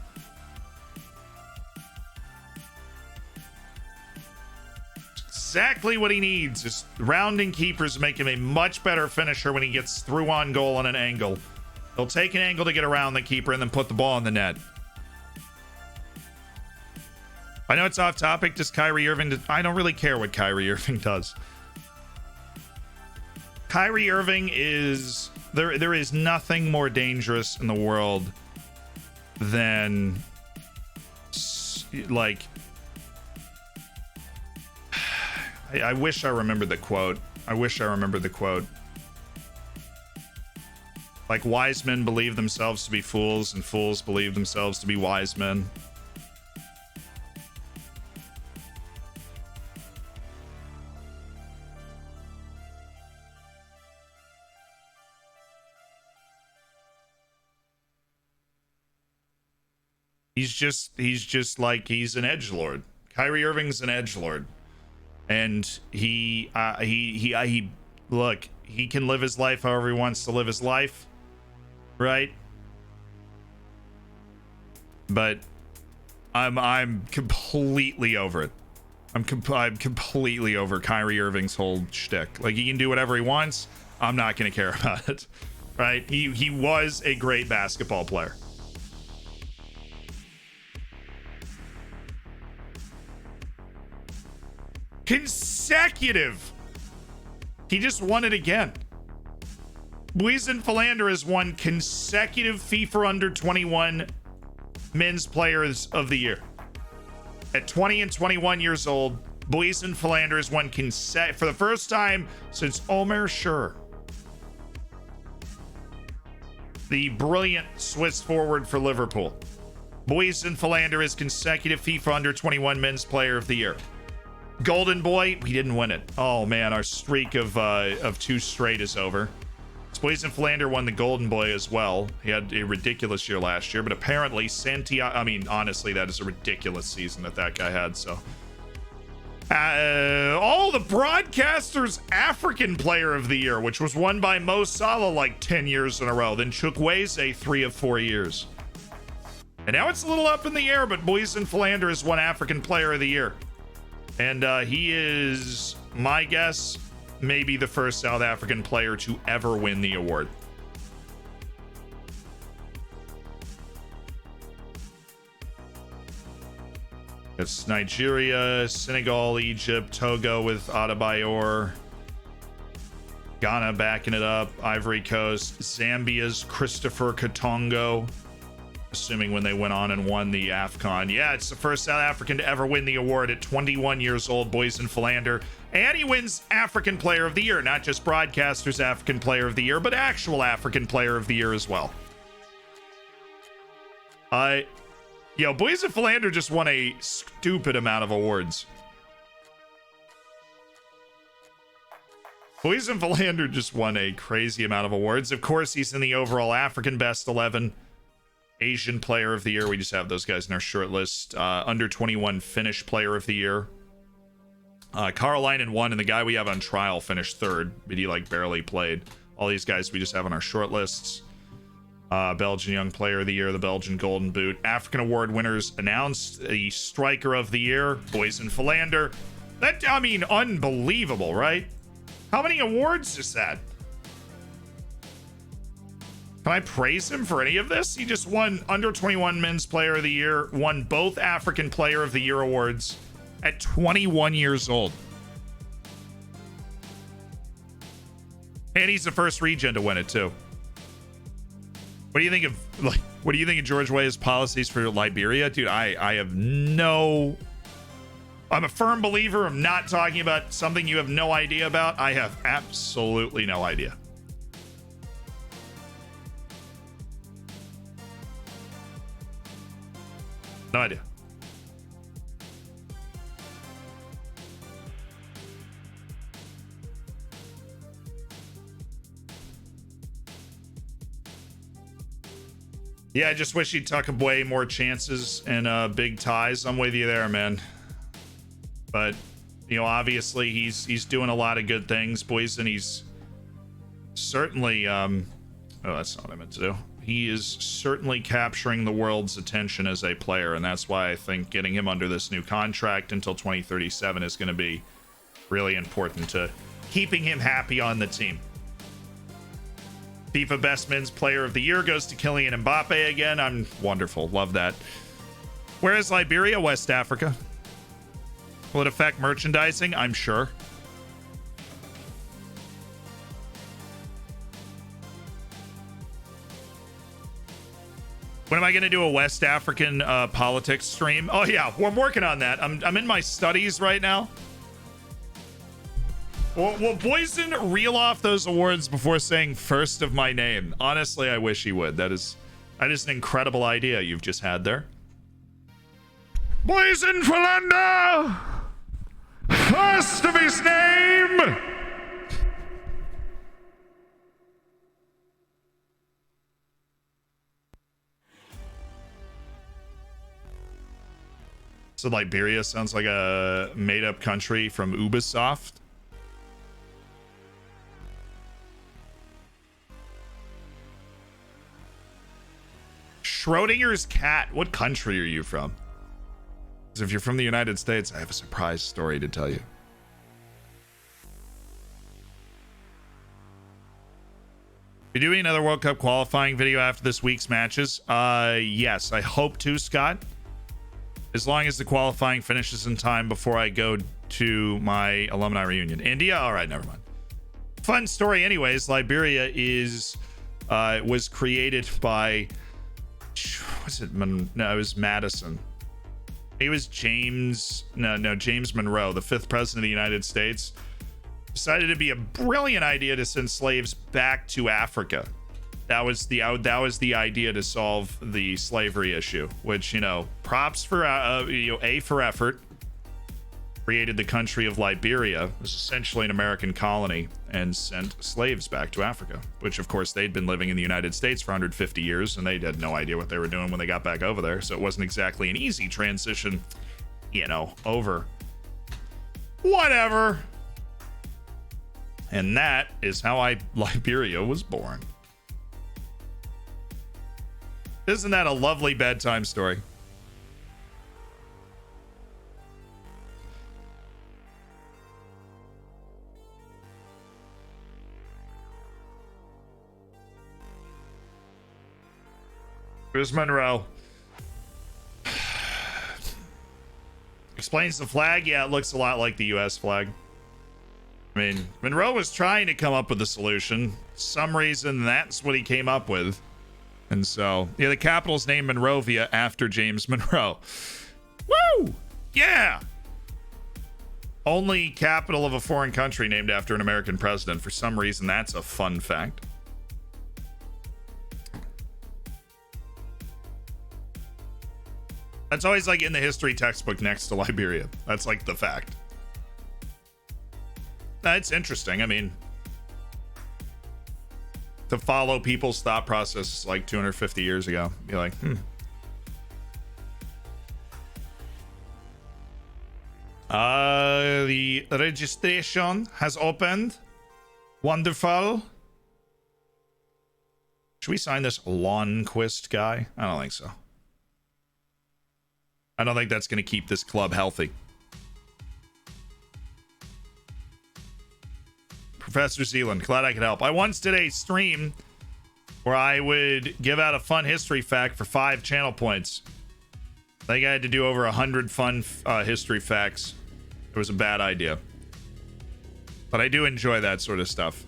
Exactly what he needs is rounding keepers make him a much better finisher when he gets through on goal on an angle. He'll take an angle to get around the keeper and then put the ball in the net. I know it's off topic. Does Kyrie Irving... I don't really care what Kyrie Irving does. Kyrie Irving is... There is nothing more dangerous in the world than... Like... I wish I remembered the quote. Like, wise men believe themselves to be fools, and fools believe themselves to be wise men. He's just like, he's an edgelord. Kyrie Irving's an edgelord. And he look, he can live his life however he wants to live his life, right? But I'm completely over it. I'm completely over Kyrie Irving's whole shtick. Like, he can do whatever he wants. I'm not gonna care about it, right? He was a great basketball player. Consecutive. He just won it again. Buizen Philander has won consecutive FIFA under 21 men's players of the year. At 20 and 21 years old, Buizen Philander has won for the first time since Omer Schur, the brilliant Swiss forward for Liverpool. Buizen Philander is consecutive FIFA under 21 men's player of the year. Golden Boy, we didn't win it. Oh man, our streak of 2 straight is over. Buizen Philander won the Golden Boy as well. He had a ridiculous year last year, but apparently Santiago, I mean, honestly, that is a ridiculous season that guy had, so. The Broadcasters African Player of the Year, which was won by Mo Salah like 10 years in a row. Then Chukwueze 3 of 4 years. And now it's a little up in the air, but Buizen Philander has won African Player of the Year. And he is, my guess, maybe the first South African player to ever win the award. It's Nigeria, Senegal, Egypt, Togo with Adebayor, Ghana backing it up, Ivory Coast, Zambia's Christopher Katongo, assuming when they went on and won the AFCON. Yeah, it's the first South African to ever win the award at 21 years old, Buizen Philander. And he wins African Player of the Year, not just Broadcasters African Player of the Year, but actual African Player of the Year as well. Buizen Philander just won a stupid amount of awards. Buizen Philander just won a crazy amount of awards. Of course, he's in the overall African Best 11. Asian Player of the Year. We just have those guys in our short list. Under 21 Finnish Player of the Year. Carolina won, and the guy we have on trial finished 3rd, but he like barely played. All these guys we just have on our short lists. Belgian Young Player of the Year, the Belgian Golden Boot. African Award winners announced. The Striker of the Year, Boysen Philander. That, I mean, unbelievable, right? How many awards is that? Can I praise him for any of this? He just won Under 21 Men's Player of the Year, won both African Player of the Year awards at 21 years old. And he's the first regen to win it too. What do you think of what do you think of George Weah's policies for Liberia? Dude, I have no... I'm a firm believer of not talking about something you have no idea about. I have absolutely no idea. No idea. Yeah, I just wish he'd tuck away more chances and big ties. I'm with you there, man. But, you know, obviously he's doing a lot of good things, boys, and he's certainly oh, that's not what I meant to do. He is certainly capturing the world's attention as a player, and that's why I think getting him under this new contract until 2037 is going to be really important to keeping him happy on the team. FIFA Best Men's Player of the Year goes to Kylian Mbappe again. I'm wonderful. Love that. Where is Liberia? West Africa. Will it affect merchandising? I'm sure. When am I going to do a West African politics stream? Oh, yeah. Well, I'm working on that. I'm in my studies right now. Will Boysen reel off those awards before saying first of my name? Honestly, I wish he would. That is an incredible idea you've just had there. Boysen Philander! First of his name! So Liberia sounds like a made-up country from Ubisoft. Schrodinger's cat. What country are you from? Because if you're from the United States, I have a surprise story to tell you. You're doing another World Cup qualifying video after this week's matches? Yes, I hope to, Scott. As long as the qualifying finishes in time before I go to my alumni reunion. India? All right, never mind. Fun story anyways. Liberia was created by... Was it? No, it was Madison. He was James Monroe, the 5th president of the United States. Decided to be a brilliant idea to send slaves back to Africa. That was the idea to solve the slavery issue, which, you know, props for A for effort. Created the country of Liberia. It was essentially an American colony and sent slaves back to Africa, which of course they'd been living in the United States for 150 years and they had no idea what they were doing when they got back over there. So it wasn't exactly an easy transition, you know, over. Whatever. And that is how Liberia was born. Isn't that a lovely bedtime story? Here's Monroe. Explains the flag. Yeah, it looks a lot like the US flag. I mean, Monroe was trying to come up with a solution. Some reason that's what he came up with. And so, yeah, the capital's named Monrovia after James Monroe. Woo! Yeah! Only capital of a foreign country named after an American president. For some reason, that's a fun fact. That's always like in the history textbook next to Liberia. That's like the fact. That's interesting. I mean, to follow people's thought process like 250 years ago. You're like, The registration has opened. Wonderful. Should we sign this Lawnquist guy? I don't think so. I don't think that's going to keep this club healthy. Professor Sealand, glad I could help. I once did a stream where I would give out a fun history fact for 5 channel points. I think I had to do over 100 fun history facts. It was a bad idea. But I do enjoy that sort of stuff.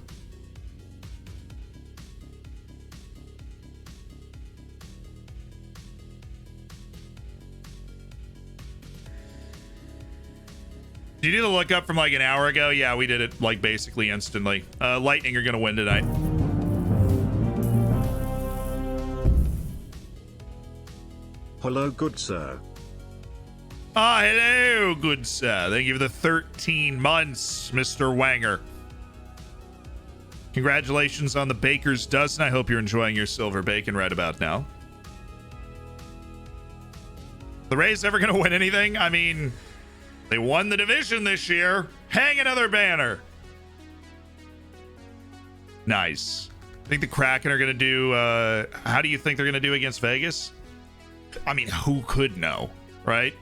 Did you do the lookup from like an hour ago? Yeah, we did it like basically instantly. Lightning are gonna win tonight. Hello, good sir. Ah, hello, good sir. Thank you for the 13 months, Mr. Wanger. Congratulations on the baker's dozen. I hope you're enjoying your silver bacon right about now. The Rays ever gonna win anything? I mean, they won the division this year. Hang another banner. Nice. I think the Kraken are going to do... how do you think they're going to do against Vegas? I mean, who could know, right?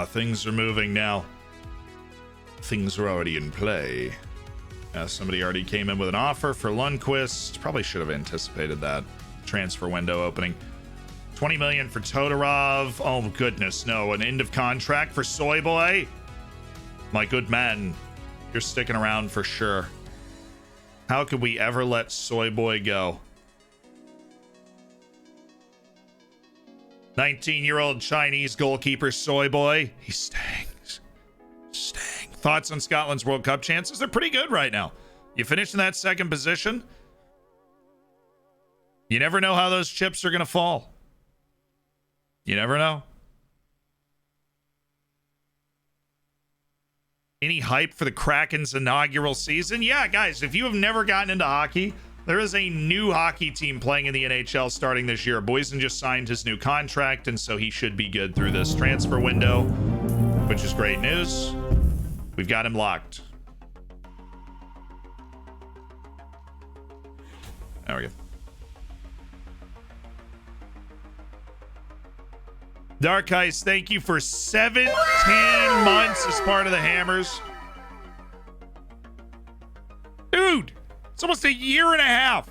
Things are moving now. Things are already in play. Somebody already came in with an offer for Lundqvist. Probably should have anticipated that. Transfer window opening. 20 million for Todorov. Oh goodness, no. An end of contract for Soy Boy. My good man, you're sticking around for sure. How could we ever let Soy Boy go? 19-year-old Chinese goalkeeper Soy Boy. He stings. Stang. Thoughts on Scotland's World Cup chances? They're pretty good right now. You finish in that second position. You never know how those chips are going to fall. You never know. Any hype for the Kraken's inaugural season? Yeah, guys, if you have never gotten into hockey, there is a new hockey team playing in the NHL starting this year. Boysen just signed his new contract, and so he should be good through this transfer window, which is great news. We've got him locked. There we go. Dark Ice, thank you for 17 months as part of the Hammers. Dude, it's almost a year and a half.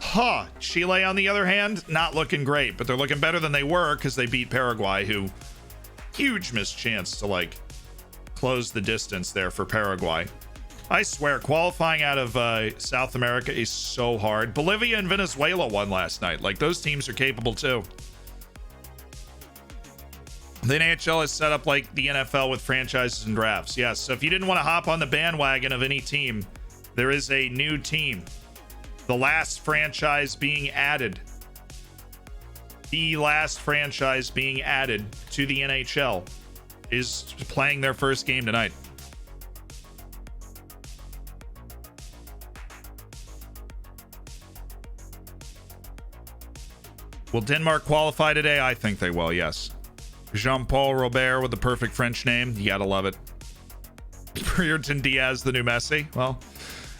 Huh. Chile, on the other hand, not looking great, but they're looking better than they were because they beat Paraguay, who huge missed chance to like close the distance there for Paraguay. I swear, qualifying out of South America is so hard. Bolivia and Venezuela won last night. Like, those teams are capable too. The NHL is set up like the NFL with franchises and drafts. Yes, so if you didn't want to hop on the bandwagon of any team, there is a new team. The last franchise being added. The last franchise being added to the NHL is playing their first game tonight. Will Denmark qualify today? I think they will, yes. Jean-Paul Robert with the perfect French name. You gotta love it. Brereton Diaz, the new Messi. Well,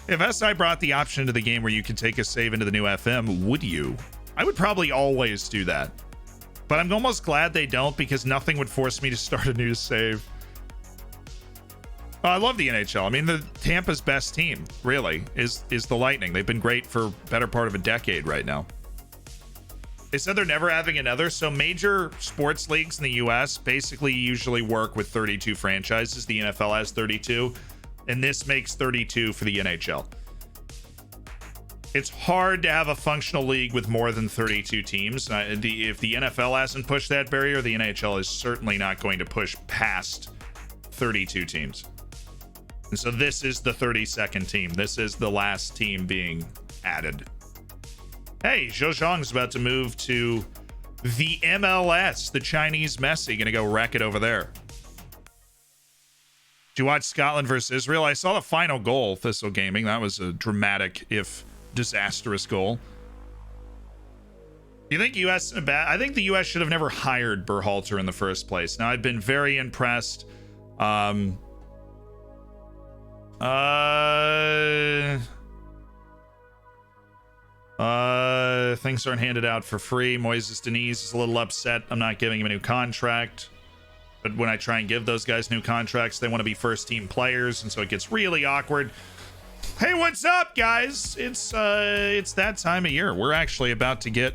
if SI brought the option to the game where you could take a save into the new FM, would you? I would probably always do that. But I'm almost glad they don't, because nothing would force me to start a new save. I love the NHL. I mean, the Tampa's best team, really, is the Lightning. They've been great for better part of a decade right now. They said they're never having another, so major sports leagues in the US basically usually work with 32 franchises. The NFL has 32, and this makes 32 for the NHL. It's hard to have a functional league with more than 32 teams. If the NFL hasn't pushed that barrier, the NHL is certainly not going to push past 32 teams. And so this is the 32nd team. This is the last team being added. Hey, Zhou Zhang's about to move to the MLS. The Chinese Messi gonna go wreck it over there. Did you watch Scotland versus Israel? I saw the final goal, Thistle Gaming. That was a dramatic, if disastrous goal. 100 Disastrous goal. You think US bad? I think the US should have never hired Berhalter in the first place. Now I've been very impressed. Things aren't handed out for free. Moises Diniz is a little upset. I'm not giving him a new contract. But when I try and give those guys new contracts, they want to be first team players, and so it gets really awkward. Hey, what's up, guys? It's that time of year. We're actually about to get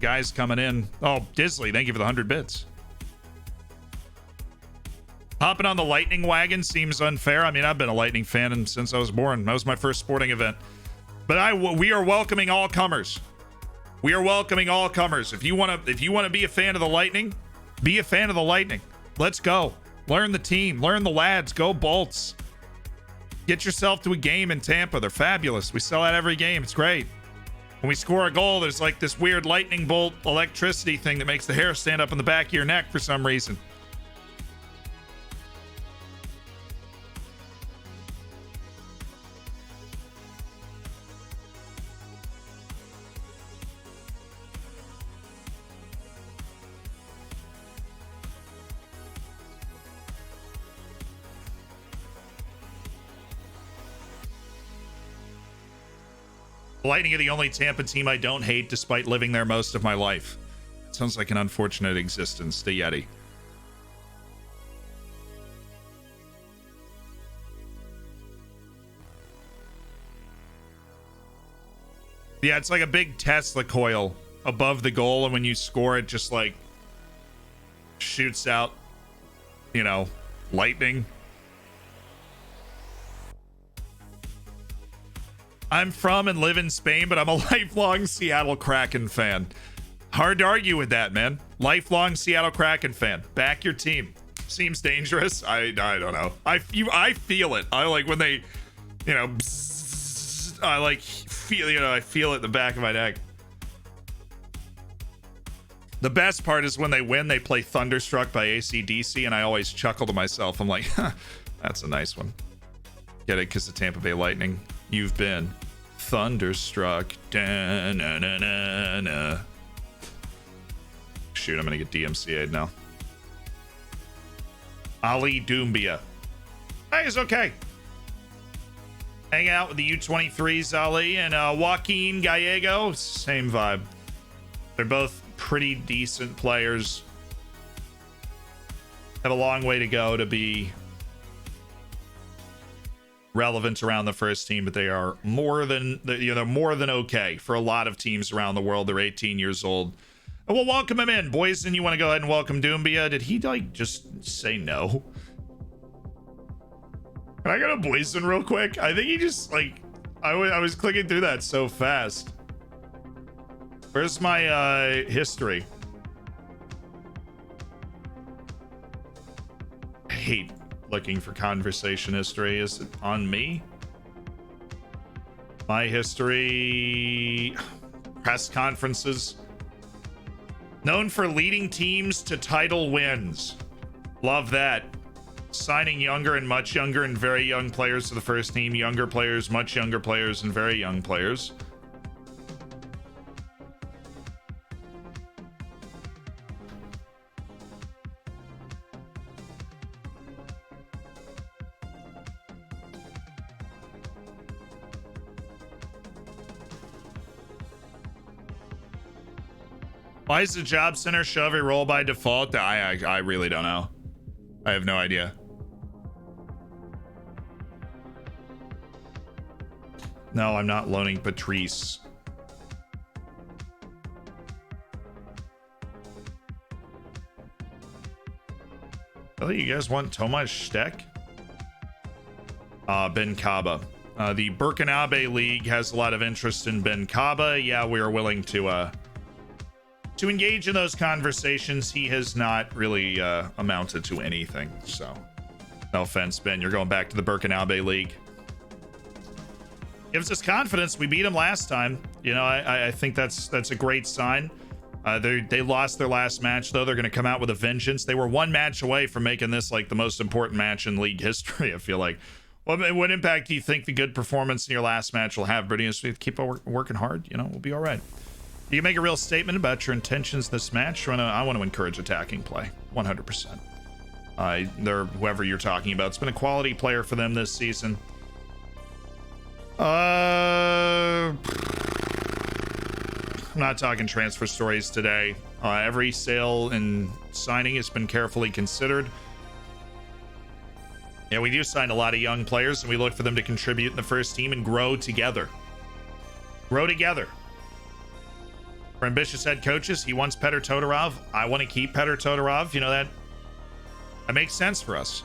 guys coming in. Oh, Disley, thank you for the 100 bits. Hopping on the Lightning wagon seems unfair. I mean, I've been a Lightning fan since I was born. That was my first sporting event. But we are welcoming all comers. We are welcoming all comers. If you want to be a fan of the Lightning, be a fan of the Lightning. Let's go. Learn the team. Learn the lads. Go Bolts. Get yourself to a game in Tampa. They're fabulous. We sell out every game. It's great. When we score a goal, there's like this weird lightning bolt electricity thing that makes the hair stand up in the back of your neck for some reason. Lightning are the only Tampa team I don't hate despite living there most of my life. Sounds like an unfortunate existence, the Yeti. Yeah, it's like a big Tesla coil above the goal, and when you score it just like shoots out, you know, lightning. I'm from and live in Spain, but I'm a lifelong Seattle Kraken fan. Hard to argue with that, man. Lifelong Seattle Kraken fan. Back your team. Seems dangerous. I don't know. I feel it. I like when they, you know, bzzz, I like feel, you know, I feel it in the back of my neck. The best part is when they win, they play Thunderstruck by AC/DC, and I always chuckle to myself. I'm like, huh, that's a nice one. Get it? Because the Tampa Bay Lightning. You've been thunderstruck. Da-na-na-na-na. Shoot, I'm gonna get DMCA'd now. Ali Doumbia. Hey, it's okay. Hang out with the U23s, Ali, and Joaquin Gallego. Same vibe. They're both pretty decent players. Have a long way to go to be relevant around the first team, but they are more than, you know, more than okay for a lot of teams around the world. They're 18 years old. And we'll welcome him in. Boyson, you want to go ahead and welcome Doumbia? Did he like just say no? Can I go to Boyson real quick? I think he just like, I was clicking through that so fast. Where's my history? I hate looking for conversation history. Is it on me? My history, press conferences. Known for leading teams to title wins. Love that. Signing younger and much younger and very young players to the first team. Younger players, much younger players, and very young players. Why is the job center show every role by default? I really don't know. I have no idea. No, I'm not loaning Patrice. Really, you guys want Tomas Steck? Ben Kaba. The Burkinabe League has a lot of interest in Ben Kaba. Yeah, we are willing to engage in those conversations. He has not really amounted to anything, so no offense, Ben. You're going back to the Burkinabe League. Gives us confidence. We beat him last time. You know, I think that's a great sign. They lost their last match, though. They're going to come out with a vengeance. They were one match away from making this like the most important match in league history, I feel like. What impact do you think the good performance in your last match will have, Brittany? Keep working hard, you know, we'll be all right. You can make a real statement about your intentions this match. I want to encourage attacking play, 100%. They're whoever you're talking about. It's been a quality player for them this season. I'm not talking transfer stories today. Every sale and signing has been carefully considered. Yeah, we do sign a lot of young players, and we look for them to contribute in the first team and grow together. Grow together. For ambitious head coaches, he wants Petr Todorov. I want to keep Petr Todorov. You know, that makes sense for us.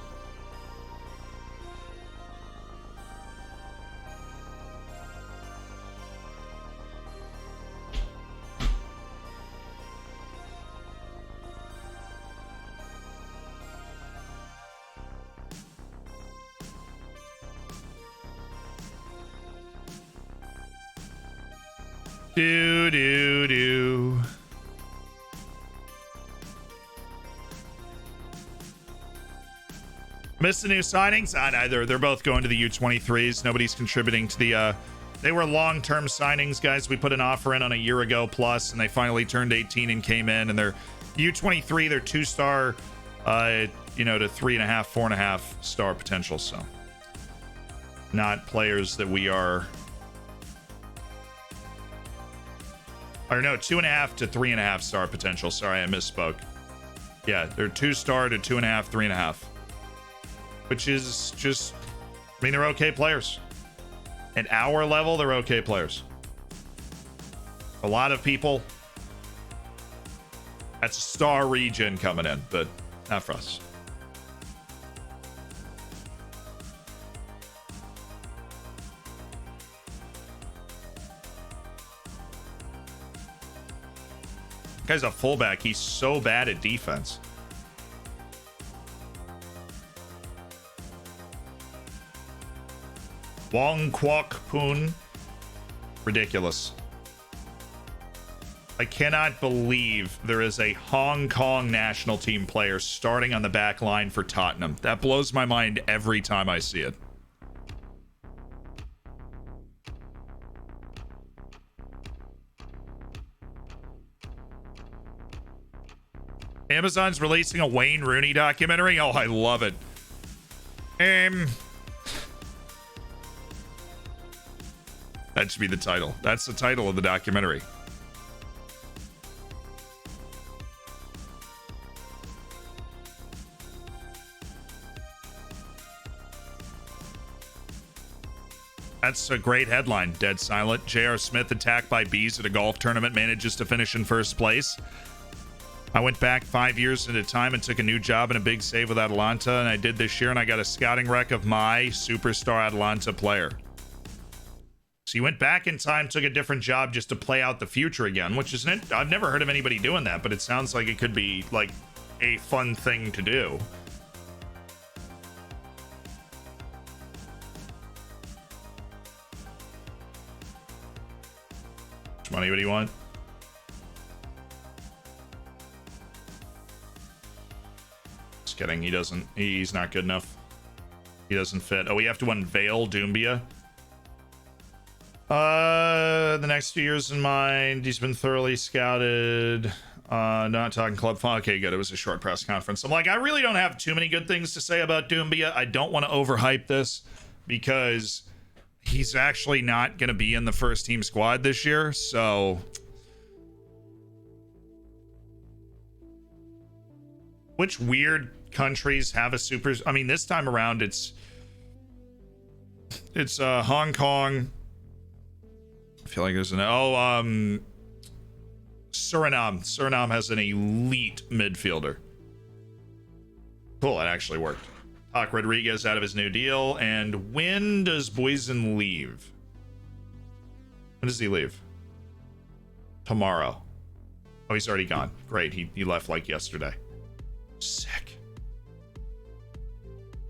Do. Missed the new signings? Neither. They're both going to the U23s. Nobody's contributing to the they were long-term signings, guys. We put an offer in on a year ago plus, and they finally turned 18 and came in, and they're U23, they're 2-star to 3.5, 4.5 star potential. So not players that we are, or no, 2.5 to 3.5 star potential. Sorry, I misspoke. Yeah, they're 2-star to 2.5, 3.5. Which is just, I mean, they're okay players. At our level, they're okay players. A lot of people, that's a star region coming in, but not for us. Guy's a fullback. He's so bad at defense. Wong Kwok Poon. Ridiculous. I cannot believe there is a Hong Kong national team player starting on the back line for Tottenham. That blows my mind every time I see it. Amazon's releasing a Wayne Rooney documentary. Oh, I love it. That should be the title. That's the title of the documentary. That's a great headline. Dead silent. J.R. Smith attacked by bees at a golf tournament, manages to finish in first place. I went back 5 years at a time and took a new job and a big save with Atalanta, and I did this year, and I got a scouting rec of my superstar Atalanta player. So you went back in time, took a different job just to play out the future again, which isn't, I've never heard of anybody doing that, but it sounds like it could be like a fun thing to do. How much money would he want? Just kidding, he doesn't, he's not good enough. He doesn't fit. Oh, we have to unveil Doumbia. The next few years in mind, he's been thoroughly scouted. Not talking club fun. Okay, good. It was a short press conference. I'm like, I really don't have too many good things to say about Doumbia. I don't want to overhype this because he's actually not going to be in the first team squad this year. So which weird countries have a super, I mean, this time around it's Hong Kong. I feel like there's an Suriname has an elite midfielder. Cool, that actually worked. Hawk Rodriguez out of his new deal. And when does Boysen leave? When does he leave? Tomorrow. Oh, he's already gone. Great, he left like yesterday. Sick.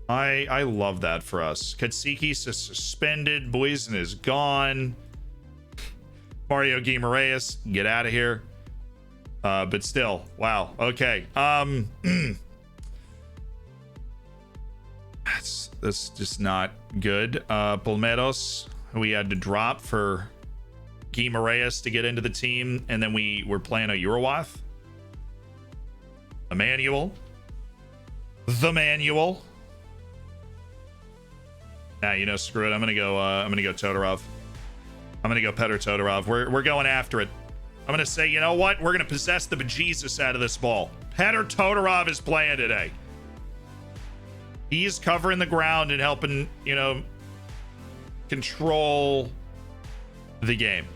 I love that for us. Katsuki's suspended. Boysen is gone. Mario Guimaraes, get out of here. But still, wow. Okay. That's just not good. Palmeiras, who we had to drop for Guimaraes to get into the team, and then we're playing a Eurowath. Emmanuel. The manual. Nah, you know, screw it. I'm gonna go Todorov. I'm gonna go Petr Todorov. We're going after it. I'm gonna say, you know what? We're gonna possess the bejesus out of this ball. Petr Todorov is playing today. He's covering the ground and helping, you know, control the game.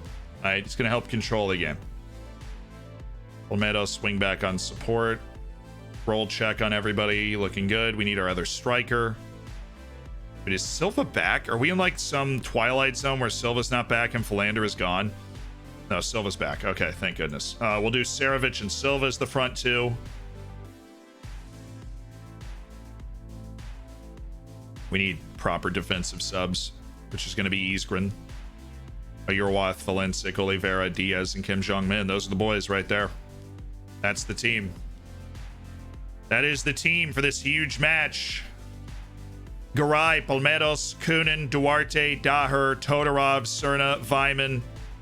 All right, he's gonna help control the game. Olmedo swing back on support. Roll check on everybody, looking good. We need our other striker. But is Silva back? Are we in like some Twilight Zone where Silva's not back and Philander is gone? No, Silva's back. Okay, thank goodness. We'll do Sarovic and Silva as the front two. We need proper defensive subs, which is going to be Isgren, Ayurwath, Valencic, Oliveira, Diaz, and Kim Jong-min. Those are the boys right there. That's the team. That is the team for this huge match. Garay, Palmeiros, Kunin, Duarte, Daher, Todorov, Cerna, Vyman,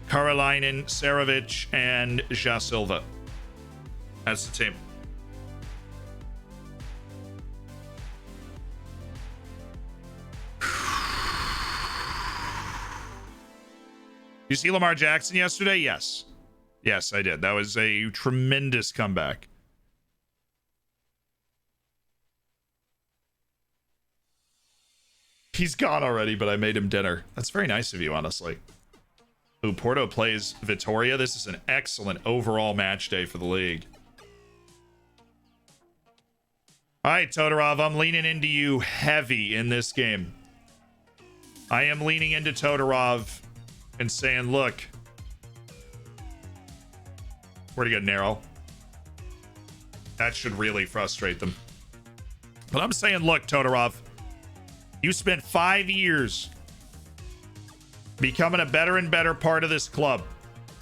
Karolainen, Sarovic, and Ja Silva. That's the team. You see Lamar Jackson yesterday? Yes. Yes, I did. That was a tremendous comeback. He's gone already, but I made him dinner. That's very nice of you, honestly. Ooh, Porto plays Vitoria. This is an excellent overall match day for the league. All right, Todorov, I'm leaning into you heavy in this game. I am leaning into Todorov and saying, look. Where'd he go? Narrow. That should really frustrate them. But I'm saying, look, Todorov. You spent 5 years becoming a better and better part of this club.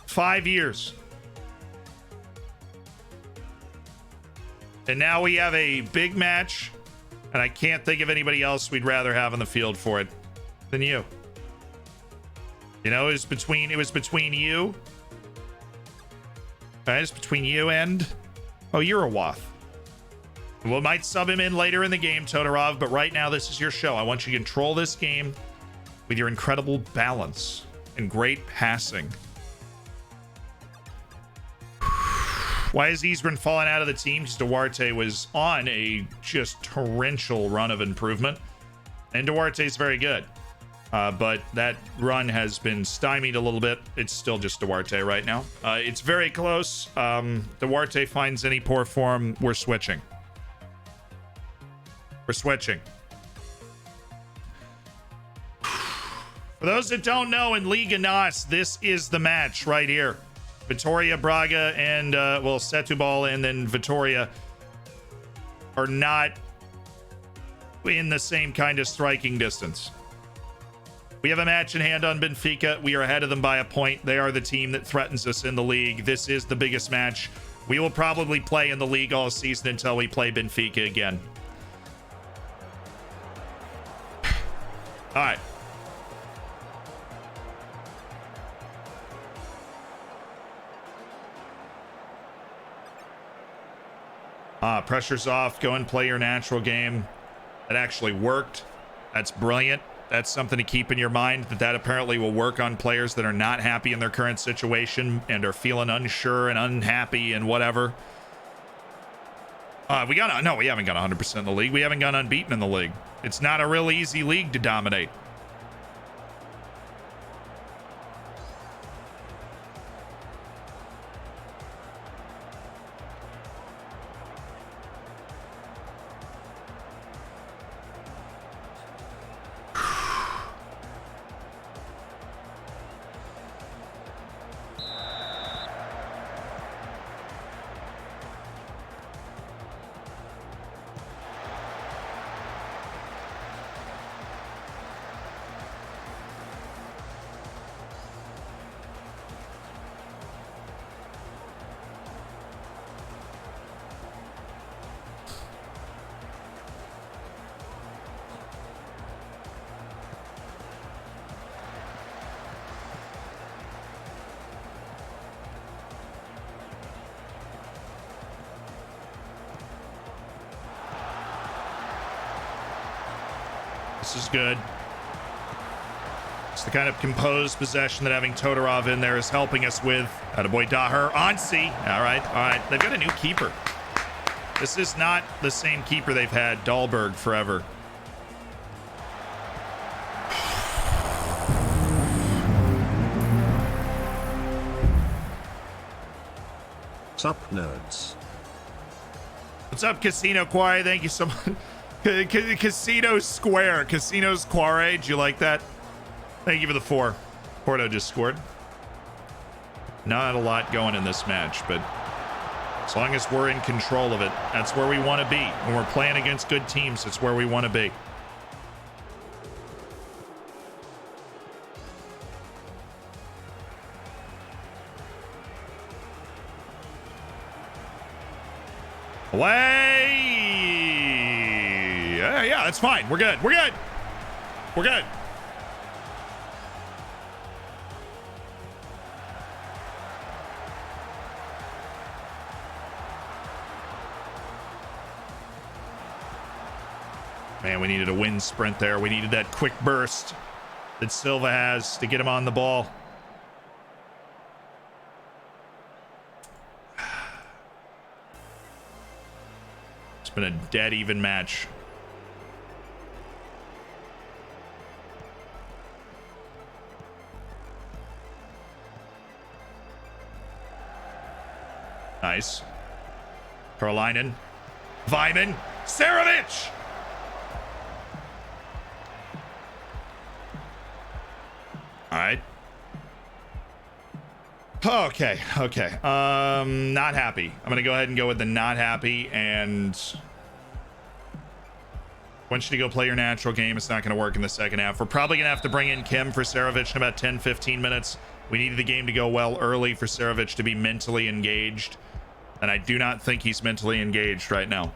5 years. And now we have a big match, and I can't think of anybody else we'd rather have on the field for it than you. You know, it was between you. Right, it's between you and Eurowath. We might sub him in later in the game, Todorov, but right now this is your show. I want you to control this game with your incredible balance and great passing. Why is Isgren falling out of the team? Because Duarte was on a just torrential run of improvement. And Duarte's very good. But that run has been stymied a little bit. It's still just Duarte right now. It's very close. Duarte finds any poor form, we're switching. We're switching. For those that don't know, in Liga NOS, this is the match right here. Vitoria, Braga, and, Setúbal, and then Vitoria are not in the same kind of striking distance. We have a match in hand on Benfica. We are ahead of them by a point. They are the team that threatens us in the league. This is the biggest match. We will probably play in the league all season until we play Benfica again. All right. Pressure's off. Go and play your natural game. That actually worked. That's brilliant. That's something to keep in your mind, that apparently will work on players that are not happy in their current situation and are feeling unsure and unhappy and whatever. We haven't gone 100% in the league. We haven't gone unbeaten in the league. It's not a real easy league to dominate. This is good. It's the kind of composed possession that having Todorov in there is helping us with. Attaboy Daher. Ansi. All right. They've got a new keeper. This is not the same keeper they've had, Dahlberg, forever. Sup, nerds. What's up, Casino Quare? Thank you so much. Casino Square. Casino Square. Do you like that? Thank you for the 4. Porto just scored. Not a lot going in this match, but as long as we're in control of it, that's where we want to be. When we're playing against good teams, it's where we want to be. Away! Yeah, that's fine. We're good. We're good. We're good. Man, we needed a wind sprint there. We needed that quick burst that Silva has to get him on the ball. It's been a dead even match. Nice. Karolainen. Vyman. Sarovic! All right. Okay. Not happy. I'm gonna go ahead and go with the not happy, and want you to go play your natural game. It's not gonna work in the second half. We're probably gonna have to bring in Kim for Sarovic in about 10-15 minutes. We needed the game to go well early for Sarovic to be mentally engaged, and I do not think he's mentally engaged right now.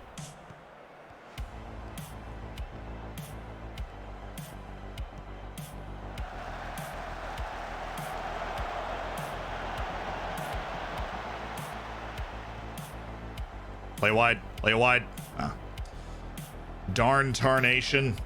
Play wide. Play wide. Darn tarnation.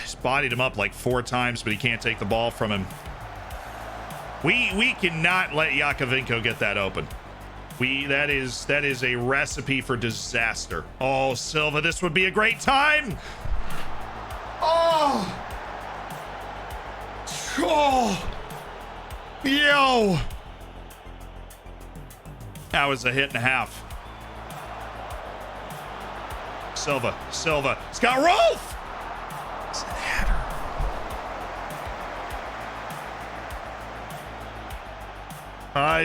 He's bodied him up like 4 times, but he can't take the ball from him. We cannot let Yakovenko get that open. That is a recipe for disaster. Oh, Silva, this would be a great time. Oh. Yo. That was a hit and a half. Silva. It's got Rolf. It's a header.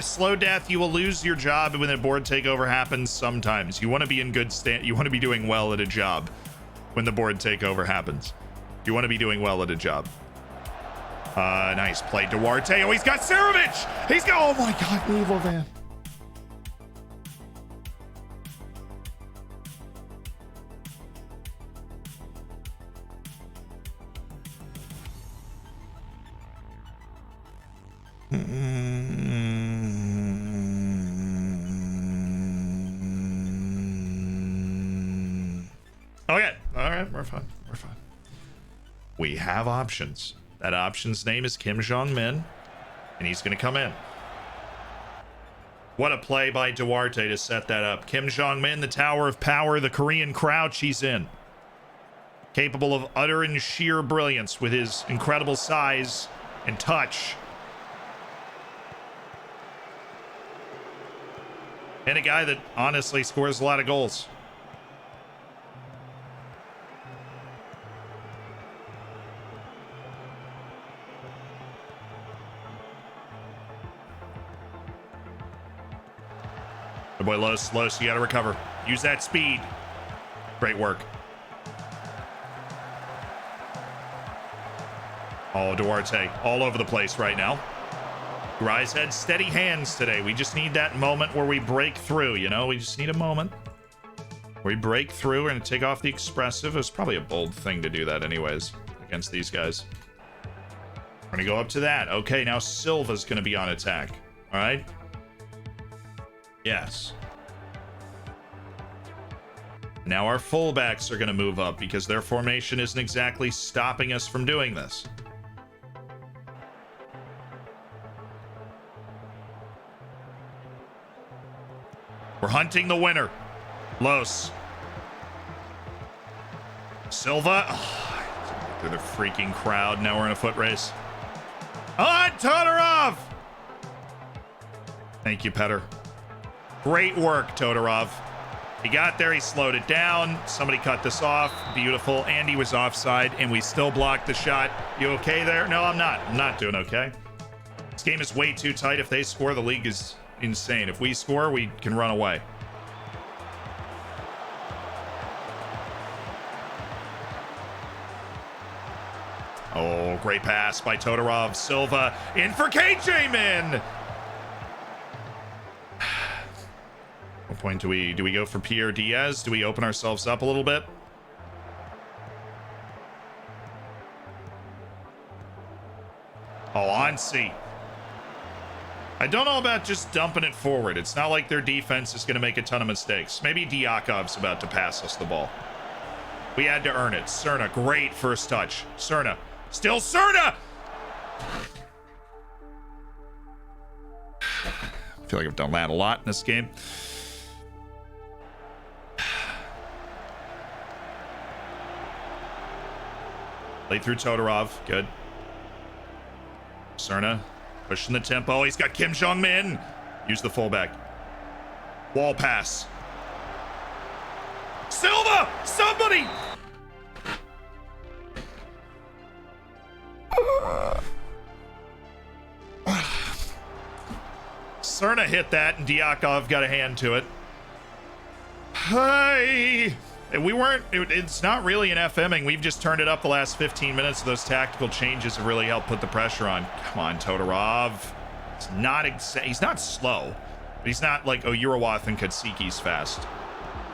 Slow death, you will lose your job when a board takeover happens sometimes. You want to be in good stand. You want to be doing well at a job when the board takeover happens. You want to be doing well at a job. Nice play, Duarte. Oh, he's got Sarovic. He's got, oh my God, evil man. Okay, all right, we're fine. We have options. That option's name is Kim Jong-min, and he's going to come in. What a play by Duarte to set that up. Kim Jong-min, the Tower of Power, the Korean crouch, he's in. Capable of utter and sheer brilliance with his incredible size and touch. And a guy that honestly scores a lot of goals. Good boy, Los, you gotta recover. Use that speed. Great work. Oh, Duarte, all over the place right now. Rise had steady hands today. We just need that moment where we break through, you know? We just need a moment. We break through. We're going to take off the expressive. It's probably a bold thing to do that anyways against these guys. We're going to go up to that. Okay, now Silva's going to be on attack. All right. Yes. Now our fullbacks are going to move up because their formation isn't exactly stopping us from doing this. We're hunting the winner. Los. Silva. Oh, through the freaking crowd. Now we're in a foot race. On Todorov. Thank you, Petter. Great work, Todorov. He got there, he slowed it down. Somebody cut this off. Beautiful. Andy was offside, and we still blocked the shot. You okay there? No, I'm not. I'm not doing okay. This game is way too tight. If they score, the league is insane. If we score, we can run away. Oh, great pass by Todorov. Silva in for KJ, man. What point do we go for Pierre Diaz? Do we open ourselves up a little bit? Oh, Ansi. I don't know about just dumping it forward. It's not like their defense is going to make a ton of mistakes. Maybe Diakov's about to pass us the ball. We had to earn it. Cerna, great first touch. Cerna. Still Cerna! I feel like I've done that a lot in this game. Play through Todorov. Good. Cerna pushing the tempo. He's got Kim Jong-min. Use the fullback. Wall pass. Silva! Somebody! Cerna hit that, and Diakov got a hand to it. Hey! We weren't... It's not really an FMing. We've just turned it up the last 15 minutes. Those tactical changes have really helped put the pressure on. Come on, Todorov. He's not slow, but he's not like Urawath and Katsiki's fast.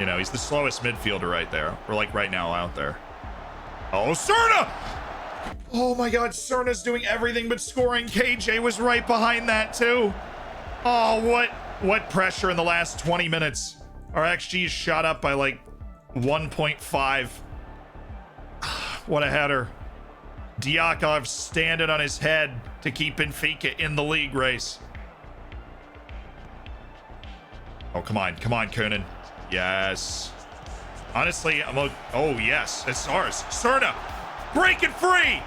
You know, he's the slowest midfielder right there. Or like right now out there. Oh, Cerna! Oh my God, Cerna's doing everything but scoring. KJ was right behind that too. Oh, what pressure in the last 20 minutes. Our XG is shot up by like 1.5. What a header. Diakov standing on his head to keep Benfica in the league race. Oh, come on, Koenig. Yes. Honestly, oh, yes, it's ours. Cerna, breaking free.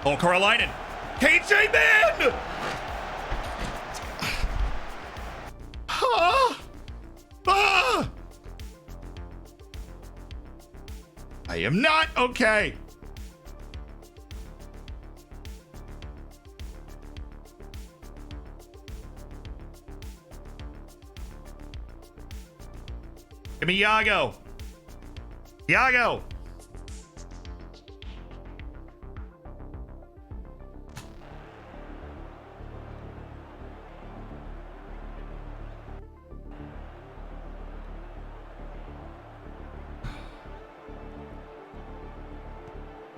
Oh, Karolainen. KJ, man! Ah! Ah! I am not okay. Give me Yago. Yago.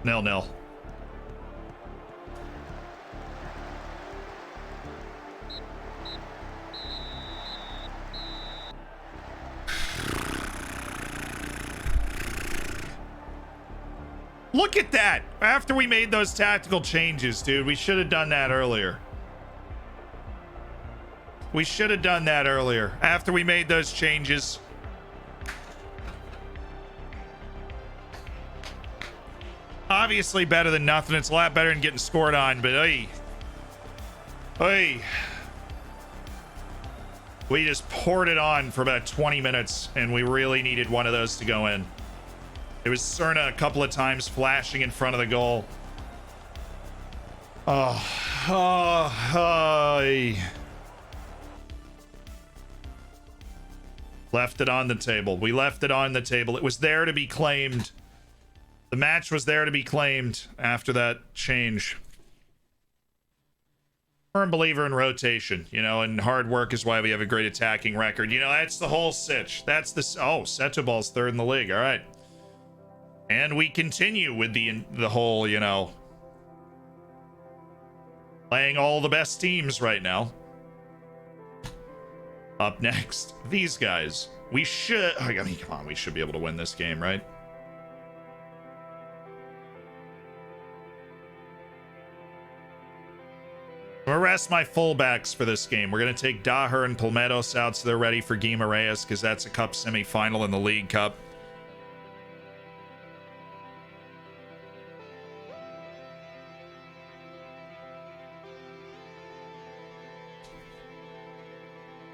Nil. Look at that. After we made those tactical changes, dude, we should have done that earlier. We should have done that earlier. After we made those changes. Obviously better than nothing. It's a lot better than getting scored on, but hey. We just poured it on for about 20 minutes, and we really needed one of those to go in. It was Cerna a couple of times flashing in front of the goal. Left it on the table. We left it on the table. It was there to be claimed. The match was there to be claimed after that change. firm believer in rotation, you know, and hard work is why we have a great attacking record. You know, that's the whole sitch. That's the... Oh, Setuball's third in the league. All right. And we continue with the whole, you know, playing all the best teams right now. Up next, these guys. We should... I mean, come on. We should be able to win this game, right? I'm gonna rest my fullbacks for this game. We're gonna take Daher and Palmettos out so they're ready for Guimaraes because that's a cup semifinal in the League Cup.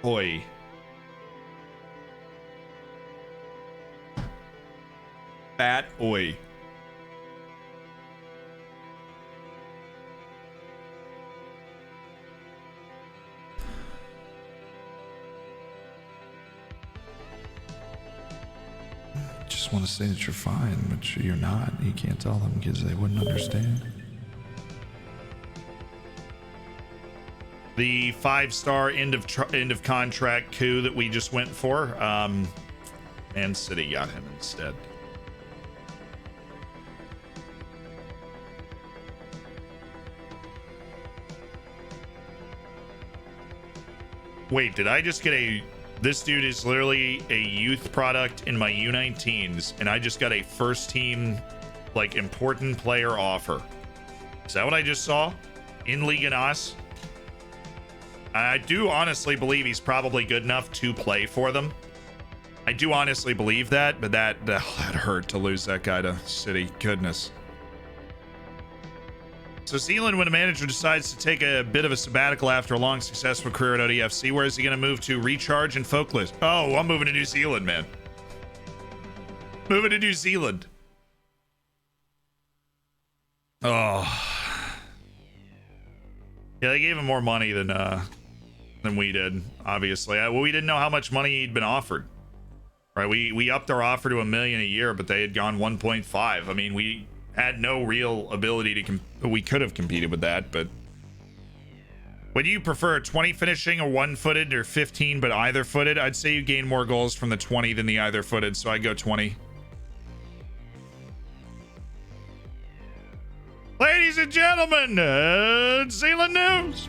Oi. Fat oi. Just want to say that you're fine, but you're not. You can't tell them because they wouldn't understand. The 5-star end of contract coup that we just went for, Man City got him instead. Wait, did I just get a... This dude is literally a youth product in my U19s, and I just got a first team, like, important player offer. Is that what I just saw? In Liga NOS? I do honestly believe he's probably good enough to play for them. I do honestly believe that, but that hurt to lose that guy to City. Goodness. So Sealand, when a manager decides to take a bit of a sabbatical after a long successful career at ODFC, where is he going to move to? Recharge and Folkless. Oh, I'm moving to New Zealand, man. Moving to New Zealand. Oh. Yeah, they gave him more money than we did, obviously. Well, we didn't know how much money he'd been offered. Right? We upped our offer to $1 million a year, but they had gone 1.5. I mean, we had no real ability to we could have competed with that, but would you prefer 20 finishing or one-footed or 15 but either-footed? I'd say you gain more goals from the 20 than the either-footed, so I'd go 20. Ladies and gentlemen, Sealand News.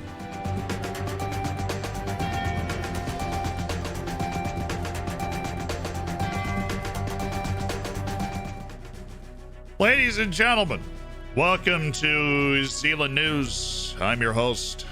Ladies and gentlemen, welcome to Sealand News. I'm your host,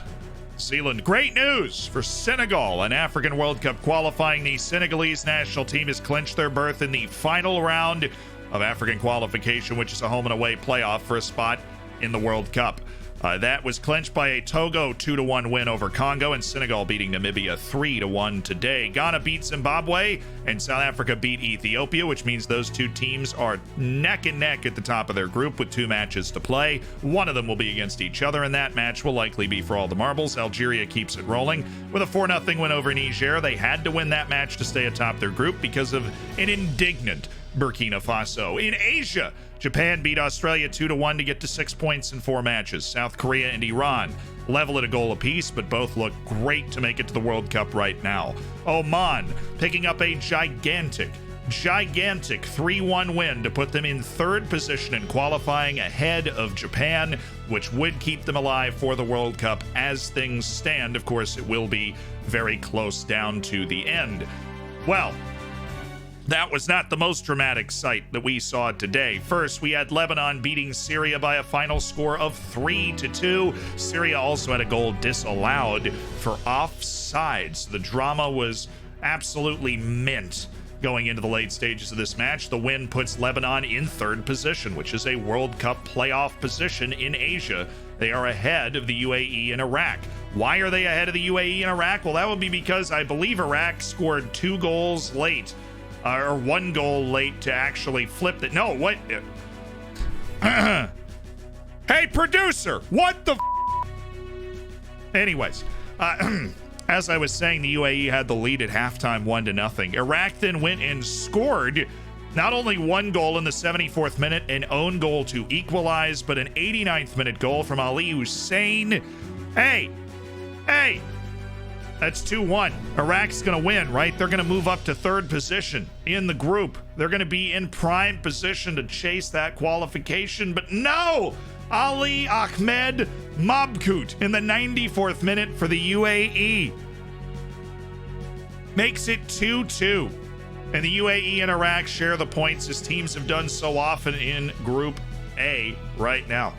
Sealand. Great news for Senegal. An African World Cup qualifying. The Senegalese national team has clinched their berth in the final round of African qualification, which is a home and away playoff for a spot in the World Cup. That was clinched by a Togo 2-1 win over Congo, and Senegal beating Namibia 3-1 today. Ghana beat Zimbabwe, and South Africa beat Ethiopia, which means those two teams are neck and neck at the top of their group with 2 matches to play. One of them will be against each other, and that match will likely be for all the marbles. Algeria keeps it rolling with a 4-0 win over Niger. They had to win that match to stay atop their group because of an indignant Burkina Faso. In Asia, Japan beat Australia 2-1 to get to 6 points in 4 matches. South Korea and Iran level at a goal apiece, but both look great to make it to the World Cup right now. Oman picking up a gigantic 3-1 win to put them in 3rd position in qualifying ahead of Japan, which would keep them alive for the World Cup as things stand. Of course, it will be very close down to the end. Well, that was not the most dramatic sight that we saw today. First, we had Lebanon beating Syria by a final score of 3-2. Syria also had a goal disallowed for offsides. The drama was absolutely mint going into the late stages of this match. The win puts Lebanon in 3rd position, which is a World Cup playoff position in Asia. They are ahead of the UAE and Iraq. Why are they ahead of the UAE and Iraq? Well, that would be because I believe Iraq scored 2 goals late. Or 1 goal late to actually flip it. No, what? Hey, producer, what the Anyways, as I was saying, the UAE had the lead at halftime 1-0. Iraq then went and scored not only 1 goal in the 74th minute, an own goal to equalize, but an 89th minute goal from Ali Hussein. Hey, Hey, that's 2-1. Iraq's going to win, right? They're going to move up to third position in the group. They're going to be in prime position to chase that qualification. But no! Ali Ahmed Mabkut in the 94th minute for the UAE. Makes it 2-2. And the UAE and Iraq share the points as teams have done so often in Group A right now.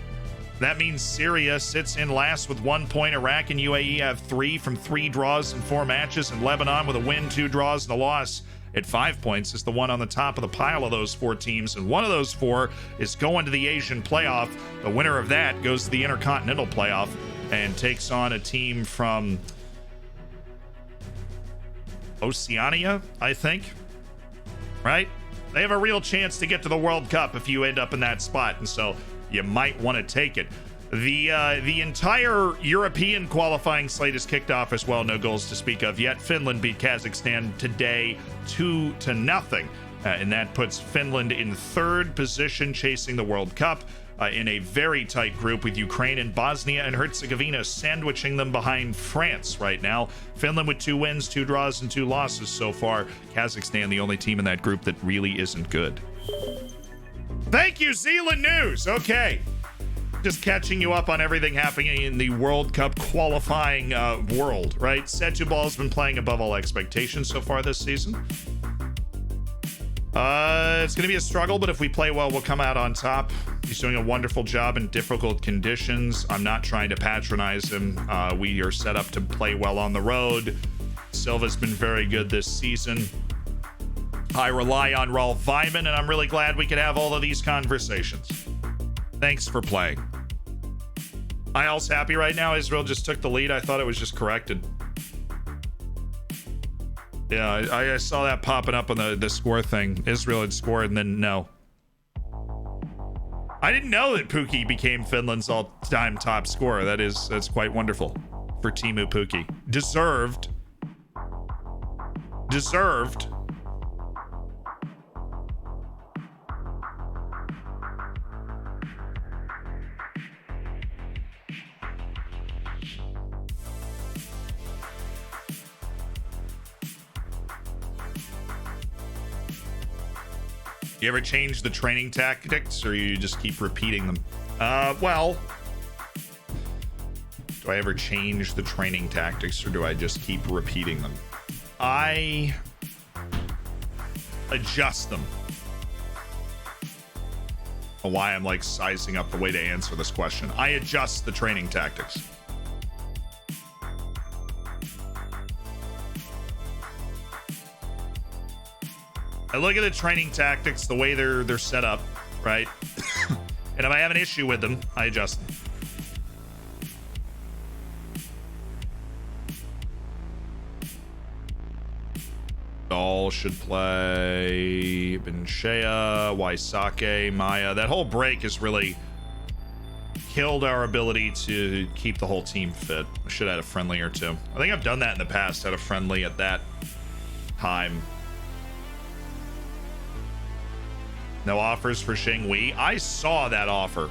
That means Syria sits in last with 1 point. Iraq and UAE have 3 from 3 draws in 4 matches. And Lebanon with a win, 2 draws, and a loss at 5 points is the one on the top of the pile of those 4 teams. And one of those 4 is going to the Asian playoff. The winner of that goes to the Intercontinental playoff and takes on a team from Oceania, I think. Right? They have a real chance to get to the World Cup if you end up in that spot. And so you might want to take it. The entire European qualifying slate is kicked off as well. No goals to speak of yet. Finland beat Kazakhstan today 2-0. And that puts Finland in third position, chasing the World Cup in a very tight group with Ukraine and Bosnia and Herzegovina sandwiching them behind France right now. Finland with 2 wins, 2 draws, and 2 losses so far. Kazakhstan, the only team in that group that really isn't good. Thank you, Sealand News. Okay. Just catching you up on everything happening in the World Cup qualifying world, right? Setuball's been playing above all expectations so far this season. It's going to be a struggle, but if we play well, we'll come out on top. He's doing a wonderful job in difficult conditions. I'm not trying to patronize him. We are set up to play well on the road. Silva's been very good this season. I rely on Rolf Vyman, and I'm really glad we could have all of these conversations. Thanks for playing. IL's happy right now. Israel just took the lead. I thought it was just corrected. Yeah, I saw that popping up on the score thing. Israel had scored, and then no. I didn't know that Pukki became Finland's all-time top scorer. That's quite wonderful for Teemu Pukki. Deserved. You ever change the training tactics, or you just keep repeating them? Well, do I ever change the training tactics, or do I just keep repeating them? I adjust them. Why I'm like sizing up the way to answer this question. I adjust the training tactics. I look at the training tactics, the way they're set up, right? And if I have an issue with them, I adjust them. All should play Benshea, Waisake, Maya. That whole break has really killed our ability to keep the whole team fit. I should have had a friendly or two. I think I've done that in the past, had a friendly at that time. No offers for Xingwei. I saw that offer.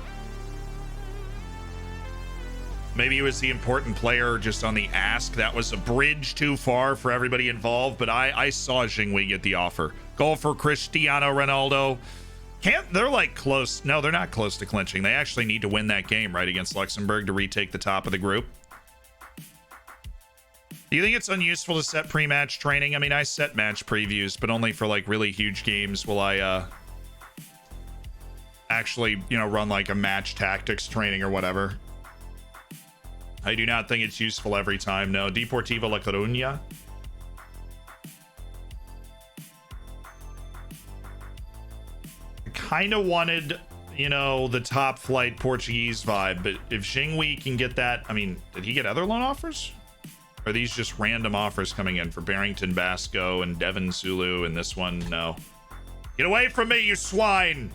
Maybe it was the important player just on the ask. That was a bridge too far for everybody involved, but I saw Xingwei get the offer. Goal for Cristiano Ronaldo. They're like close. No, they're not close to clinching. They actually need to win that game, right, against Luxembourg to retake the top of the group. Do you think it's unuseful to set pre-match training? I mean, I set match previews, but only for like really huge games will I actually, run like a match tactics training or whatever. I do not think it's useful every time. No. Deportivo La Coruña. I kind of wanted, the top flight Portuguese vibe, but if Xingwei can get that, I mean, did he get other loan offers? Or are these just random offers coming in for Barrington Basco and Devon Sulu and this one? No. Get away from me, you swine!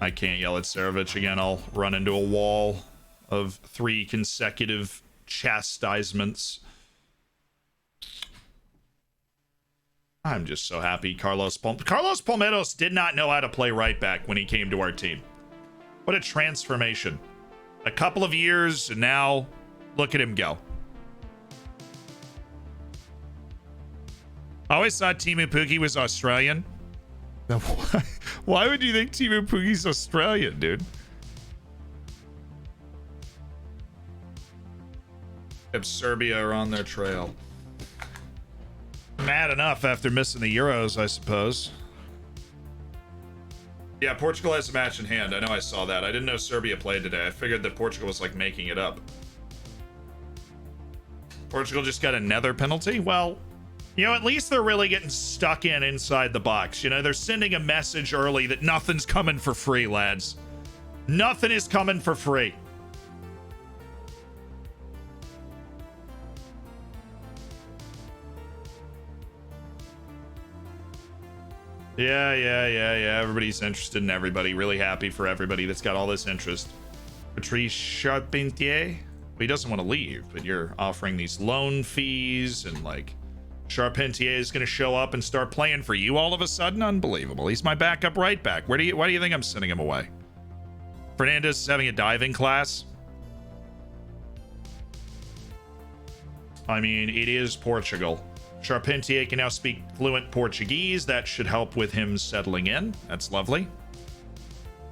I can't yell at Serovic again. I'll run into a wall of 3 consecutive chastisements. I'm just so happy Carlos Palmeiros did not know how to play right back when he came to our team. What a transformation. A couple of years, and now look at him go. I always thought Timu Pukki was Australian. Now, why would you think Timu Pukki's Australian, dude? If Serbia are on their trail. Mad enough after missing the Euros, I suppose. Yeah, Portugal has a match in hand. I know I saw that. I didn't know Serbia played today. I figured that Portugal was like making it up. Portugal just got another penalty? Well, you know, at least they're really getting stuck inside the box. You know, they're sending a message early that nothing's coming for free, lads. Nothing is coming for free. Yeah. Everybody's interested in everybody. Really happy for everybody that's got all this interest. Patrice Charpentier. Well, he doesn't want to leave, but you're offering these loan fees and like Charpentier is going to show up and start playing for you all of a sudden. Unbelievable. He's my backup right back. Why do you think I'm sending him away? Fernandez is having a diving class. I mean, it is Portugal. Charpentier can now speak fluent Portuguese. That should help with him settling in. That's lovely.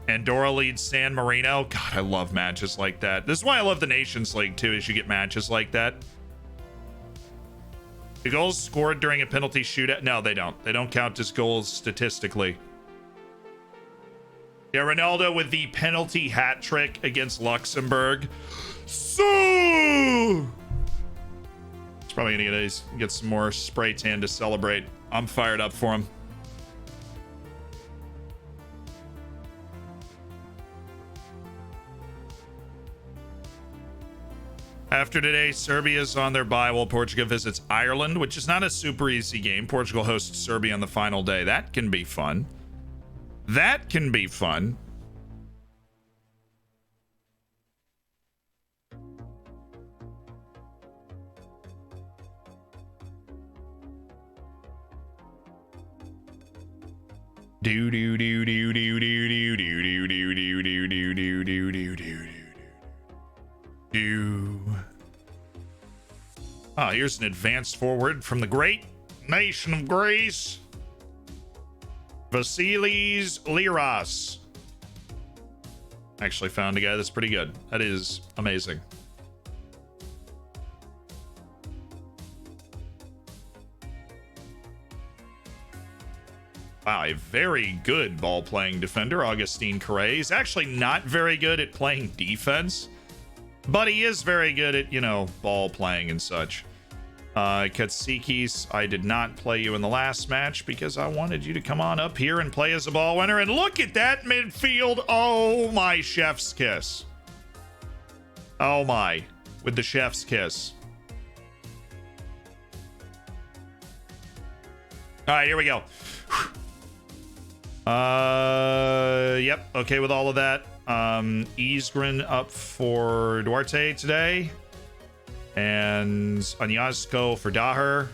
Andorra leads San Marino. God, I love matches like that. This is why I love the Nations League, too, is you get matches like that. The goals scored during a penalty shootout. No, they don't. They don't count as goals statistically. Yeah, Ronaldo with the penalty hat trick against Luxembourg. So... He's probably gonna get some more spray tan to celebrate. I'm fired up for him. After today, Serbia's on their bye while Portugal visits Ireland, which is not a super easy game. Portugal hosts Serbia on the final day. That can be fun. That can be fun. Do do do do do do do do do do do do do do do do do. Ah, here's an advanced forward from the great nation of Greece, Vasilis Liras. Actually found a guy that's pretty good. That is amazing. Wow, a very good ball-playing defender, Augustine Correa. He's actually not very good at playing defense, but he is very good at, you know, ball-playing and such. Katsikis, I did not play you in the last match because I wanted you to come on up here and play as a ball winner. And look at that midfield. Oh, my chef's kiss. Oh, my. With the chef's kiss. All right, here we go. Yep, okay with all of that. Isgrin up for Duarte today, and Anyazko for Daher.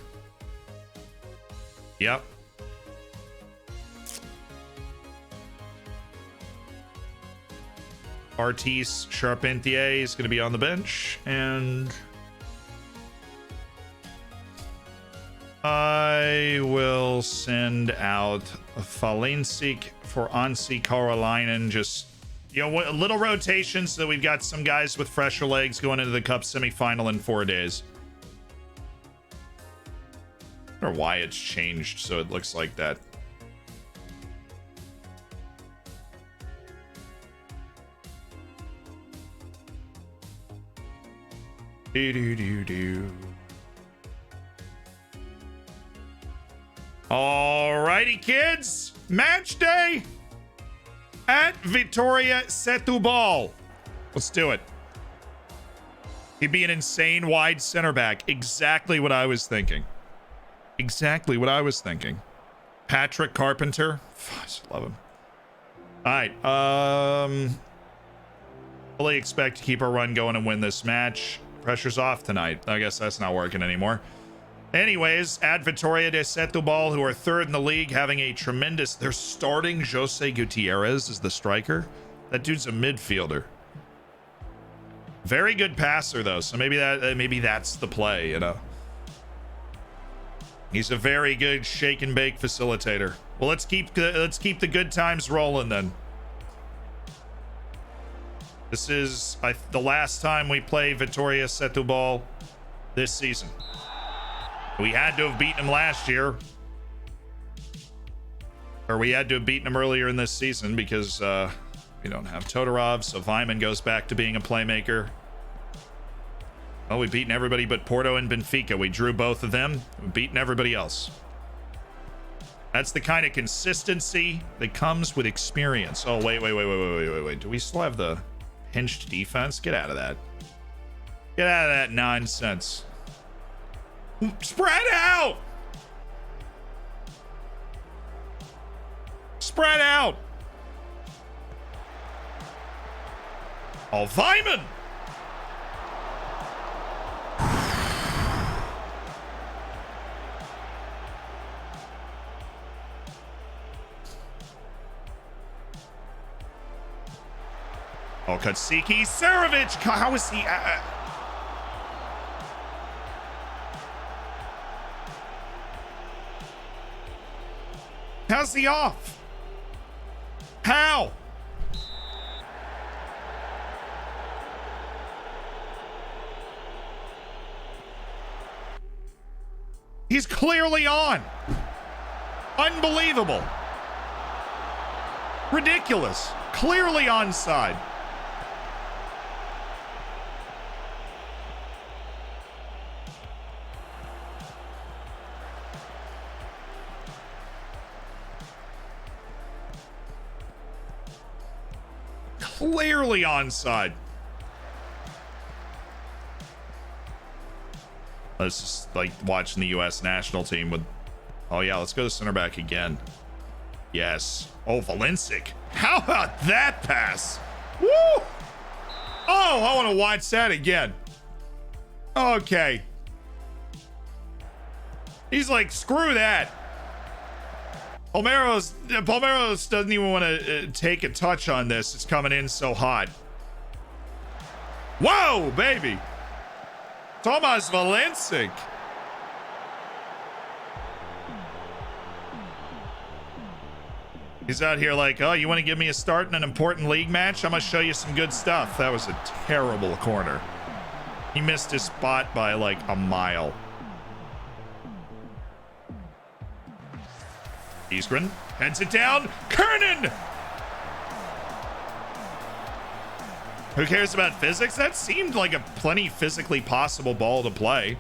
Yep. Artis Charpentier is going to be on the bench, and I will send out Falensik for Ansi Karolainen. Just, you know, a little rotation so that we've got some guys with fresher legs going into the Cup semifinal in 4 days. I don't know why it's changed so it looks like that. Do. Alrighty, kids. Match day at Vitoria Setúbal. Let's do it. He'd be an insane wide center back. Exactly what I was thinking. Exactly what I was thinking. Patrick Carpenter. I just love him. All right. Fully expect to keep our run going and win this match. Pressure's off tonight. I guess that's not working anymore. Anyways, at Vitória de Setúbal, who are third in the league, having a tremendous... They're starting Jose Gutierrez as the striker. That dude's a midfielder. Very good passer, though, so maybe that's the play, you know. He's a very good shake and bake facilitator. Well, let's keep the good times rolling then. This is the last time we play Vitória Setúbal this season. We had to have beaten him last year. Or we had to have beaten him earlier in this season because we don't have Todorov, so Vyman goes back to being a playmaker. Well, we've beaten everybody but Porto and Benfica. We drew both of them. We've beaten everybody else. That's the kind of consistency that comes with experience. Oh, wait. Do we still have the pinched defense? Get out of that. Get out of that nonsense. Spread out! Spread out! Oh, Vyman! Oh, Katsiki, Sarovic! How is he... How's he off? How? He's clearly on. Unbelievable. Ridiculous. Clearly onside. Clearly onside. Let's just like watching the U.S. national team with... Oh yeah, let's go to center back again. Yes. Oh, Valencic. How about that pass? Woo! Oh, I want to watch that again. Okay. He's like, screw that. Palmeiras doesn't even want to take a touch on this. It's coming in so hot. Whoa, baby. Tomas Valencic. He's out here like, oh, you want to give me a start in an important league match? I'm going to show you some good stuff. That was a terrible corner. He missed his spot by like a mile. Isgren heads it down. Kernan! Who cares about physics? That seemed like a plenty physically possible ball to play.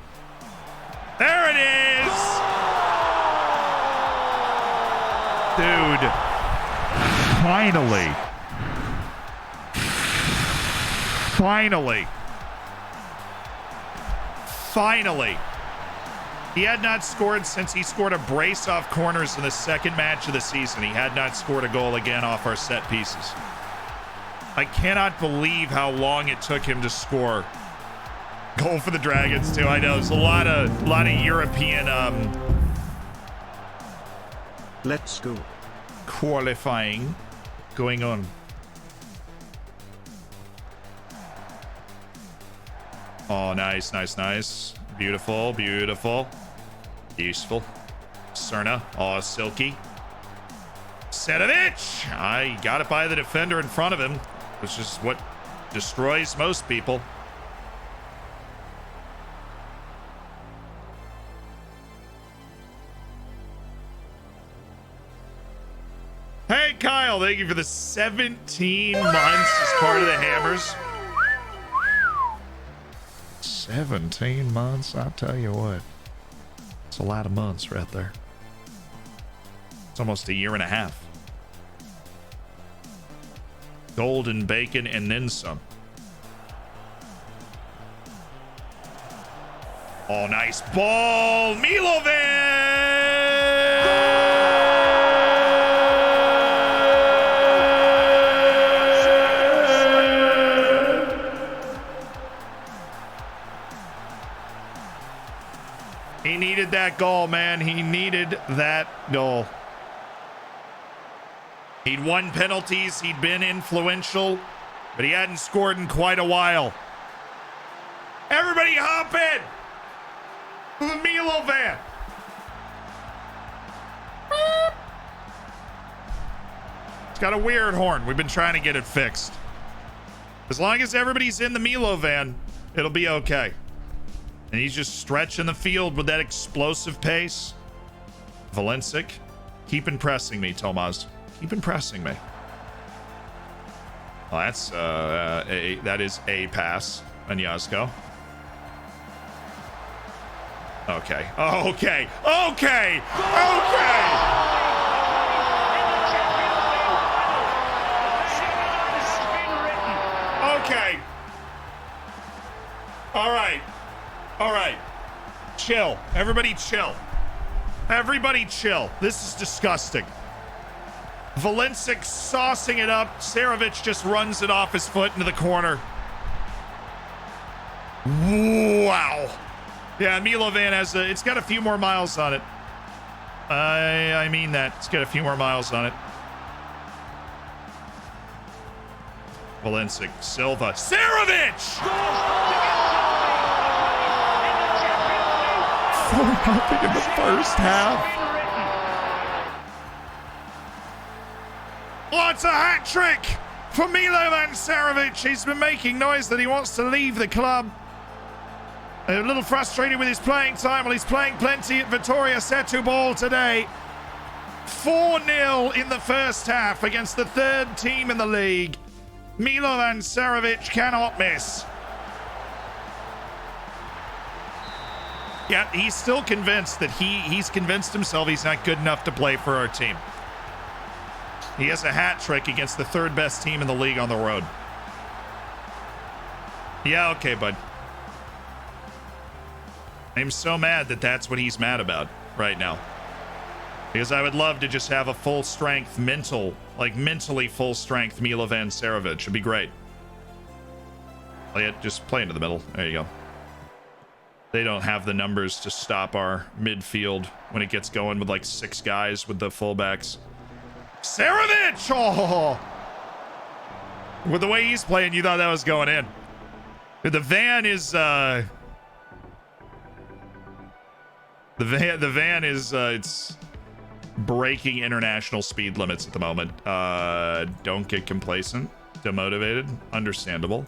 There it is! Dude. Finally. Finally. He had not scored since he scored a brace off corners in the second match of the season. He had not scored a goal again off our set pieces. I cannot believe how long it took him to score. Goal for the Dragons too. I know there's a lot of European let's go qualifying going on. Oh, nice. Beautiful. Useful. Cerna. Oh, silky. Sedovic. I got it by the defender in front of him, which is what destroys most people. Hey, Kyle, thank you for the 17 months as part of the Hammers. 17 months, I'll tell you what. It's a lot of months right there. It's almost a year and a half. Golden bacon and then some. Oh, nice ball. Milovan! that goal, man. He needed that goal. He'd won penalties. He'd been influential, but he hadn't scored in quite a while. Everybody hop in to the Milo van. It's got a weird horn. We've been trying to get it fixed. As long as everybody's in the Milo van, it'll be okay. And he's just stretching the field with that explosive pace. Valencic, keep impressing me, Tomas. Keep impressing me. Well, that's that is a pass, Anyazko. Okay. Okay. Okay. Okay. Okay. All right. All right. Chill. Everybody chill. Everybody chill. This is disgusting. Valencic saucing it up. Sarovic just runs it off his foot into the corner. Wow. Yeah, Milovan has it's got a few more miles on it. I mean that. It's got a few more miles on it. Valencic, Silva, Sarovic! 4-0 in the first half. Oh, it's a hat trick for Milovan Sarovic. He's been making noise that he wants to leave the club. A little frustrated with his playing time. Well, he's playing plenty at Vitória Setúbal today. 4-0 in the first half against the third team in the league. Milovan Sarovic cannot miss. Yeah, he's still convinced that he's convinced himself he's not good enough to play for our team. He has a hat trick against the third best team in the league on the road. Yeah, okay, bud. I'm so mad that that's what he's mad about right now. Because I would love to just have a full strength mentally full strength Milovan Sarovic. It'd be great. Play it, just play into the middle. There you go. They don't have the numbers to stop our midfield when it gets going with like 6 guys with the fullbacks. Sarovic! Oh! With the way he's playing, you thought that was going in. The van is the van is it's breaking international speed limits at the moment. Don't get complacent, demotivated, understandable.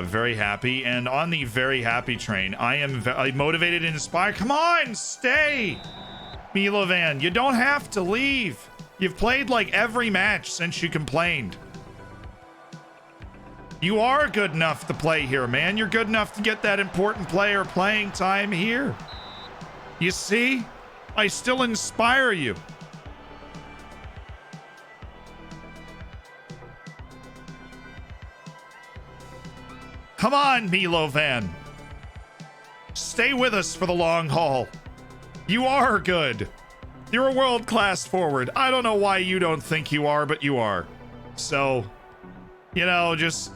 Very happy, and on the very happy train, I am motivated and inspired. Come on, stay, Milovan. You don't have to leave. You've played like every match since you complained. You are good enough to play here, man. You're good enough to get that important player playing time here. You see? I still inspire you. Come on, Milovan. Stay with us for the long haul. You are good. You're a world-class forward. I don't know why you don't think you are, but you are. So, you know, just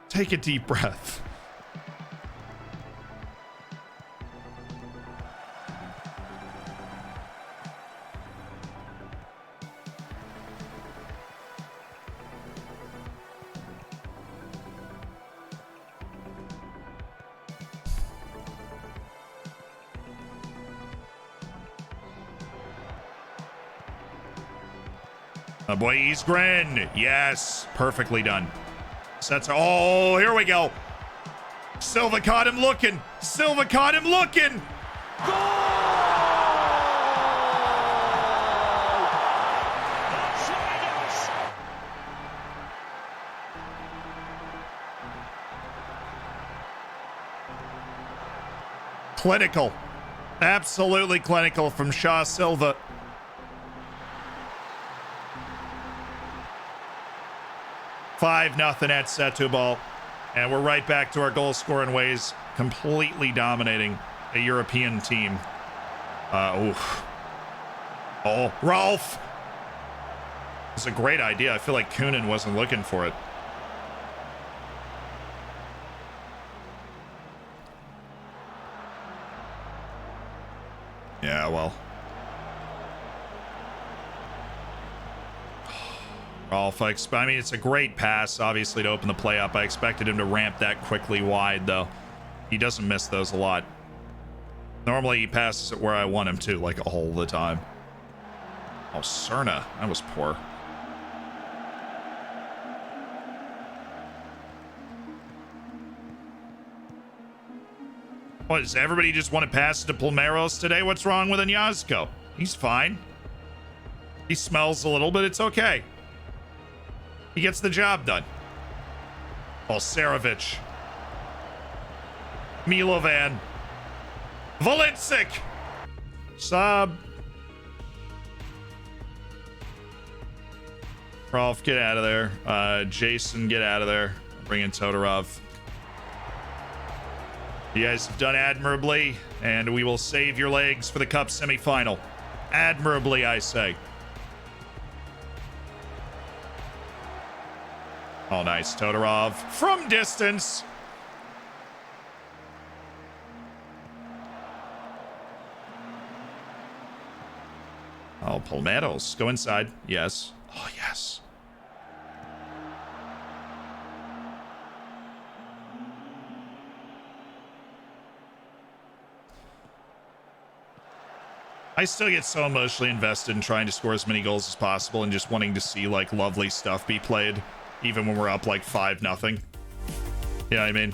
take a deep breath. My boy Isgren. Yes, perfectly done. Sets. Oh, here we go. Silva caught him looking. Silva caught him looking. Clinical. Absolutely clinical from Shaw Silva. Five nothing at Setúbal, and we're right back to our goal scoring ways, completely dominating a European team. Oof. Oh, Rolf! It's a great idea. I feel like Kunin wasn't looking for it. Rolf, I mean, it's a great pass, obviously, to open the play up. I expected him to ramp that quickly wide, though. He doesn't miss those a lot. Normally, he passes it where I want him to, like, all the time. Oh, Cerna. That was poor. What, does everybody just want to pass it to Palmeiros today? What's wrong with Iñazco? He's fine. He smells a little, but it's okay. He gets the job done. Balcerovic. Milovan. Valencic. Sub. Rolf, get out of there. Jason, get out of there. Bring in Todorov. You guys have done admirably, and we will save your legs for the Cup semifinal. Admirably, I say. Oh, nice. Todorov from distance. Oh, Palmeiros. Go inside. Yes. Oh, yes. I still get so emotionally invested in trying to score as many goals as possible and just wanting to see, like, lovely stuff be played, even when we're up, like, 5-0. Yeah, I mean,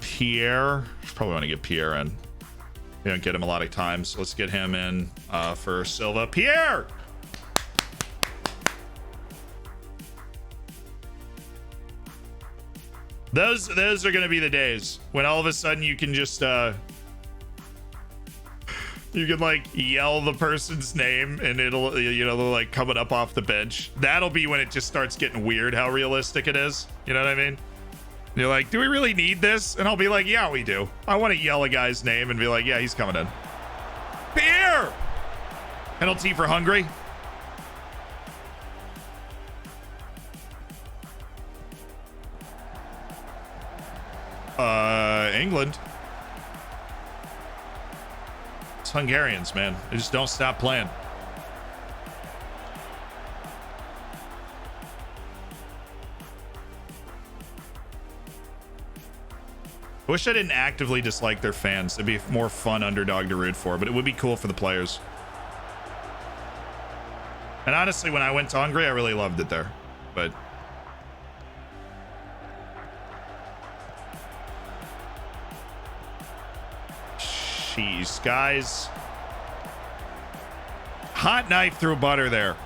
Pierre. Probably want to get Pierre in. We don't get him a lot of times. So let's get him in for Silva. Pierre! Those are going to be the days when all of a sudden you can just you can like yell the person's name and it'll, you know, they're like coming up off the bench. That'll be when it just starts getting weird how realistic it is. You know what I mean? You're like, do we really need this? And I'll be like, yeah, we do. I want to yell a guy's name and be like, yeah, he's coming in. Pierre! Penalty for Hungary. England. It's Hungarians, man. They just don't stop playing. I wish I didn't actively dislike their fans. It'd be more fun underdog to root for, but it would be cool for the players. And honestly, when I went to Hungary, I really loved it there. But jeez, guys. Hot knife through butter there.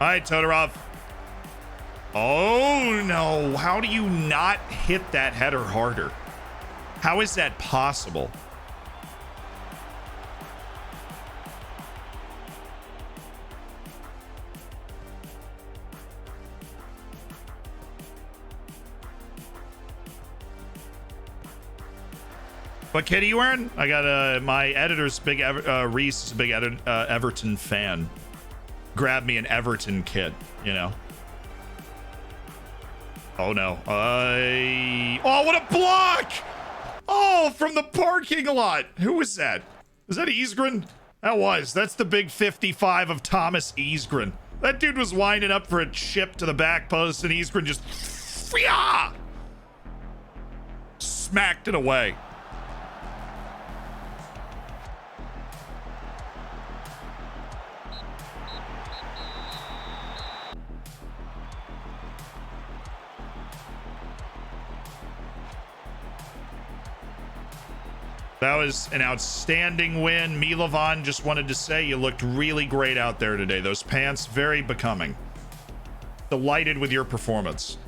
All right, Todorov. Oh, no. How do you not hit that header harder? How is that possible? What kit are you wearing? I got my editor's big, Reese is a big Everton fan. Grab me an Everton kit, you know. Oh no. Oh, what a block! Oh, from the parking lot. Who was that? Was that Isgren? That was. That's the big 55 of Thomas Isgren. That dude was winding up for a chip to the back post, and Isgren just smacked it away. That was an outstanding win. Milovan just wanted to say you looked really great out there today. Those pants, very becoming. Delighted with your performance.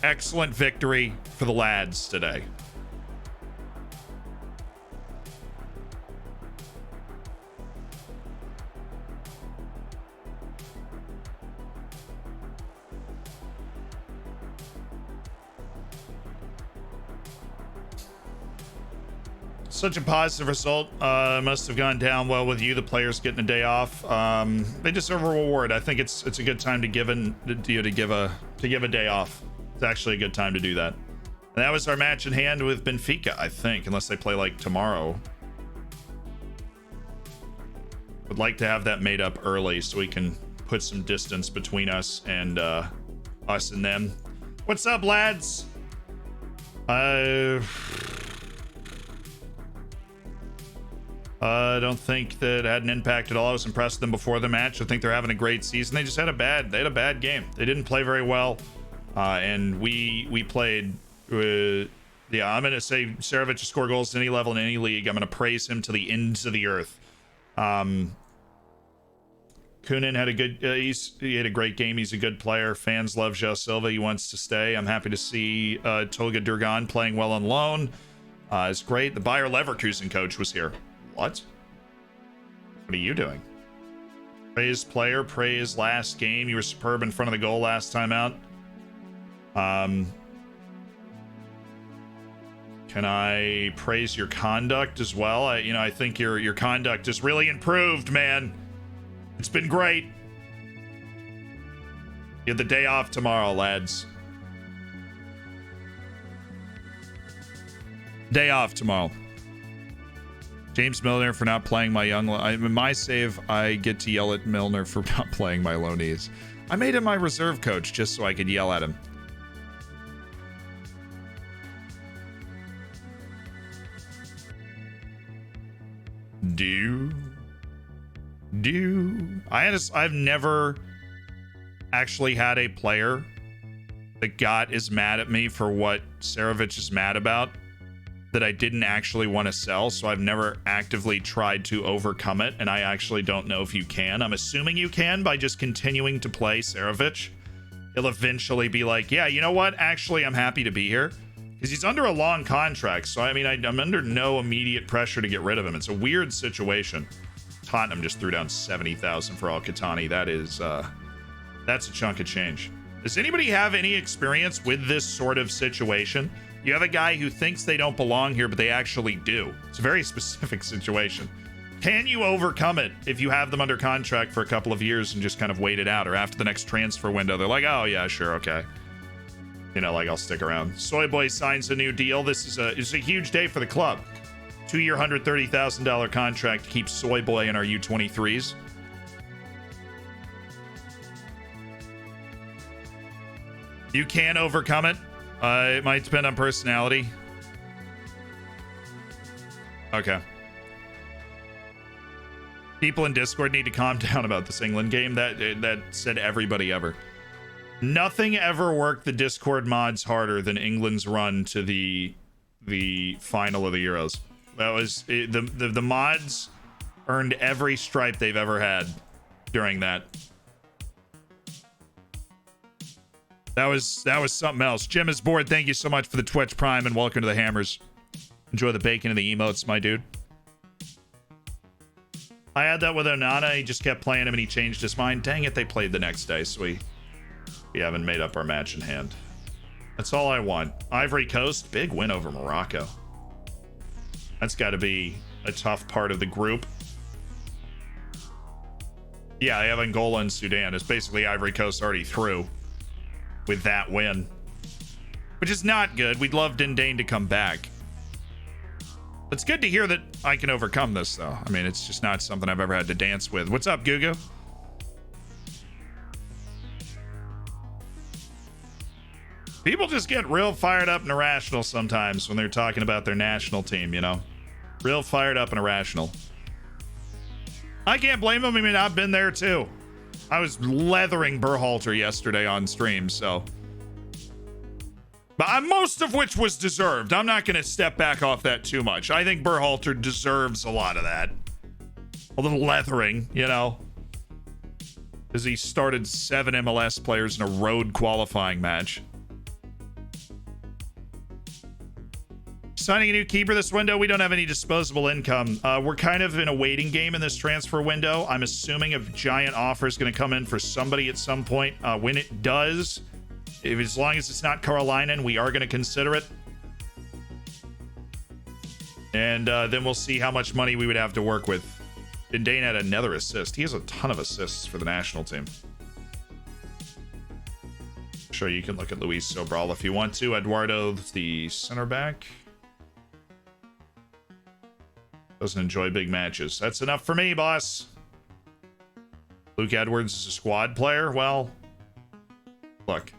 Excellent victory for the lads today. Such a positive result. Must have gone down well with you. The players getting a day off. They deserve a reward. I think it's a good time to give a day off. It's actually a good time to do that. And that was our match in hand with Benfica, I think, unless they play like tomorrow. Would like to have that made up early so we can put some distance between us and them. What's up, lads? I don't think that had an impact at all. I was impressed with them before the match. I think they're having a great season. They just had a bad game. They didn't play very well, and we played. Yeah, I'm gonna say Serovic to score goals at any level in any league. I'm gonna praise him to the ends of the earth. Kunin had a good. He had a great game. He's a good player. Fans love Joe Silva. He wants to stay. I'm happy to see Tolga Durgan playing well on loan. It's great. The Bayer Leverkusen coach was here. What are you doing? Praise player, praise last game. You were superb in front of the goal last time out. Can I praise your conduct as well? I think your conduct has really improved, man. It's been great. You have the day off tomorrow, lads. Day off tomorrow. James Milner for not playing my young... in my save, I get to yell at Milner for not playing my loanees. I made him my reserve coach just so I could yell at him. I've never actually had a player that got as mad at me for what Serovic is mad about that I didn't actually want to sell, so I've never actively tried to overcome it, and I actually don't know if you can. I'm assuming you can by just continuing to play Serovic. He'll eventually be like, yeah, you know what? Actually, I'm happy to be here. Because he's under a long contract, so I mean, I'm under no immediate pressure to get rid of him. It's a weird situation. Tottenham just threw down 70,000 for Al-Khatani. That's a chunk of change. Does anybody have any experience with this sort of situation? You have a guy who thinks they don't belong here, but they actually do. It's a very specific situation. Can you overcome it if you have them under contract for a couple of years and just kind of wait it out? Or after the next transfer window, they're like, oh yeah, sure, okay. Like, I'll stick around. Soy Boy signs a new deal. This is a huge day for the club. 2-year, $130,000 contract to keep Soy Boy in our U23s. You can overcome it. It might depend on personality. Okay. People in Discord need to calm down about this England game. That said everybody ever. Nothing ever worked the Discord mods harder than England's run to the final of the Euros. That was the mods earned every stripe they've ever had during that. That was something else. Jim is bored. Thank you so much for the Twitch Prime and welcome to the Hammers. Enjoy the bacon and the emotes, my dude. I had that with Onana. He just kept playing him and he changed his mind. Dang it, they played the next day, so we haven't made up our match in hand. That's all I want. Ivory Coast, big win over Morocco. That's got to be a tough part of the group. Yeah, I have Angola and Sudan. It's basically Ivory Coast already through with that win, which is not good. We'd love Dindane to come back. It's good to hear that I can overcome this, though. I mean, it's just not something I've ever had to dance with. What's up, Gugu? People just get real fired up and irrational sometimes when they're talking about their national team, you know? Real fired up and irrational. I can't blame them. I mean, I've been there too. I was leathering Berhalter yesterday on stream, so. But most of which was deserved. I'm not going to step back off that too much. I think Berhalter deserves a lot of that. A little leathering, you know? Because he started 7 MLS players in a road qualifying match. Signing a new keeper this window. We don't have any disposable income. We're kind of in a waiting game in this transfer window. I'm assuming a giant offer is going to come in for somebody at some point. When it does, as long as it's not Carolina, we are going to consider it. And then we'll see how much money we would have to work with. And Dane had another assist. He has a ton of assists for the national team. Sure, you can look at Luis Sobral if you want to. Eduardo, the center back. Doesn't enjoy big matches. That's enough for me, boss. Luke Edwards is a squad player. Well, look.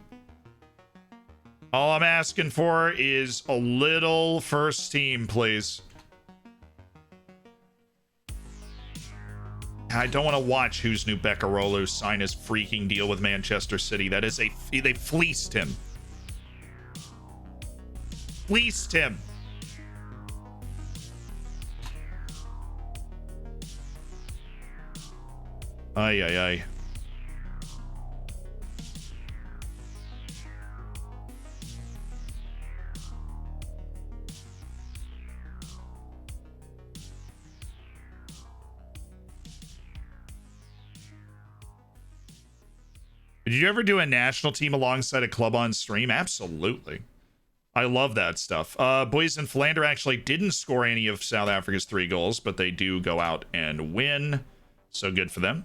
All I'm asking for is a little first team, please. I don't want to watch Husnu Bekarolu sign his freaking deal with Manchester City. That is they fleeced him. Fleeced him. Ay, ay, ay. Did you ever do a national team alongside a club on stream? Absolutely. I love that stuff. Boys in Philander actually didn't score any of South Africa's 3 goals, but they do go out and win. So good for them.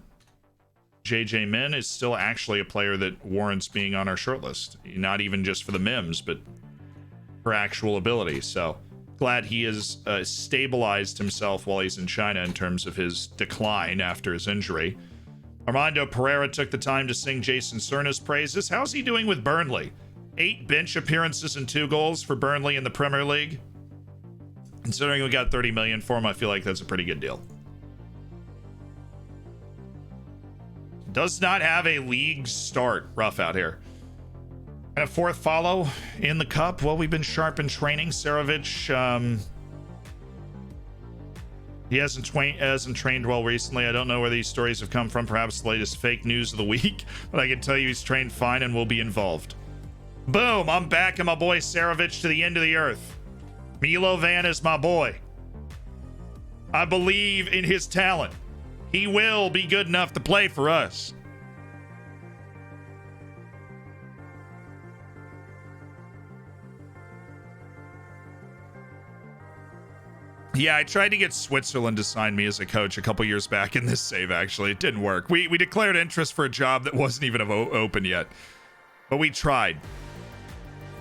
JJ Min is still actually a player that warrants being on our shortlist. Not even just for the memes, but for actual ability. So glad he has stabilized himself while he's in China in terms of his decline after his injury. Armando Pereira took the time to sing Jason Cerna's praises. How's he doing with Burnley? 8 bench appearances and 2 goals for Burnley in the Premier League. Considering we got 30 million for him, I feel like that's a pretty good deal. Does not have a league start. Rough out here. And a 4th follow in the cup. Well, we've been sharp in training. Sarovic, he hasn't trained well recently. I don't know where these stories have come from. Perhaps the latest fake news of the week. But I can tell you he's trained fine and will be involved. Boom! I'm backing my boy Sarovic to the end of the earth. Milo Van is my boy. I believe in his talent. He will be good enough to play for us. Yeah, I tried to get Switzerland to sign me as a coach a couple years back in this save, actually. It didn't work. We declared interest for a job that wasn't even open yet. But we tried.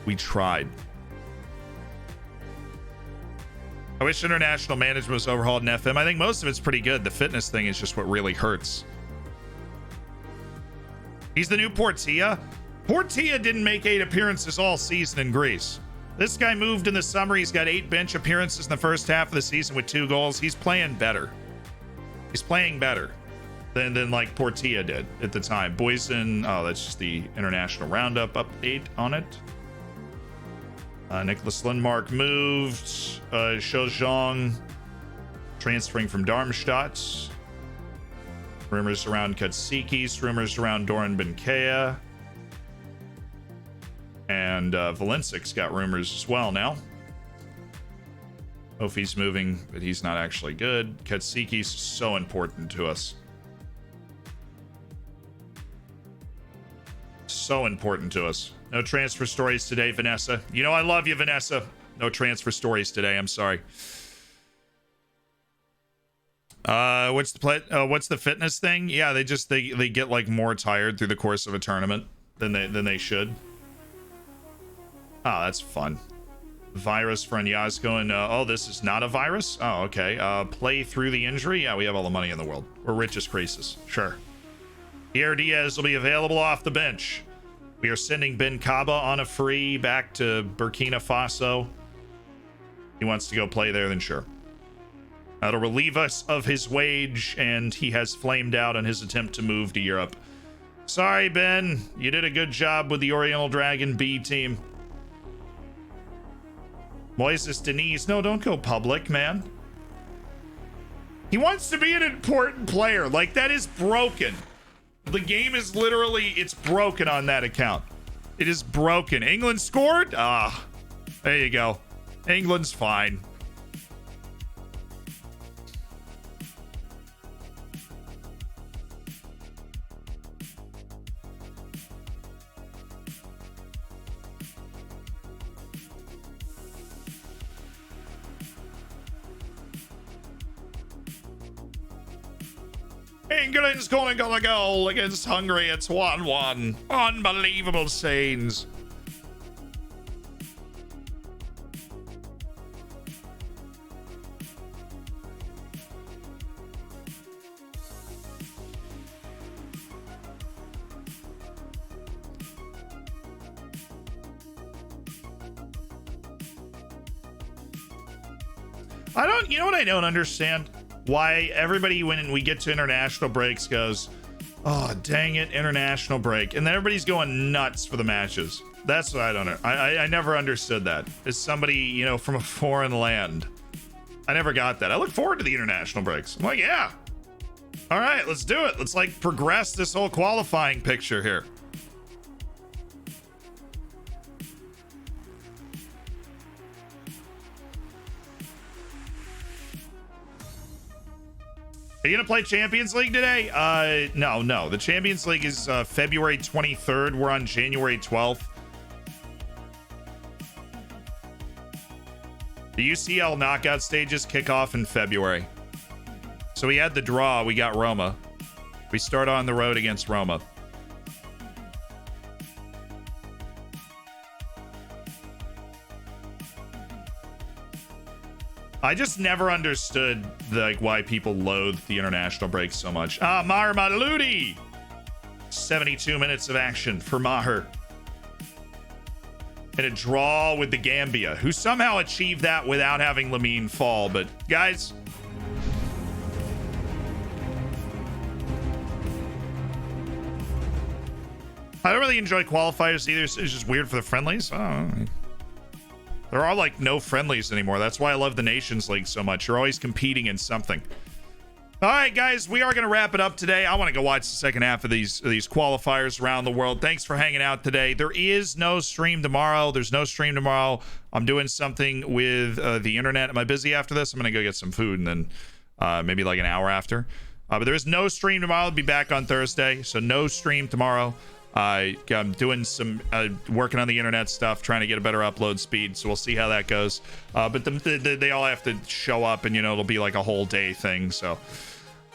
We tried. I wish international management was overhauled in FM. I think most of it's pretty good. The fitness thing is just what really hurts. He's the new Portilla. Portilla didn't make 8 appearances all season in Greece. This guy moved in the summer. He's got 8 bench appearances in the first half of the season with 2 goals. He's playing better. He's playing better than like Portilla did at the time. Boysen, oh, that's just the international roundup update on it. Nicholas Lindmark moved. Shou Zhang transferring from Darmstadt. Rumors around Katsikis. Rumors around Doran Benkea. And Valencic's got rumors as well now. Ofi's moving, but he's not actually good. Katsikis is so important to us. So important to us. No transfer stories today, Vanessa. You know I love you, Vanessa. No transfer stories today. I'm sorry. What's the fitness thing? Yeah, they get like more tired through the course of a tournament than they should. Oh, that's fun. Virus for Anyazko and oh, this is not a virus? Oh, okay. Play through the injury? Yeah, we have all the money in the world. We're rich as Croesus. Sure. Pierre Diaz will be available off the bench. We are sending Ben Kaba on a free back to Burkina Faso. He wants to go play there, then sure. That'll relieve us of his wage, and he has flamed out on his attempt to move to Europe. Sorry, Ben. You did a good job with the Oriental Dragon B team. Moises Denise. No, don't go public, man. He wants to be an important player. Like, that is broken. The game is literally, it's broken on that account. It is broken. England scored? Ah, there you go. England's fine. England's gonna get a goal against Hungary. It's 1-1. Unbelievable scenes. You know what I don't understand? Why everybody, when we get to international breaks, goes, oh, dang it, international break. And then everybody's going nuts for the matches. That's what I don't know. I never understood that. As somebody, you know, from a foreign land, I never got that. I look forward to the international breaks. I'm like, yeah. All right, let's do it. Let's like progress this whole qualifying picture here. Are you gonna play Champions League today? No. The Champions League is February 23rd. We're on January 12th. The UCL knockout stages kick off in February. So we had the draw. We got Roma. We start on the road against Roma. I just never understood why people loathe the international break so much. Maher Maludi! 72 minutes of action for Maher. And a draw with the Gambia, who somehow achieved that without having Lamine fall. But guys, I don't really enjoy qualifiers either. It's just weird for the friendlies. I don't know. There are like no friendlies anymore. That's why I love the Nations League so much. You're always competing in something. All right, guys, we are going to wrap it up today. I want to go watch the second half of these qualifiers around the world. Thanks for hanging out today. There is no stream tomorrow. There's no stream tomorrow. I'm doing something with the internet. Am I busy after this? I'm going to go get some food and then maybe like an hour after. But there is no stream tomorrow. I'll be back on Thursday. So no stream tomorrow. I'm doing some working on the internet stuff, trying to get a better upload speed, so we'll see how that goes. But they all have to show up, and you know it'll be like a whole day thing. So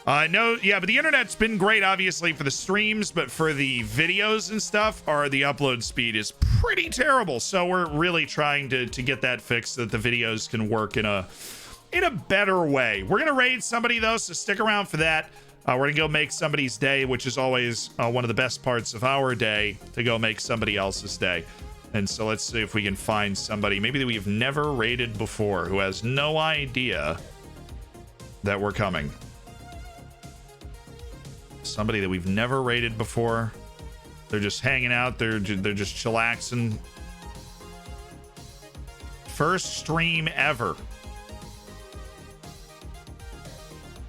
but the internet's been great, obviously, for the streams, but for the videos and stuff, the upload speed is pretty terrible. So we're really trying to get that fixed so that the videos can work in a better way. We're gonna raid somebody though, so stick around for that. We're gonna go make somebody's day, which is always one of the best parts of our day, to go make somebody else's day. And so let's see if we can find somebody maybe that we've never raided before, who has no idea that we're coming. Somebody that we've never raided before. They're just hanging out. They're just chillaxing. First stream ever.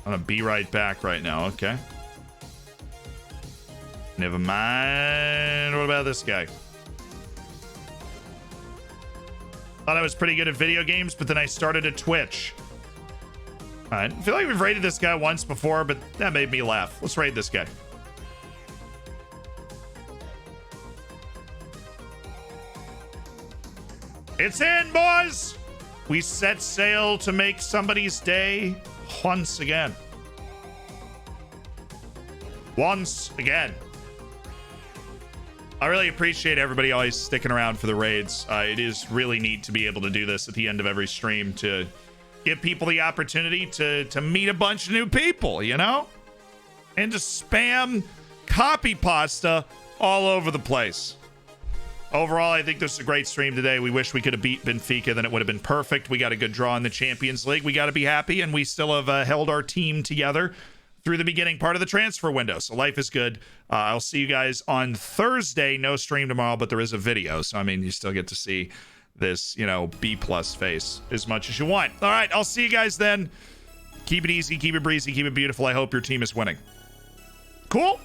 I'm gonna be right back right now. Okay. Never mind. What about this guy? Thought I was pretty good at video games, but then I started a Twitch. All right. I feel like we've raided this guy once before, but that made me laugh. Let's raid this guy. It's in, boys! We set sail to make somebody's day once again. Once again. I really appreciate everybody always sticking around for the raids. It is really neat to be able to do this at the end of every stream to give people the opportunity to meet a bunch of new people, you know? And to spam copy pasta all over the place. Overall, I think this is a great stream today. We wish we could have beat Benfica, then it would have been perfect. We got a good draw in the Champions League. We got to be happy, and we still have held our team together through the beginning part of the transfer window. So life is good. I'll see you guys on Thursday. No stream tomorrow, but there is a video. So, I mean, you still get to see this, B+ face as much as you want. All right, I'll see you guys then. Keep it easy, keep it breezy, keep it beautiful. I hope your team is winning. Cool?